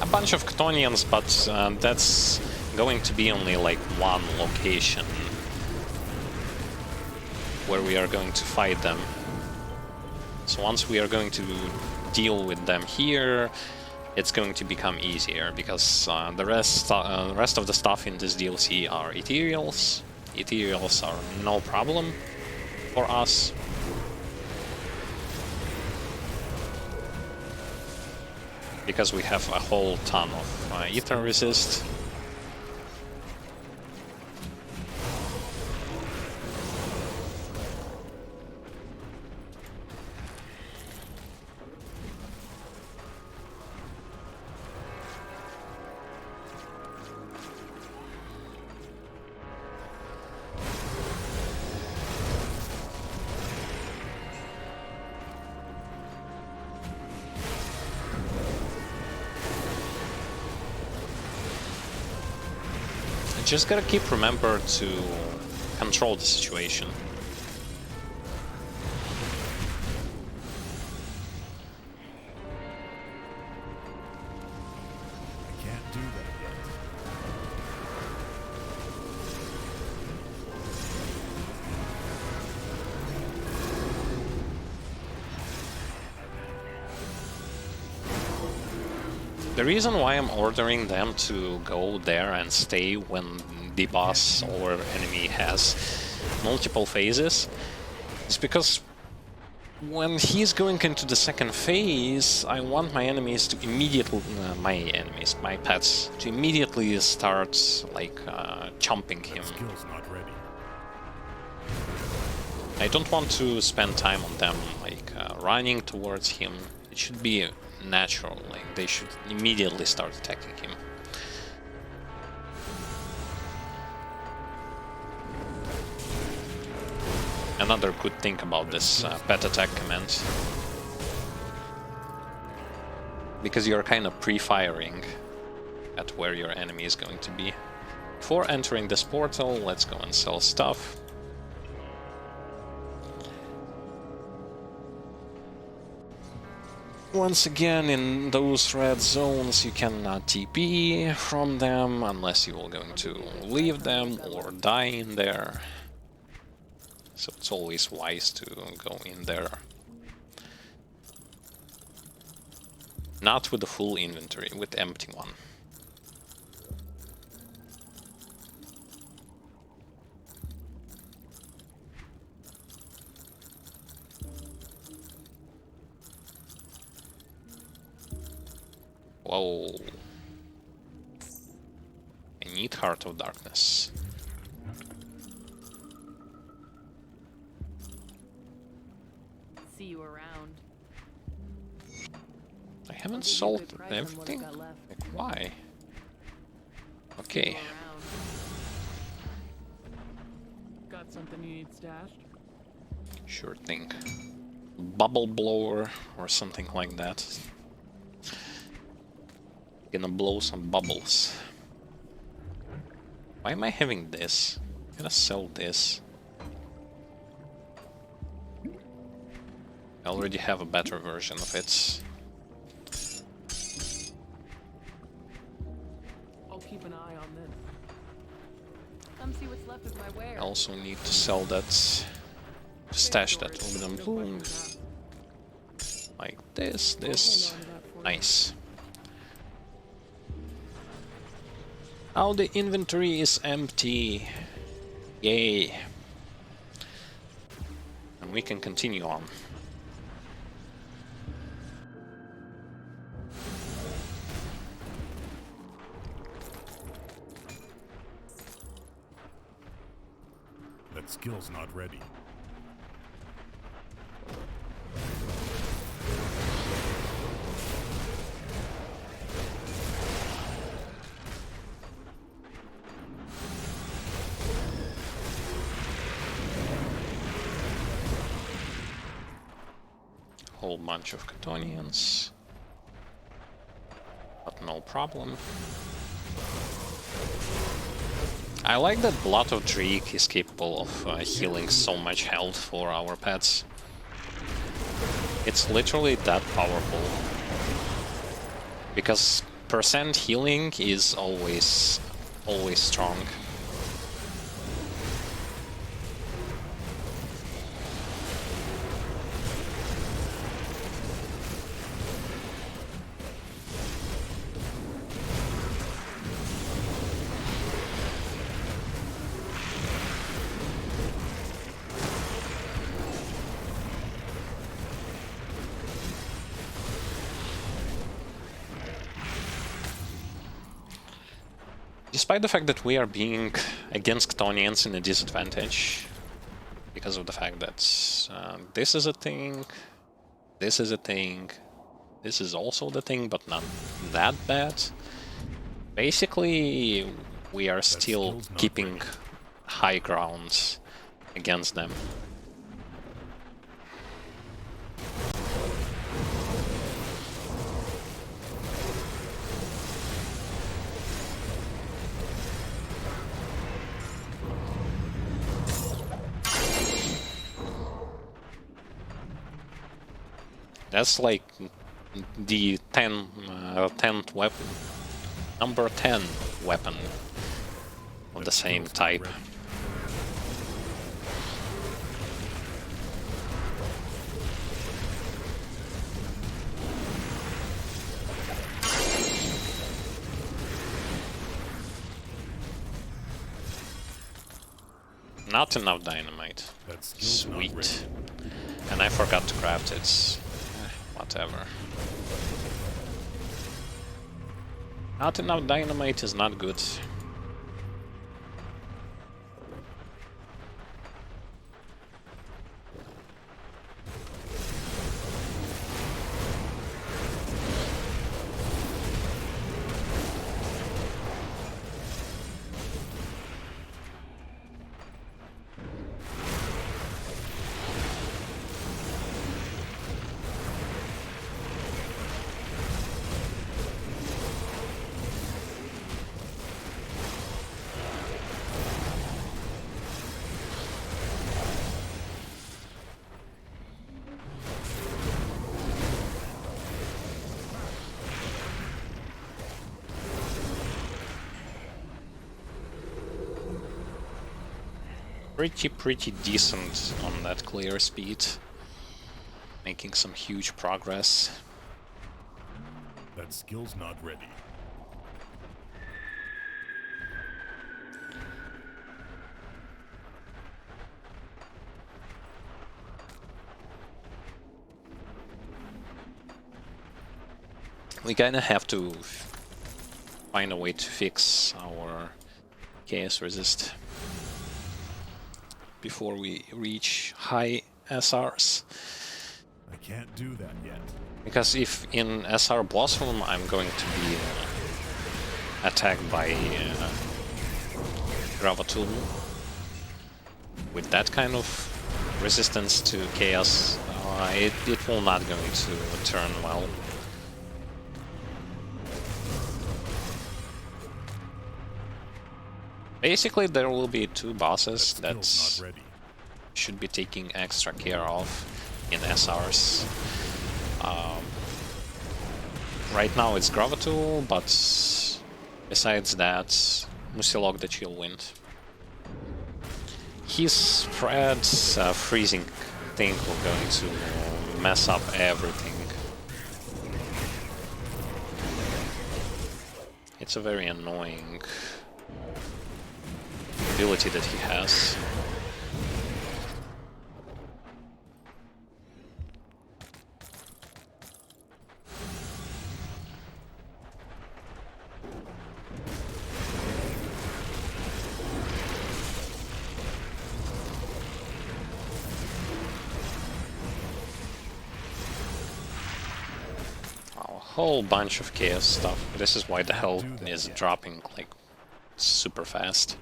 A bunch of Chtonians, but that's going to be only like one location where we are going to fight them. So once we are going to deal with them here, it's going to become easier, because the rest of the stuff in this DLC are ethereals. Ethereals are no problem for us. Because we have a whole ton of ether resist. Just gotta remember to control the situation. I can't do that yet. The reason why I'm ordering them to go there and stay when the boss or enemy has multiple phases is because when he's going into the second phase, I want my enemies to immediately, my pets, to immediately start like chomping him. Skill's not ready. I don't want to spend time on them like running towards him. It should be natural, like they should immediately start attacking him. Another good thing about this pet attack command, because you're kind of pre-firing at where your enemy is going to be. Before entering this portal, let's go and sell stuff. Once again, in those red zones, you cannot TP from them unless you are going to leave them or die in there. So it's always wise to go in there. Not with the full inventory, with the empty one. Whoa. I need Heart of Darkness. See you around. I haven't I'll give you a sold good price on what I've everything? got left. Like, why? See Okay. you around. Got something you need stashed? Sure thing. Bubble blower or something like that. Gonna blow some bubbles. Why am I having this? I'm gonna sell this. I already have a better version of it. I'll keep an eye on this. Come see what's left of my I wares. also need to sell that, to stash that Ugdenbloom. Like this, this. Nice. Now the inventory is empty. Yay. And we can continue on. That skill's not ready. whole bunch of Catonians. But no problem. I like that Blood of Drake is capable of healing so much health for our pets. It's literally that powerful. Because percent healing is always strong. Despite the fact that we are being against Chtonians in a disadvantage, because of the fact that this is a thing, this is a thing, this is also the thing, but not that bad. Basically, we are still keeping high ground against them. That's like the 10th weapon, number 10 weapon of the same type. Not enough dynamite. Sweet. And I forgot to craft it. Whatever. Not enough dynamite is not good. Pretty decent on that clear speed. Making some huge progress. That skill's not ready. We kinda have to find a way to fix our chaos resist before we reach high SRs. I can't do that yet. Because if in SR Blossom I'm going to be attacked by Gravatul with that kind of resistance to chaos, it will not going to turn well. Basically, there will be two bosses that should be taking extra care of in SRs. Right now it's Gravatul, but besides that, Musilog the Chill Wind. His spread freezing thing will going to mess up everything. It's a very annoying ability that he has. A whole bunch of chaos stuff. This is why the health is dropping like super fast.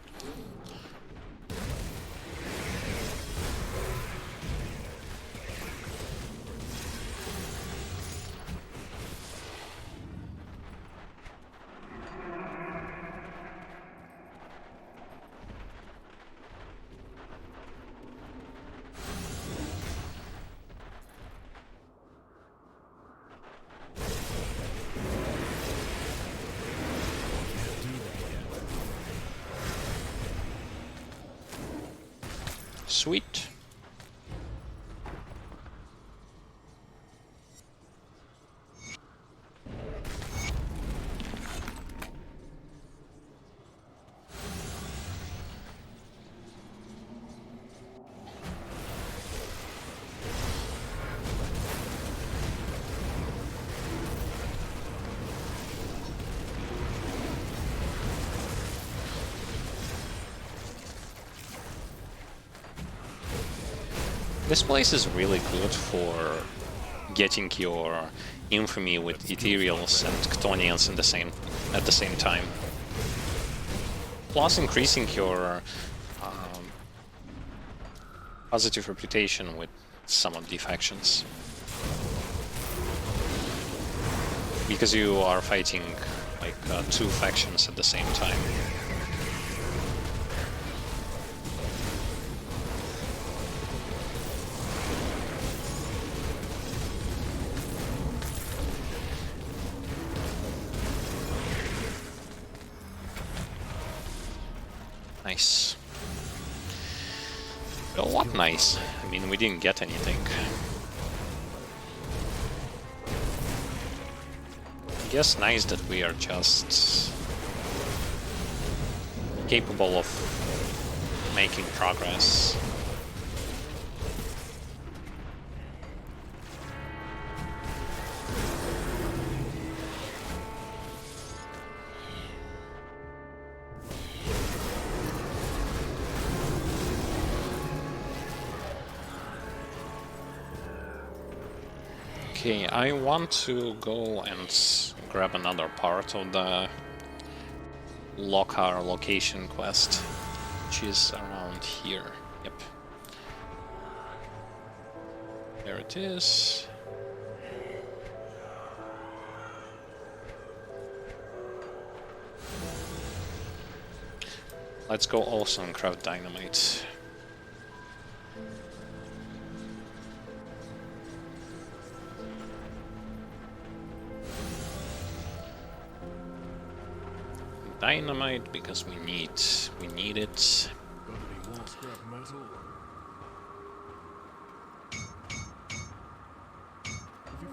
Sweet. This place is really good for getting your infamy with ethereals and Chthonians at the same time. Plus increasing your positive reputation with some of the factions. Because you are fighting like 2 factions at the same time. Nice. Oh, what nice? I mean, we didn't get anything. I guess nice that we are just capable of making progress. Okay, I want to go and grab another part of the Lokarr location quest, which is around here. Yep. There it is. Let's go also and craft dynamite. Dynamite because we need it.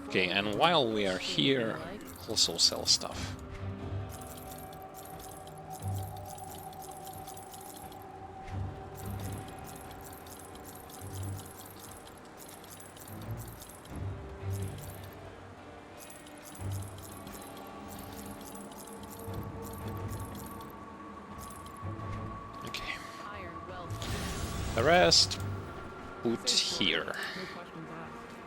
Okay, and while we are here, also sell stuff. The rest, put here. No questions asked.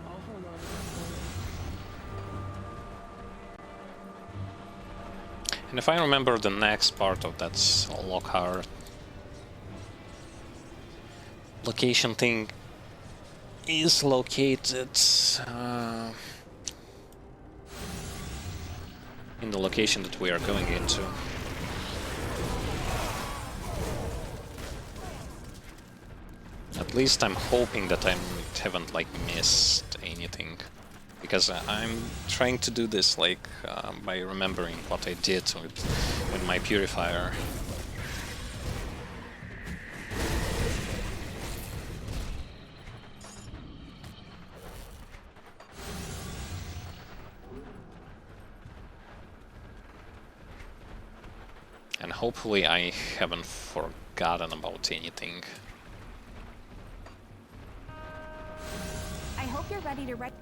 I'll hold on to that. And if I remember, the next part of that Lokarr location thing is located in the location that we are going into. At least I'm hoping that I haven't like missed anything, because I'm trying to do this like by remembering what I did with my purifier. And hopefully I haven't forgotten about anything. I hope you're ready to write.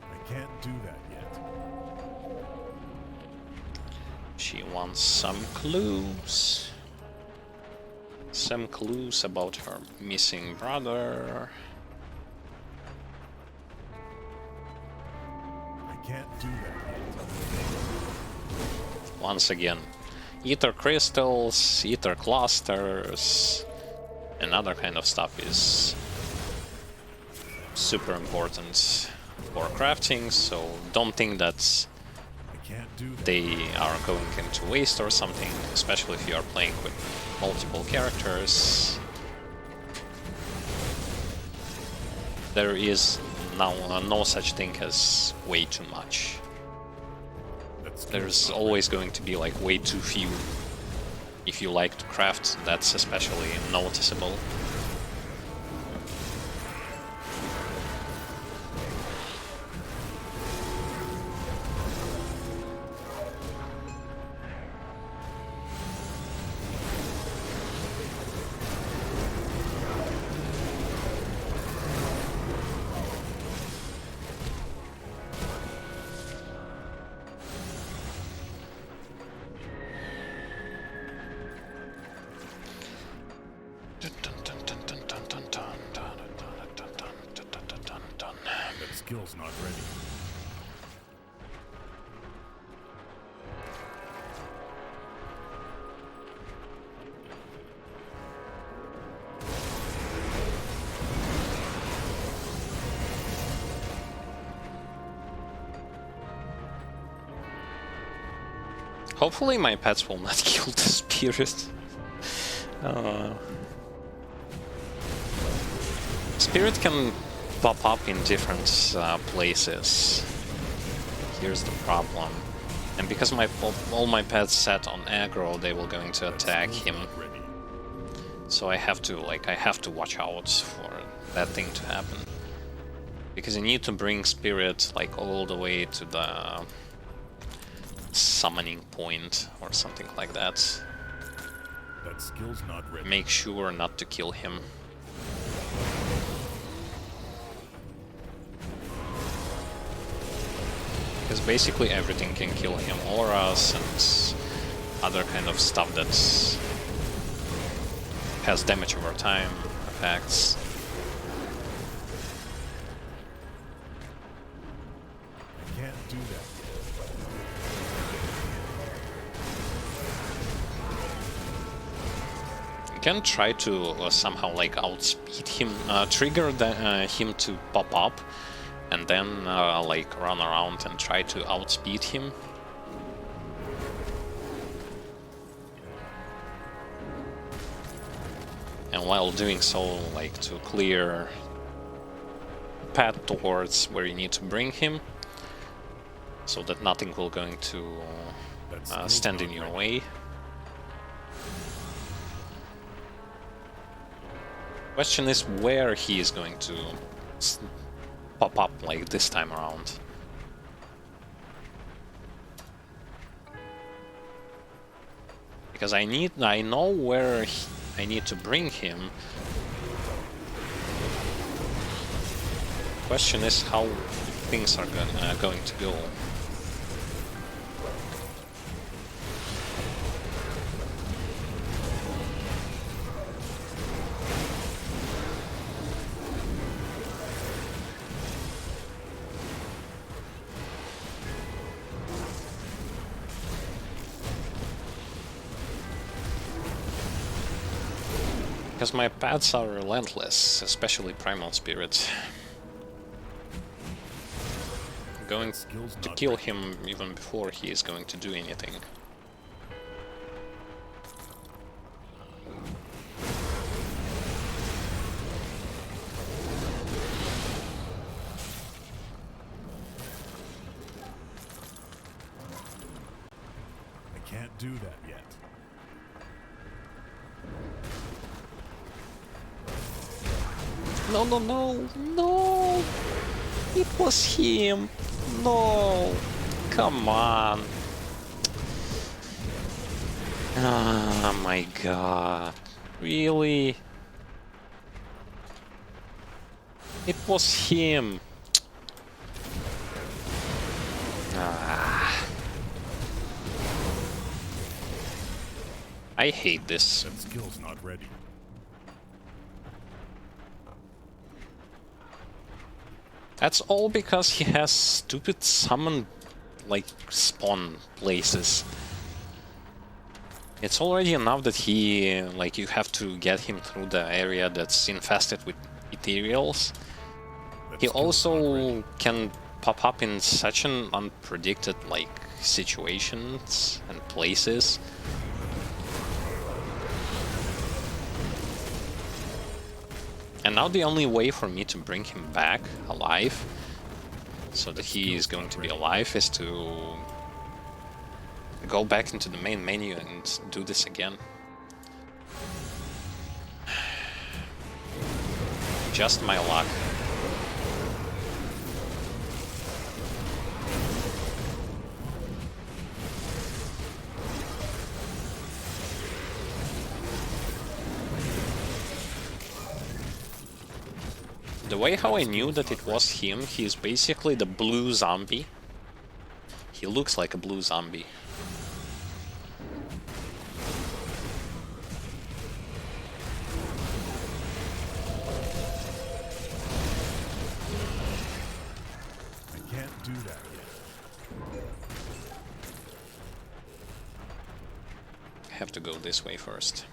I can't do that yet. She wants some clues. Some clues about her missing brother. Can't do that yet. Once again, ether crystals, ether clusters, and other kind of stuff is super important for crafting, so don't think that they are going into waste or something, especially if you are playing with multiple characters. there is now no such thing as way too much. There's always going to be like way too few. If you like to craft, that's especially noticeable. That skill's not ready. Hopefully my pets will not kill the spirit. Spirit can pop up in different places. Here's the problem. And because all my pets set on aggro, they will going to attack him. So I have to watch out for that thing to happen. Because you need to bring spirit like all the way to the summoning point or something like that. That skill's not ready. Make sure not to kill him. Because basically everything can kill him. Auras and other kind of stuff that has damage over time effects. I can't do that. You can try to somehow like outspeed him, trigger him to pop up, and then like run around and try to outspeed him. And while doing so, like to clear path towards where you need to bring him, so that nothing will going to stand in your way. Question is where he is going to pop up like this time around. Because I know where I need to bring him. Question is how things are going to go. Because my paths are relentless, especially Primal Spirit. I'm going to kill him even before he is going to do anything. I can't do that yet. No, no, no, no! It was him! No! Come on! Oh my god. Really? It was him! Ah. I hate this. That skill's not ready. That's all because he has stupid summon, like, spawn places. It's already enough that he, like, you have to get him through the area that's infested with ethereals. He also can pop up in such an unpredicted, like, situations and places. And now the only way for me to bring him back alive, so that he is going to be alive, is to go back into the main menu and do this again. Just my luck. The way how I knew that it was him, he's basically the blue zombie. He looks like a blue zombie. I can't do that yet. I have to go this way first.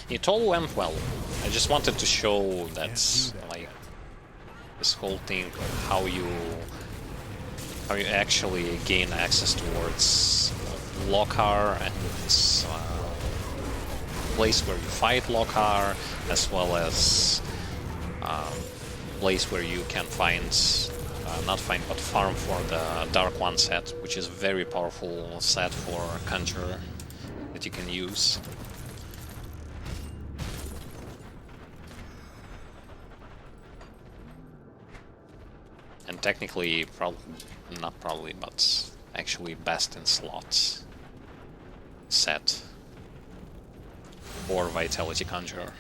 It all went well. I just wanted to show that, like, this whole thing, how you actually gain access towards Lokarr and this place where you fight Lokarr, as well as place where you can find, not find, but farm for the Dark One set, which is a very powerful set for Conjurer that you can use. And technically, not probably, but actually best in slots set for Vitality Conjurer.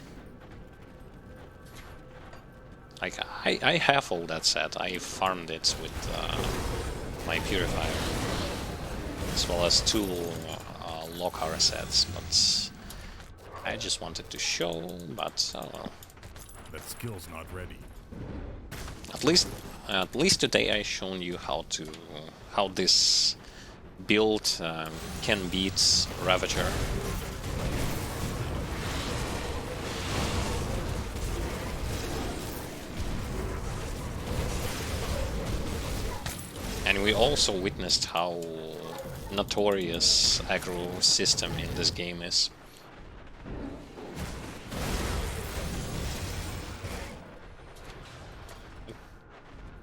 Like, I have all that set. I farmed it with my Purifier, as well as 2 Lokarr sets, but I just wanted to show, but That skill's not ready. At least today I shown you how this build can beat Ravager. And we also witnessed how notorious aggro system in this game is.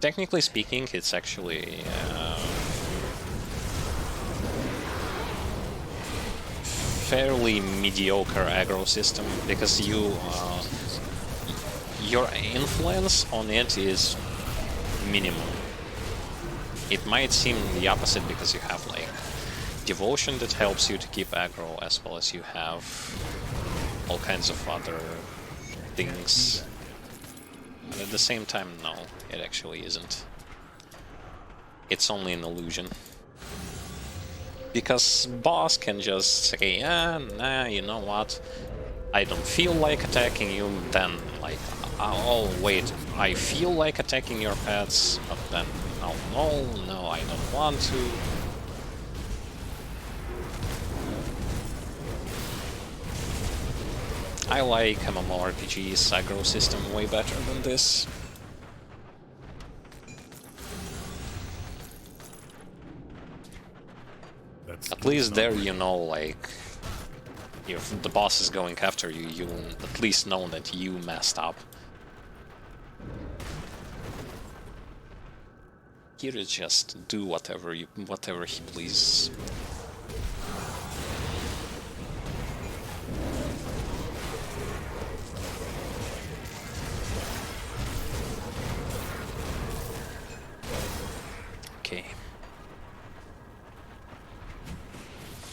Technically speaking, it's actually fairly mediocre aggro system, because your influence on it is minimum. It might seem the opposite because you have like devotion that helps you to keep aggro, as well as you have all kinds of other things. But at the same time, no, it actually isn't. It's only an illusion. Because boss can just say, nah, you know what? I don't feel like attacking you, then like, oh wait, I feel like attacking your pets, but then, no, I don't want to. I like MMORPG's aggro system way better than this. At least there you know, like, if the boss is going after you, you at least know that you messed up. Here is just do whatever he pleases. Okay.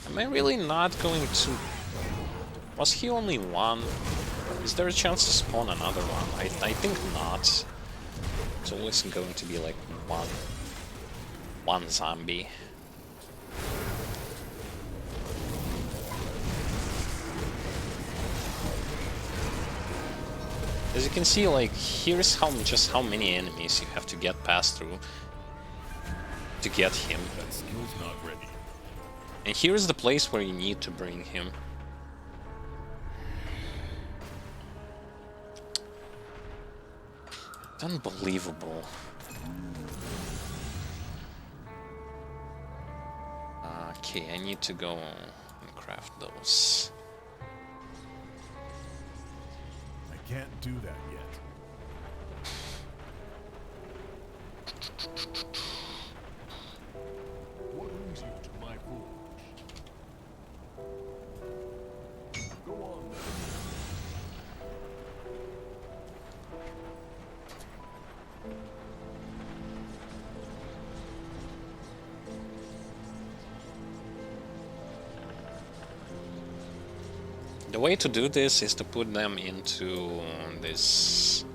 Am I really not going to... Was he only one? Is there a chance to spawn another one? I think not. It's always going to be like one zombie. As you can see, like, here's just how many enemies you have to get past through to get him. That skill's not ready. And here's the place where you need to bring him. Unbelievable. Okay, I need to go and craft those. I can't do that yet. What brings you to my forge? Go on then. The way to do this is to put them into this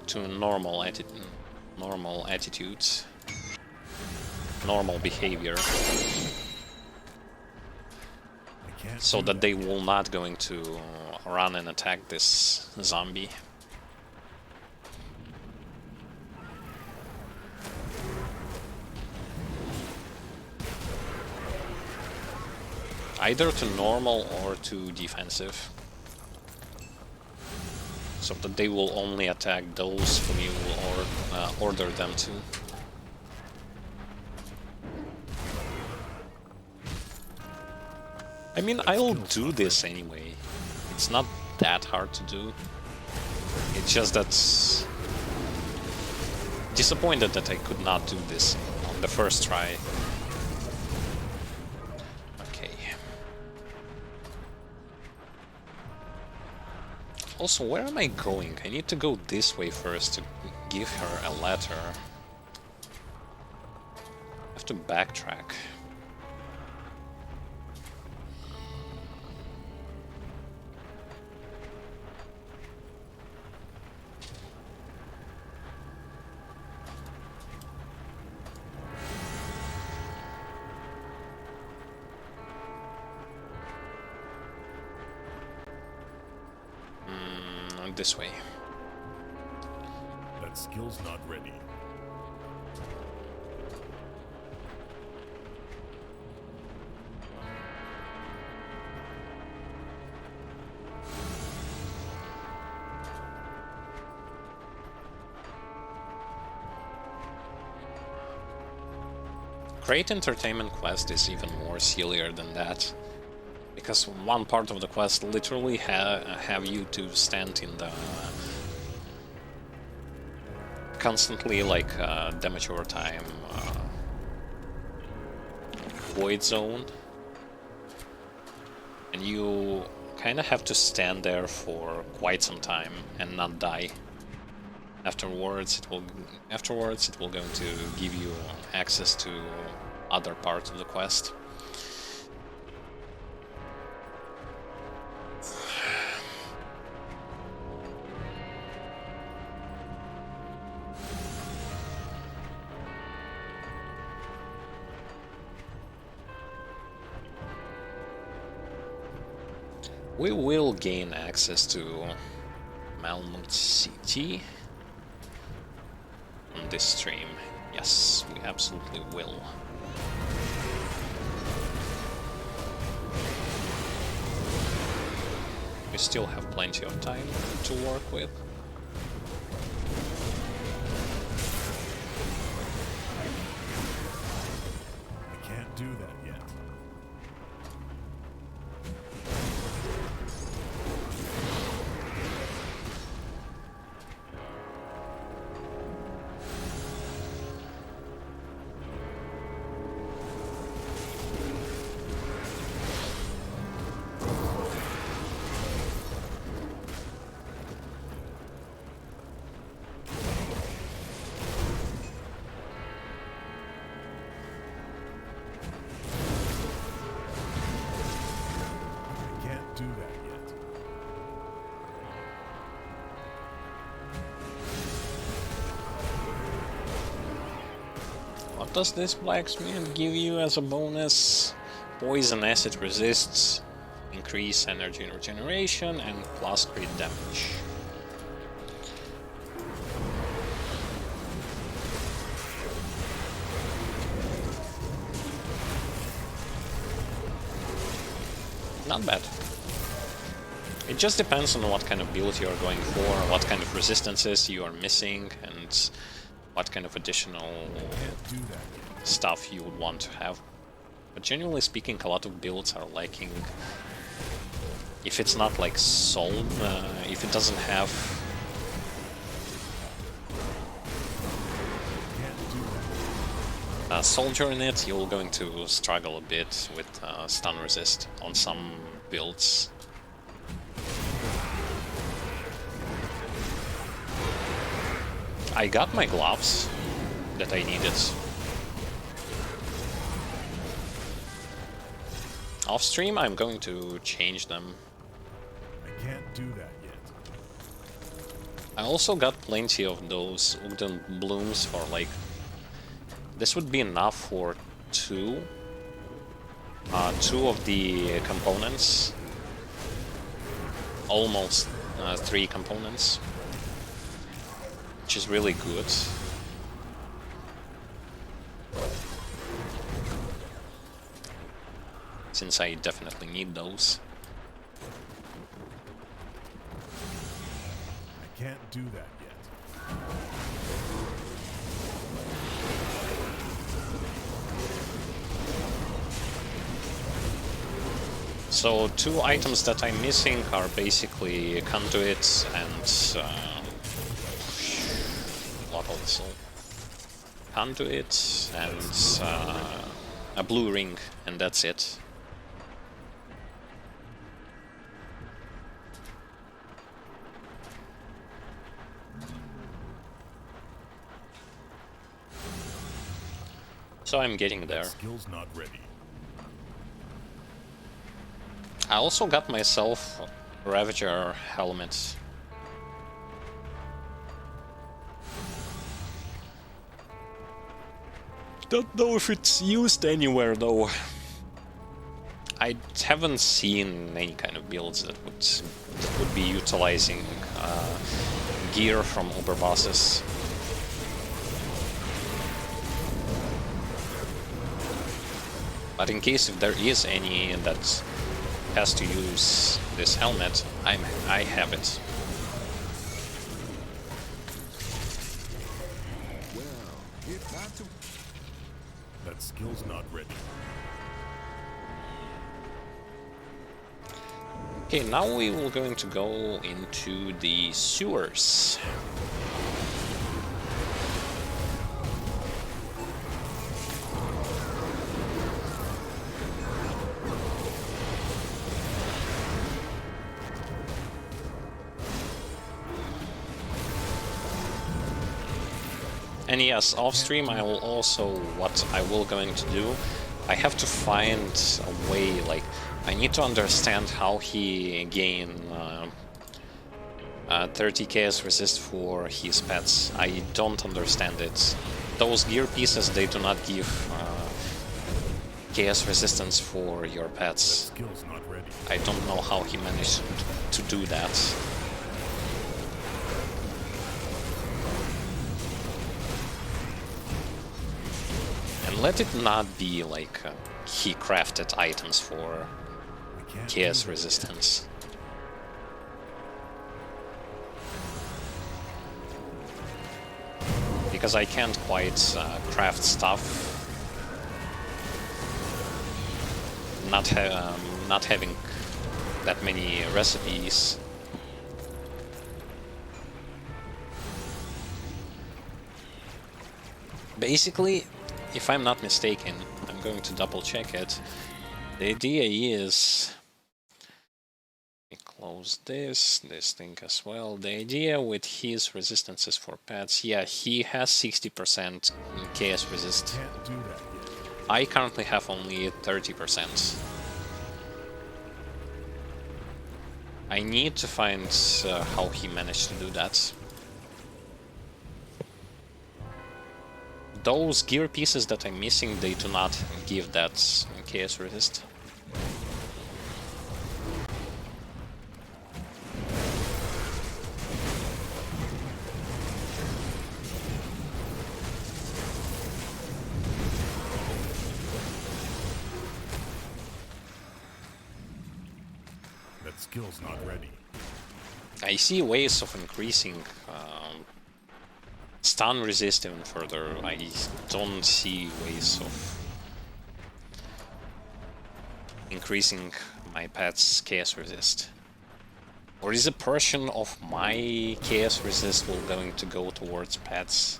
to normal attitudes, normal behavior, so that they will not going to run and attack this zombie. Either to normal or to defensive, so that they will only attack those whom you will order them to. I mean, I'll do this anyway. It's not that hard to do. It's just that disappointed that I could not do this on the first try. Also, where am I going? I need to go this way first to give her a letter. I have to backtrack. This way. That skill's not ready. Great Entertainment Quest is even more sillier than that, because one part of the quest literally have you to stand in the constantly like damage over time void zone, and you kind of have to stand there for quite some time and not die. Afterwards it will going to give you access to other parts of the quest. We will gain access to Malmouth City on this stream. Yes, we absolutely will. We still have plenty of time to work with. I can't do that yet. What does this blacksmith give you as a bonus? Poison acid resists, increase energy regeneration, and plus crit damage. Not bad. It just depends on what kind of build you are going for, what kind of resistances you are missing, and what kind of additional stuff you would want to have. But generally speaking, a lot of builds are lacking. If it's not like soul, if it doesn't have a soldier in it, you're going to struggle a bit with stun resist on some builds. I got my gloves that I needed. Off stream, I'm going to change them. I can't do that yet. I also got plenty of those Ugdenblooms for like... This would be enough for two of the components. Almost 3 components. Which is really good. Since I definitely need those. I can't do that yet. So 2 items that I'm missing are basically conduit and Lokarr Soul. Conduit and a blue ring, and that's it. So I'm getting there. Skill's not ready. I also got myself a Ravager helmet. Don't know if it's used anywhere though. I haven't seen any kind of builds that would be utilizing gear from overbosses. But in case if there is any that has to use this helmet, I have it. Well, it got to... That skill's not ready. Okay, now we will going to go into the sewers. And yes, off stream I will also, what I will going to do, I have to find a way, like, I need to understand how he gain 30 KS resist for his pets. I don't understand it. Those gear pieces, they do not give KS resistance for your pets. Skill's not ready. I don't know how he managed to do that. And let it not be like he crafted items for KS resistance. Because I can't quite craft stuff. Not having that many recipes. Basically, if I'm not mistaken, I'm going to double check it. The idea is... Let me close this thing as well. The idea with his resistances for pets, yeah, he has 60% KS resist. Can't do that yet. I currently have only 30%. I need to find how he managed to do that. Those gear pieces that I'm missing, they do not give that KS resist. That skill's not ready. I see ways of increasing stun resist even further. I don't see ways of increasing my pet's chaos resist? Or is a portion of my chaos resist will going to go towards pets?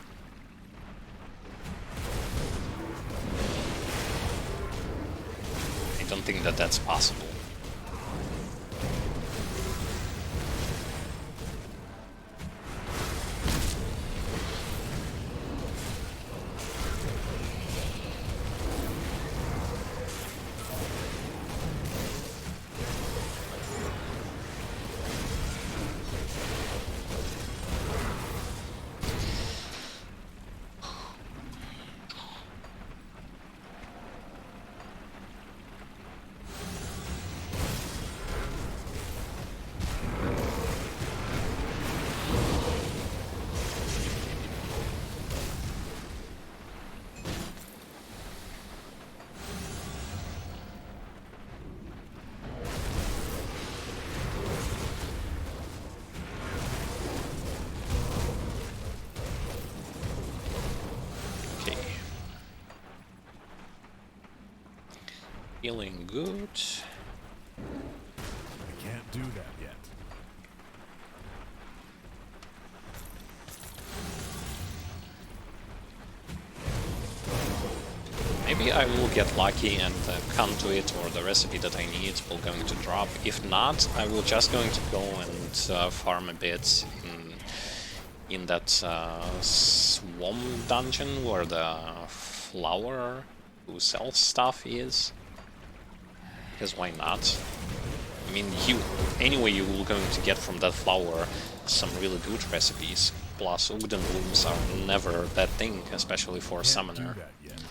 I don't think that that's possible. Feeling good. I can't do that yet. Maybe I will get lucky and conduit or the recipe that I need will going to drop. If not, I will just going to go and farm a bit in that swamp dungeon where the flower who sells stuff is. Because why not? I mean, anyway you will going to get from that flower some really good recipes. Plus, Ugdenblooms are never that thing, especially for a summoner. Do that yet.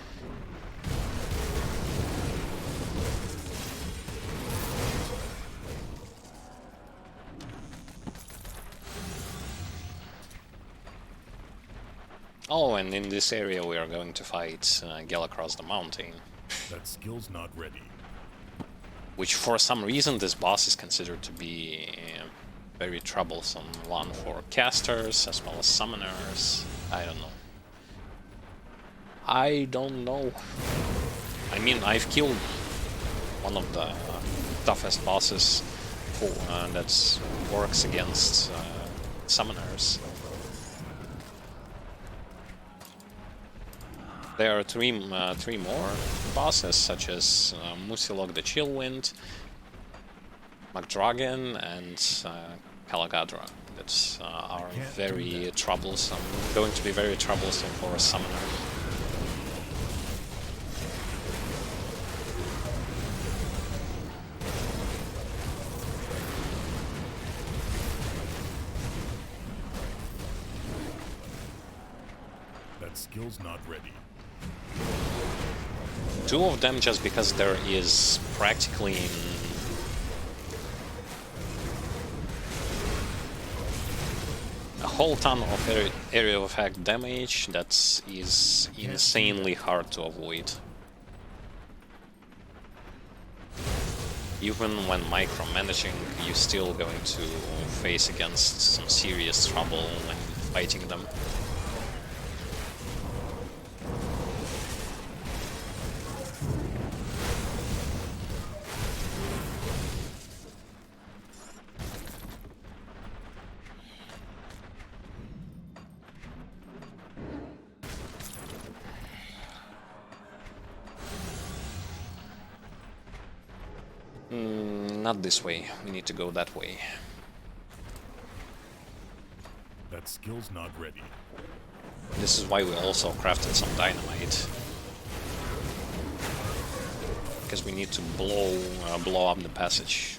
Oh, and in this area we are going to fight Gale across the mountain. That skill's not ready. Which for some reason this boss is considered to be a very troublesome one for casters as well as summoners. I don't know. I don't know. I mean, I've killed one of the toughest bosses that works against summoners. There are three more bosses, such as Musilog the Chillwind, McDragon, and Kalagadra, that are very troublesome, going to be very troublesome for a summoner. That skill's not ready. Two of them just because there is practically a whole ton of area of effect damage that is insanely hard to avoid. Even when micromanaging, you're still going to face against some serious trouble when fighting them. Not this way. We need to go that way. That skill's not ready. This is why we also crafted some dynamite. Because we need to blow up the passage.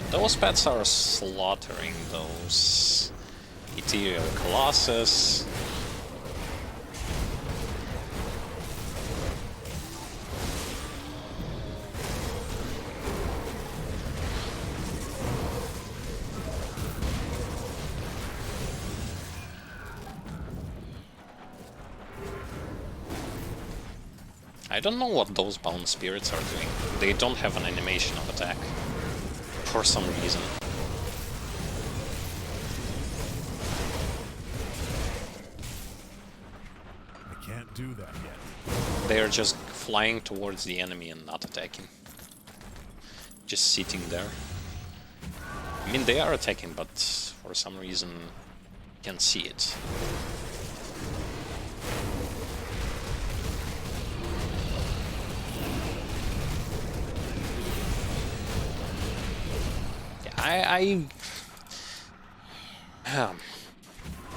Those pets are slaughtering those ethereal colossus. I don't know what those bound spirits are doing. They don't have an animation of attack. For some reason. I can't do that yet. They are just flying towards the enemy and not attacking. Just sitting there. I mean, they are attacking, but for some reason you can't see it.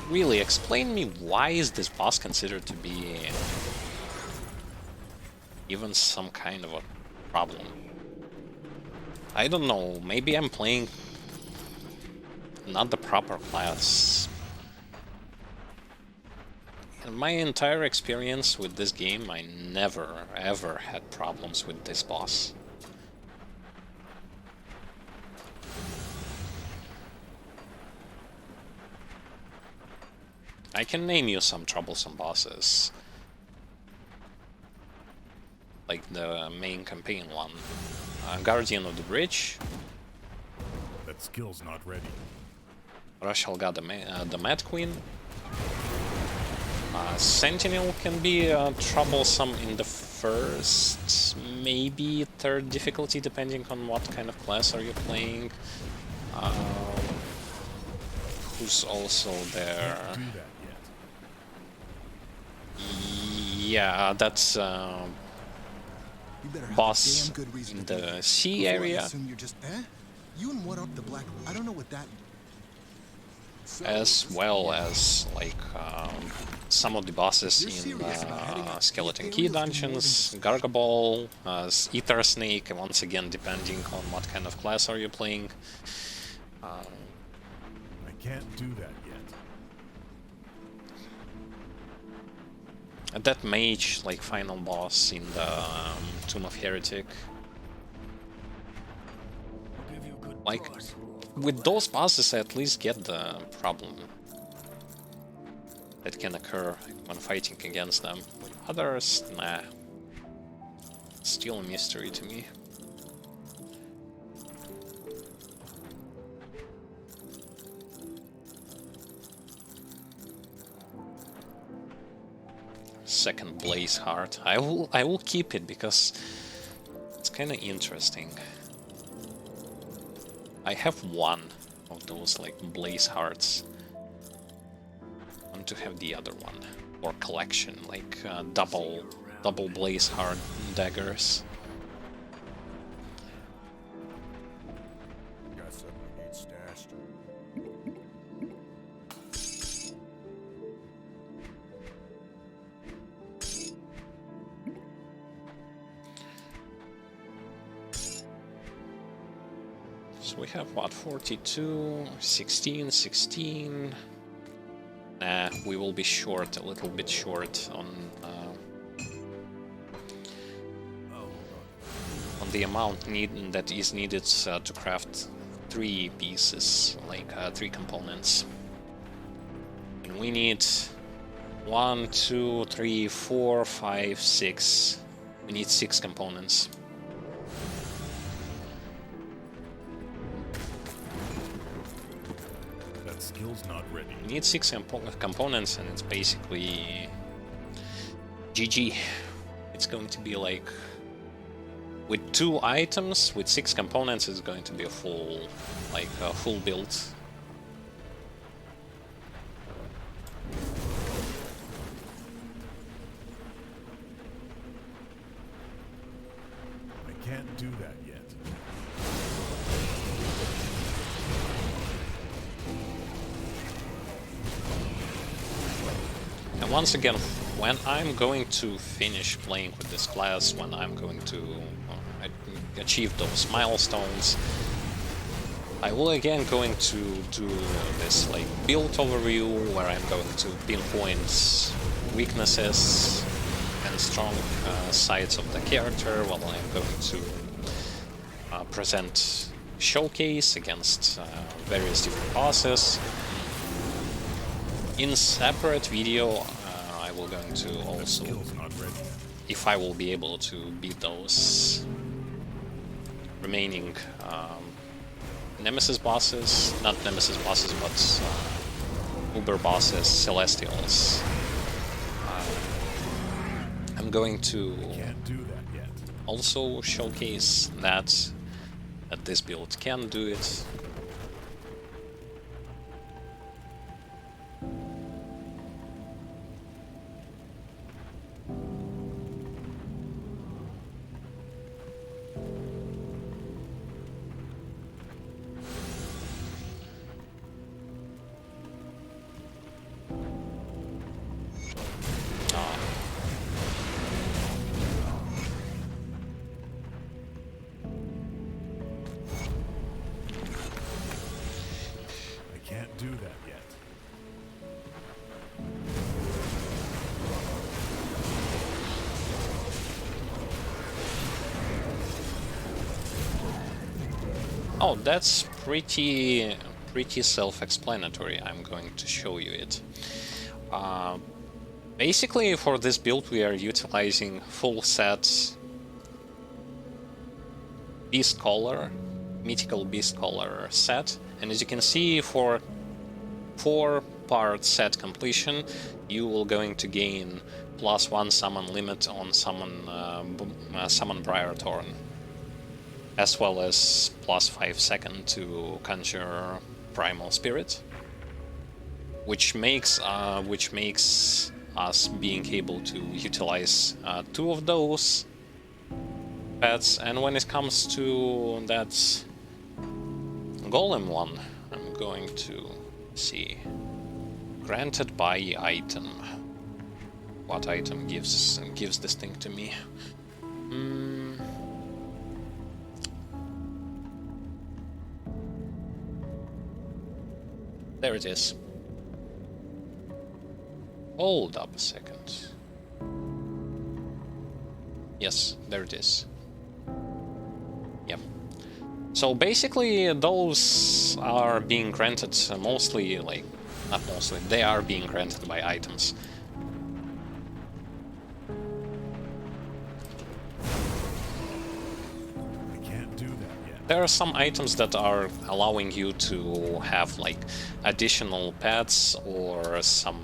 Really, explain me, why is this boss considered to be even some kind of a problem? I don't know, maybe I'm playing not the proper class. In my entire experience with this game, I never ever had problems with this boss. I can name you some troublesome bosses. Like the main campaign one. Guardian of the Bridge. That skill's not ready. Rashalga the Mad Queen. Sentinel can be troublesome in the first, maybe third difficulty, depending on what kind of class are you playing. Who's also there? Can't do that yet. Yeah, that's You better have boss a damn good reason in to do the that. sea Before I area, assume you're just, You and what up the black? I don't know what that. as well as like some of the bosses in Skeleton Key dungeons, Gargaball, Ether Snake, once again depending on what kind of class are you playing. I can't do that yet. That mage, like final boss in the Tomb of Heretic. Like, with those bosses I at least get the problem that can occur when fighting against them. With others, nah. Still a mystery to me. Second Blaze Heart. I will keep it because it's kind of interesting. I have one of those like Blaze Hearts. I want to have the other one, or collection, like double Blaze Heart daggers. Got something you need stashed. So we have what, 42, 16, 16. Nah, we will be short, a little bit short on the amount that is needed to craft 3 pieces, like 3 components. And we need 1, 2, 3, 4, 5, 6. We need 6 components. That skill's not ready. We need 6 components, and it's basically GG. It's going to be like, with 2 items, with 6 components, it's going to be a full, like a full build. I can't do that yet. And once again, when I'm going to finish playing with this class, when I'm going to achieve those milestones, I will again going to do this like build overview where I'm going to pinpoint weaknesses and strong sides of the character, while I'm going to present showcase against various different bosses. In separate video, I will going to also Skill's not ready. if I will be able to beat those remaining Nemesis bosses, not Nemesis bosses, but Uber bosses, Celestials. I'm going to Can't do that yet. also showcase that this build can do it. Can't do that yet. Oh, that's pretty self-explanatory. I'm going to show you it. Basically, for this build, we are utilizing full set Beast Collar, Mythical Beast Collar set. And as you can see, for 4-part set completion, you will going to gain +1 summon limit on summon Briar Thorn, as well as +5 second to conjure Primal Spirit, which makes us being able to utilize 2 of those pets. And when it comes to that Golem one, I'm going to see. Granted by item. What item gives this thing to me? There it is. Hold up a second. Yes, there it is. Yep. So basically, those are being granted mostly, like, not mostly, they are being granted by items. I can't do that yet. There are some items that are allowing you to have, like, additional pets or some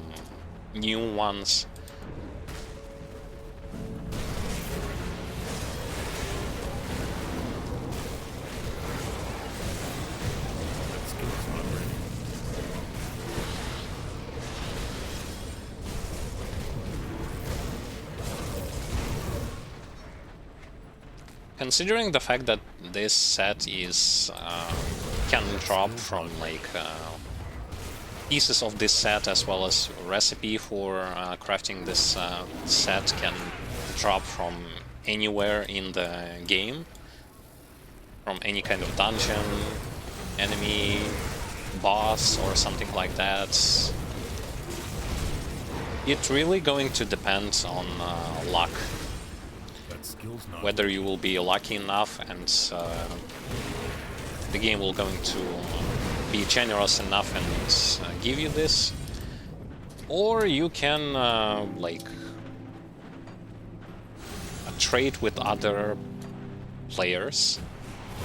new ones. Considering the fact that this set is can drop from like pieces of this set, as well as recipe for crafting this set can drop from anywhere in the game, from any kind of dungeon, enemy, boss, or something like that. It's really going to depend on luck. Whether you will be lucky enough and the game will going to be generous enough and give you this, or you can like trade with other players.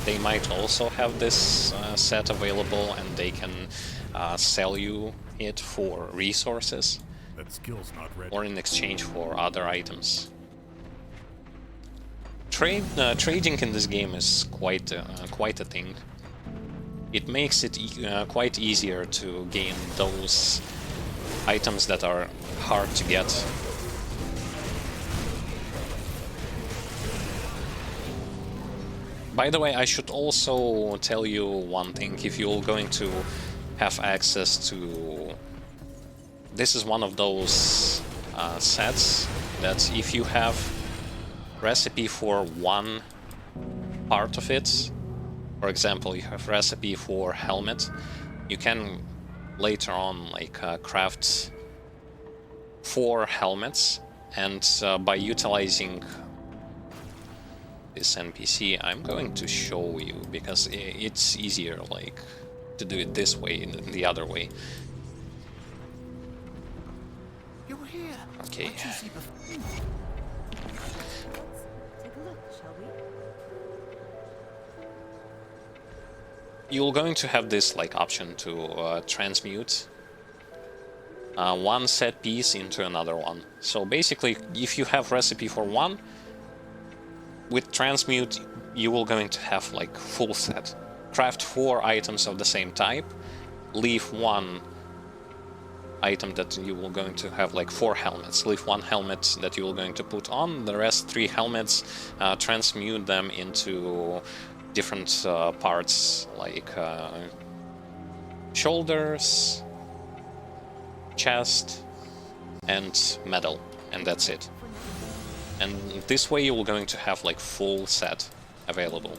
They might also have this set available, and they can sell you it for resources, That skill's not ready. or in exchange for other items. Trading in this game is quite a thing. It makes it quite easier to gain those items that are hard to get. By the way, I should also tell you one thing. If you're going to have access to... This is one of those sets that if you have recipe for one part of it, for example, you have recipe for helmet, you can later on like craft 4 helmets, and by utilizing this NPC, I'm going to show you, because it's easier like to do it this way than the other way. You're here. Okay. Let's take a look, shall we? You're going to have this like option to transmute one set piece into another one. So basically, if you have recipe for one, with transmute you will going to have like full set. Craft 4 items of the same type, leave one item that you will going to have like 4 helmets, leave 1 helmet that you will going to put on, the rest 3 helmets, transmute them into different parts like shoulders, chest, and metal, and that's it. And this way you're going to have like full set available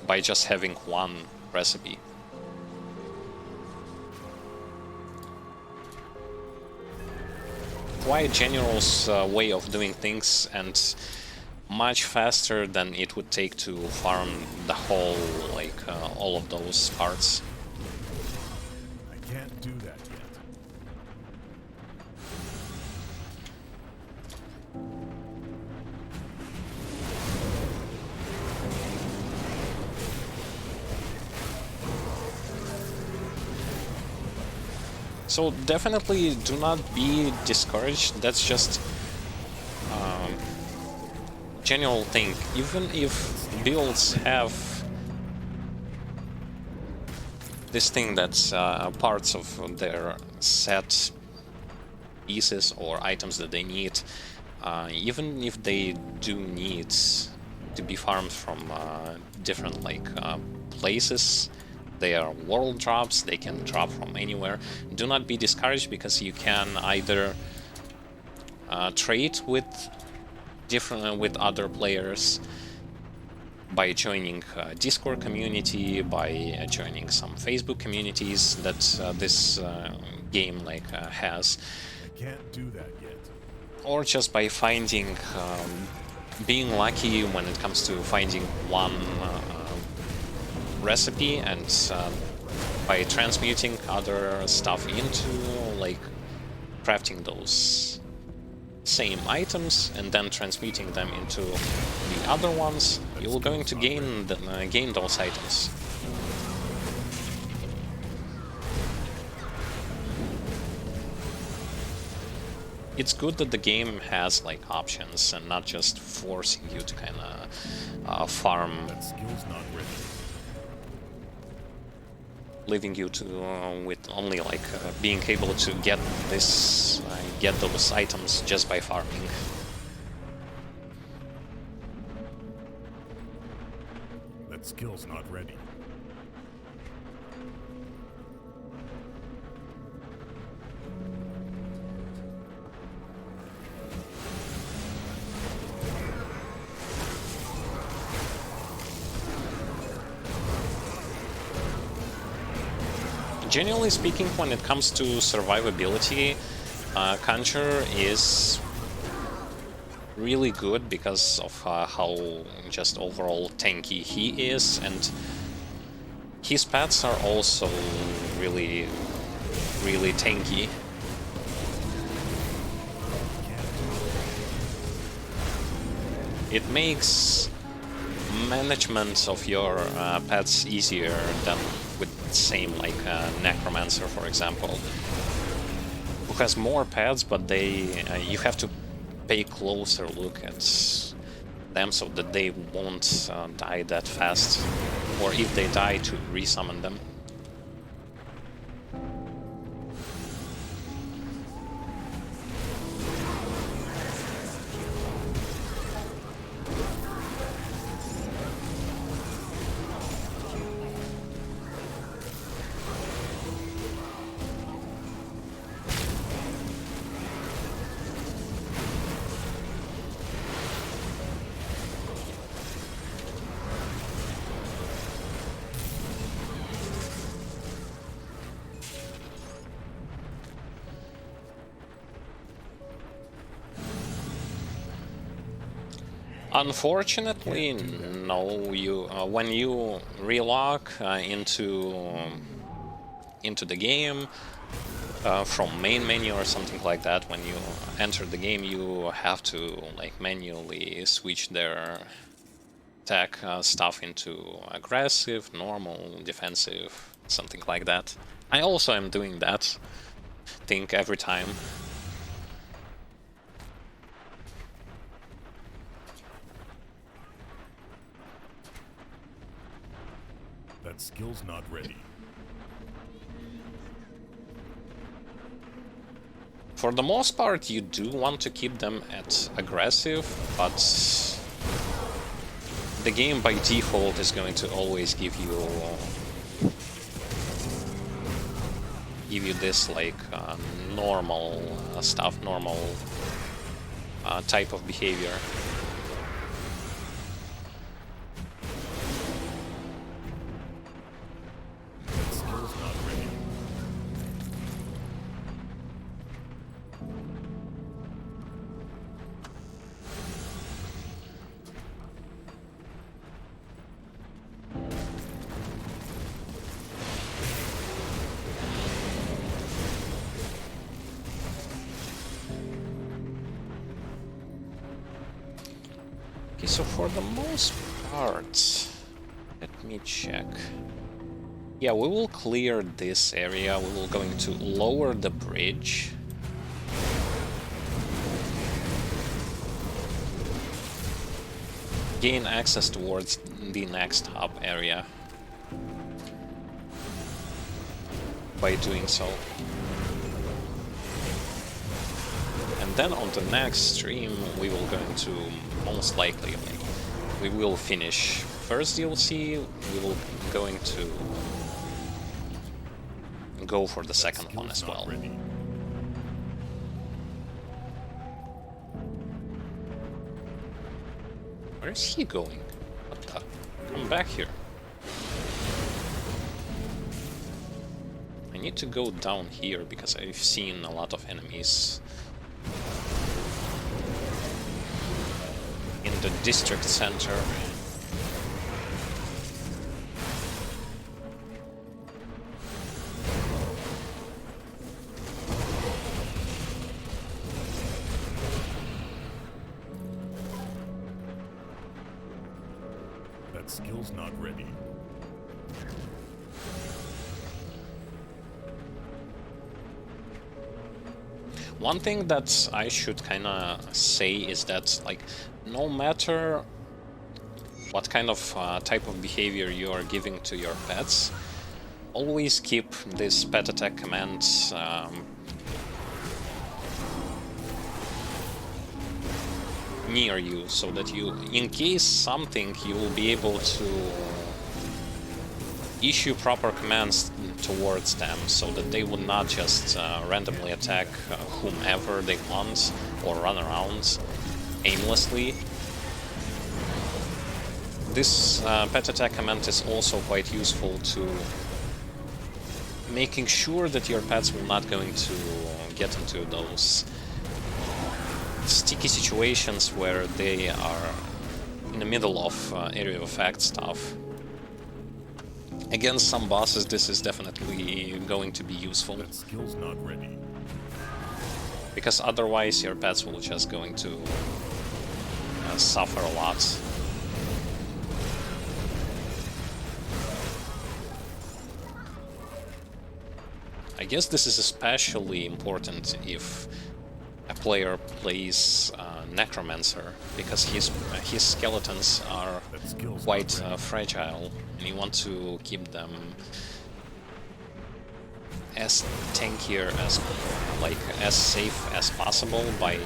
by just having one recipe. Quite generous way of doing things, and much faster than it would take to farm the whole, like all of those parts. I can't do that yet. So definitely do not be discouraged. That's just general thing. Even if builds have this thing that's parts of their set pieces or items that they need, even if they do need to be farmed from different like places, they are world drops, they can drop from anywhere. Do not be discouraged, because you can either trade with other players by joining Discord community, by joining some Facebook communities that this game like has, I can't do that yet. or just by finding, being lucky when it comes to finding one recipe, and by transmuting other stuff into, like, crafting those same items and then transmuting them into the other ones, you're going to gain those items. It's good that the game has like options and not just forcing you to kind of farm. That skill's not ready. Leaving you to with only like being able to get those items just by farming. That skill's not ready. Generally speaking, when it comes to survivability, Conjurer is really good because of how just overall tanky he is, and his pets are also really, really tanky. It makes management of your pets easier than with same like Necromancer, for example, who has more pets, but they you have to pay closer look at them so that they won't die that fast, or if they die, to resummon them. Unfortunately, no. You when you relog into into the game from main menu or something like that. When you enter the game, you have to like manually switch their attack stuff into aggressive, normal, defensive, something like that. I also am doing that thing every time. That skill's not ready. For the most part, you do want to keep them at aggressive, but the game by default is going to always give you this like normal stuff, normal type of behavior. That skill's not ready. Okay, so for the most part, let me check. Yeah, we will clear this area. We will going to lower the bridge. Gain access towards the next hub area by doing so. And then on the next stream, we will going to most likely, we will finish first DLC, we will going to go for the second one as well. Ready. Where is he going? What the? Come back here. I need to go down here because I've seen a lot of enemies in the district center. That skill's not ready. One thing that I should kinda say is that, like, no matter what kind of type of behavior you are giving to your pets, always keep this pet attack command near you, so that you, in case something, you will be able to issue proper commands towards them, so that they would not just randomly attack whomever they want or run around aimlessly. This pet attack command is also quite useful to making sure that your pets will not going to get into those sticky situations where they are in the middle of area of effect stuff. Against some bosses, this is definitely going to be useful. That skill's not ready. Because otherwise your pets will just going to suffer a lot. I guess this is especially important if a player plays Necromancer, because his skeletons are quite fragile, and you want to keep them as tankier as, like, as safe as possible by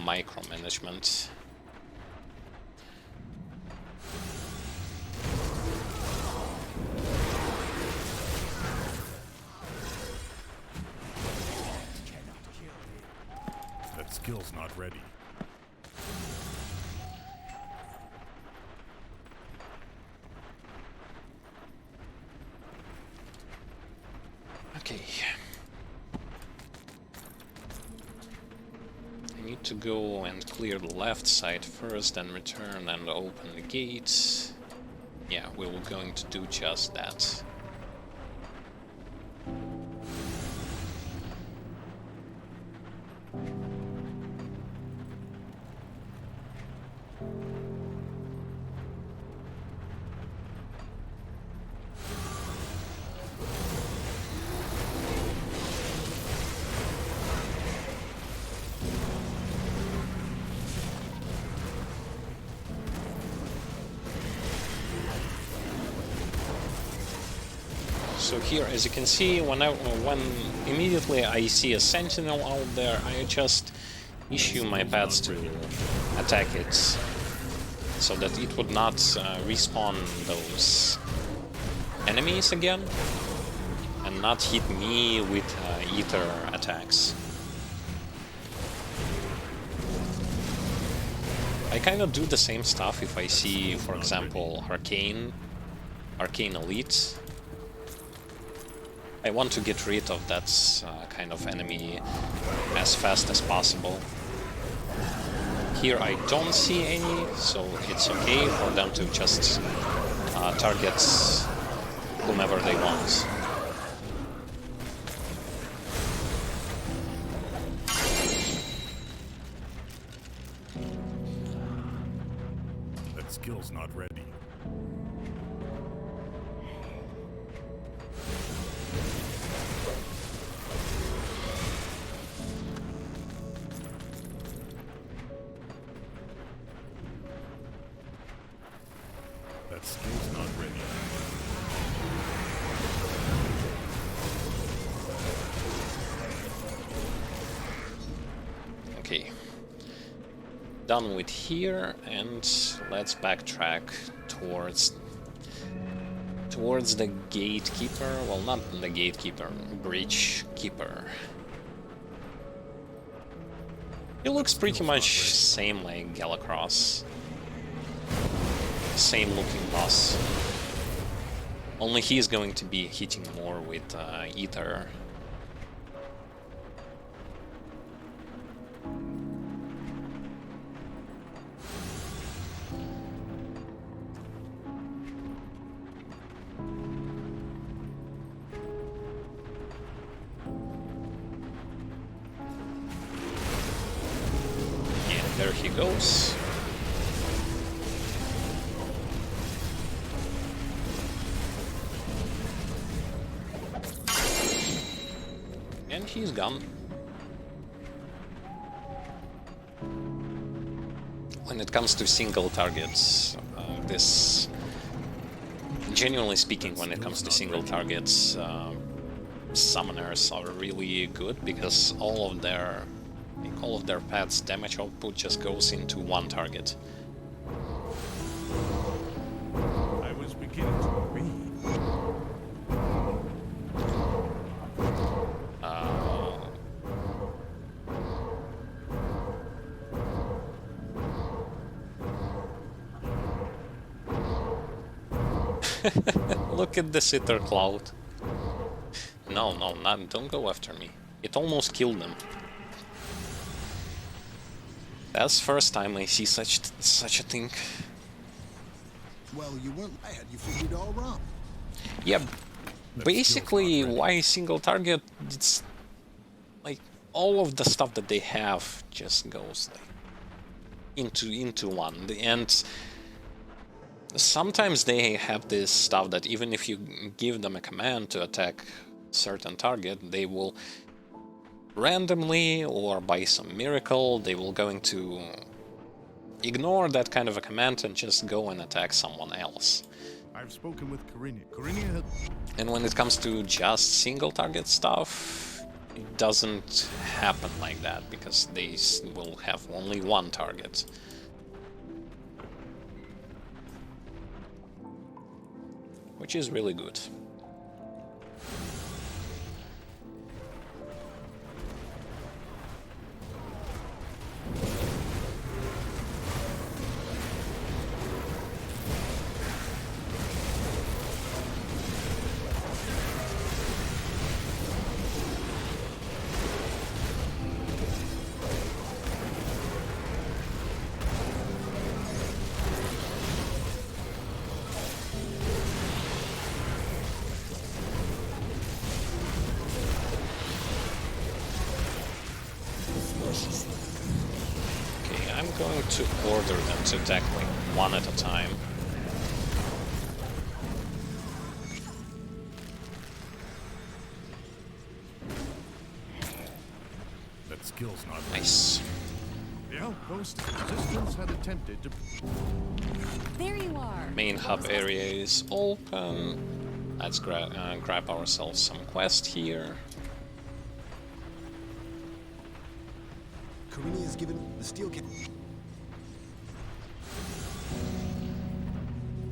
micromanagement. That skill's not ready. Okay. I need to go and clear the left side first, then return and open the gate. Yeah, we were going to do just that. So here, as you can see, when immediately I see a sentinel out there, I just issue my pads to attack it, so that it would not respawn those enemies again, and not hit me with ether attacks. I kind of do the same stuff if I see, for example, Arcane Elite. I want to get rid of that kind of enemy as fast as possible. Here I don't see any, so it's okay for them to just target whomever they want. That skill's not ready. That skill's not ready. Okay. Done with here, and let's backtrack towards the gatekeeper. Well, not the gatekeeper, bridge keeper. It looks pretty much same like Galacross. Same looking boss. Only he's going to be hitting more with ether. And there he goes. And he's gone. When it comes to single targets, genuinely speaking, when it comes to single targets, summoners are really good because all of their pads' damage output just goes into one target. I was beginning to read. Look at the sitter cloud. No, don't go after me. It almost killed them. That's the first time I see such a thing. Well, you weren't bad. You figured it all wrong. Yeah, basically, why single target? It's like all of the stuff that they have just goes like into one, and sometimes they have this stuff that even if you give them a command to attack a certain target, they will randomly or by some miracle, they will going to ignore that kind of a command and just go and attack someone else. I've spoken with Corinia. Corinia had... And when it comes to just single target stuff, it doesn't happen like that because they will have only one target. Which is really good. Okay, I'm going to order them to attack like one at a time. That skill's not ready. Nice. The outpost resistance had attempted to... There you are. Main hub area is open. Let's grab ourselves some quest here. Karini is given the steel cap.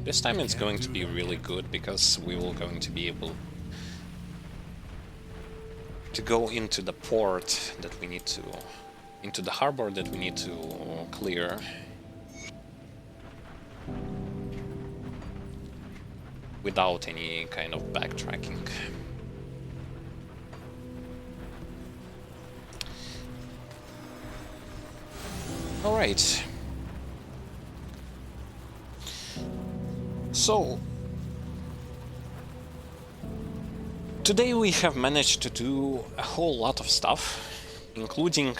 This time it's going to be really good because we will going to be able to go into the port that we need to, into the harbor that we need to clear. Without any kind of backtracking. Alright. So, today we have managed to do a whole lot of stuff, including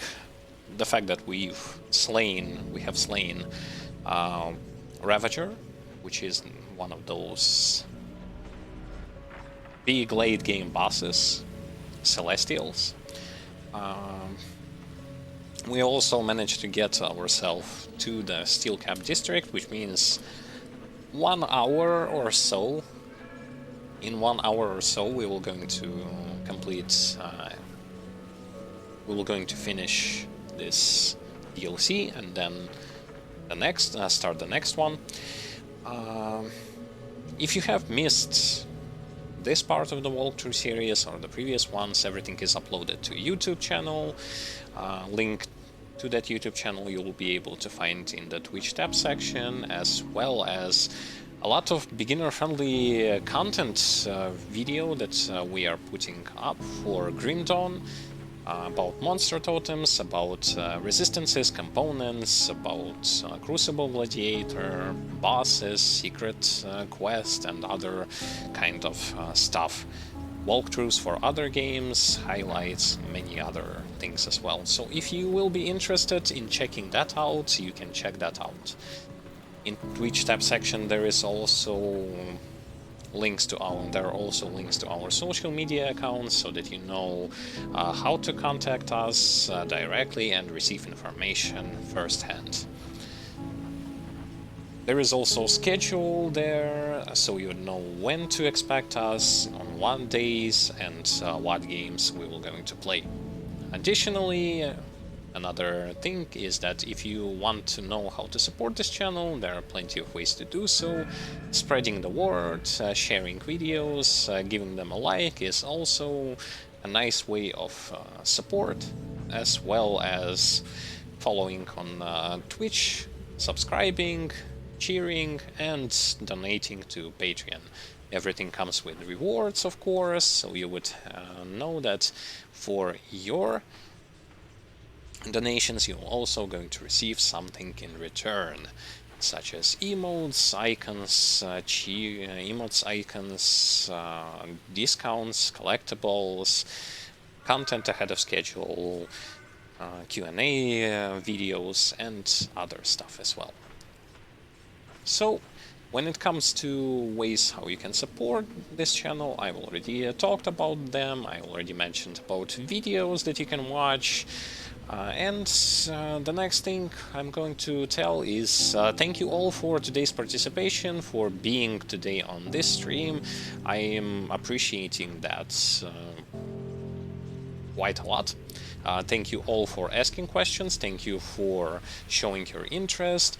the fact that we have slain Ravager, which is one of those big late game bosses, Celestials. We also managed to get ourselves to the Steel Cap district, which means 1 hour or so. In 1 hour or so, we will going to complete. We will going to finish this DLC, and then the next start the next one. If you have missed this part of the walkthrough series or the previous ones, everything is uploaded to a YouTube channel. Link to that YouTube channel you will be able to find in the Twitch tab section, as well as a lot of beginner-friendly content video that we are putting up for Grim Dawn, about monster totems, about resistances, components, about Crucible Gladiator, bosses, secret quest, and other kind of stuff. Walkthroughs for other games, highlights, many other things as well. So if you will be interested in checking that out, you can check that out. In Twitch tab section there is also links to our social media accounts, so that you know how to contact us directly and receive information firsthand. There is also a schedule there, so you know when to expect us, on what days, and what games we will going to play. Additionally, another thing is that if you want to know how to support this channel, there are plenty of ways to do so. Spreading the word, sharing videos, giving them a like is also a nice way of support, as well as following on Twitch, subscribing, cheering, and donating to Patreon. Everything comes with rewards, of course, so you would know that for your donations you're also going to receive something in return, such as emotes, icons, discounts, collectibles, content ahead of schedule, Q&A videos, and other stuff as well. So, when it comes to ways how you can support this channel, I've already talked about them. I already mentioned about videos that you can watch. And the next thing I'm going to tell is thank you all for today's participation, for being today on this stream. I am appreciating that quite a lot. Thank you all for asking questions. Thank you for showing your interest.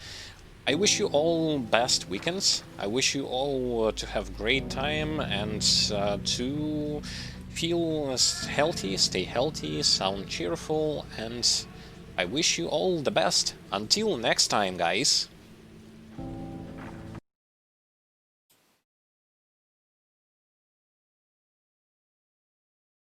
I wish you all best weekends. I wish you all to have great time and to feel healthy, stay healthy, sound cheerful, and I wish you all the best. Until next time, guys.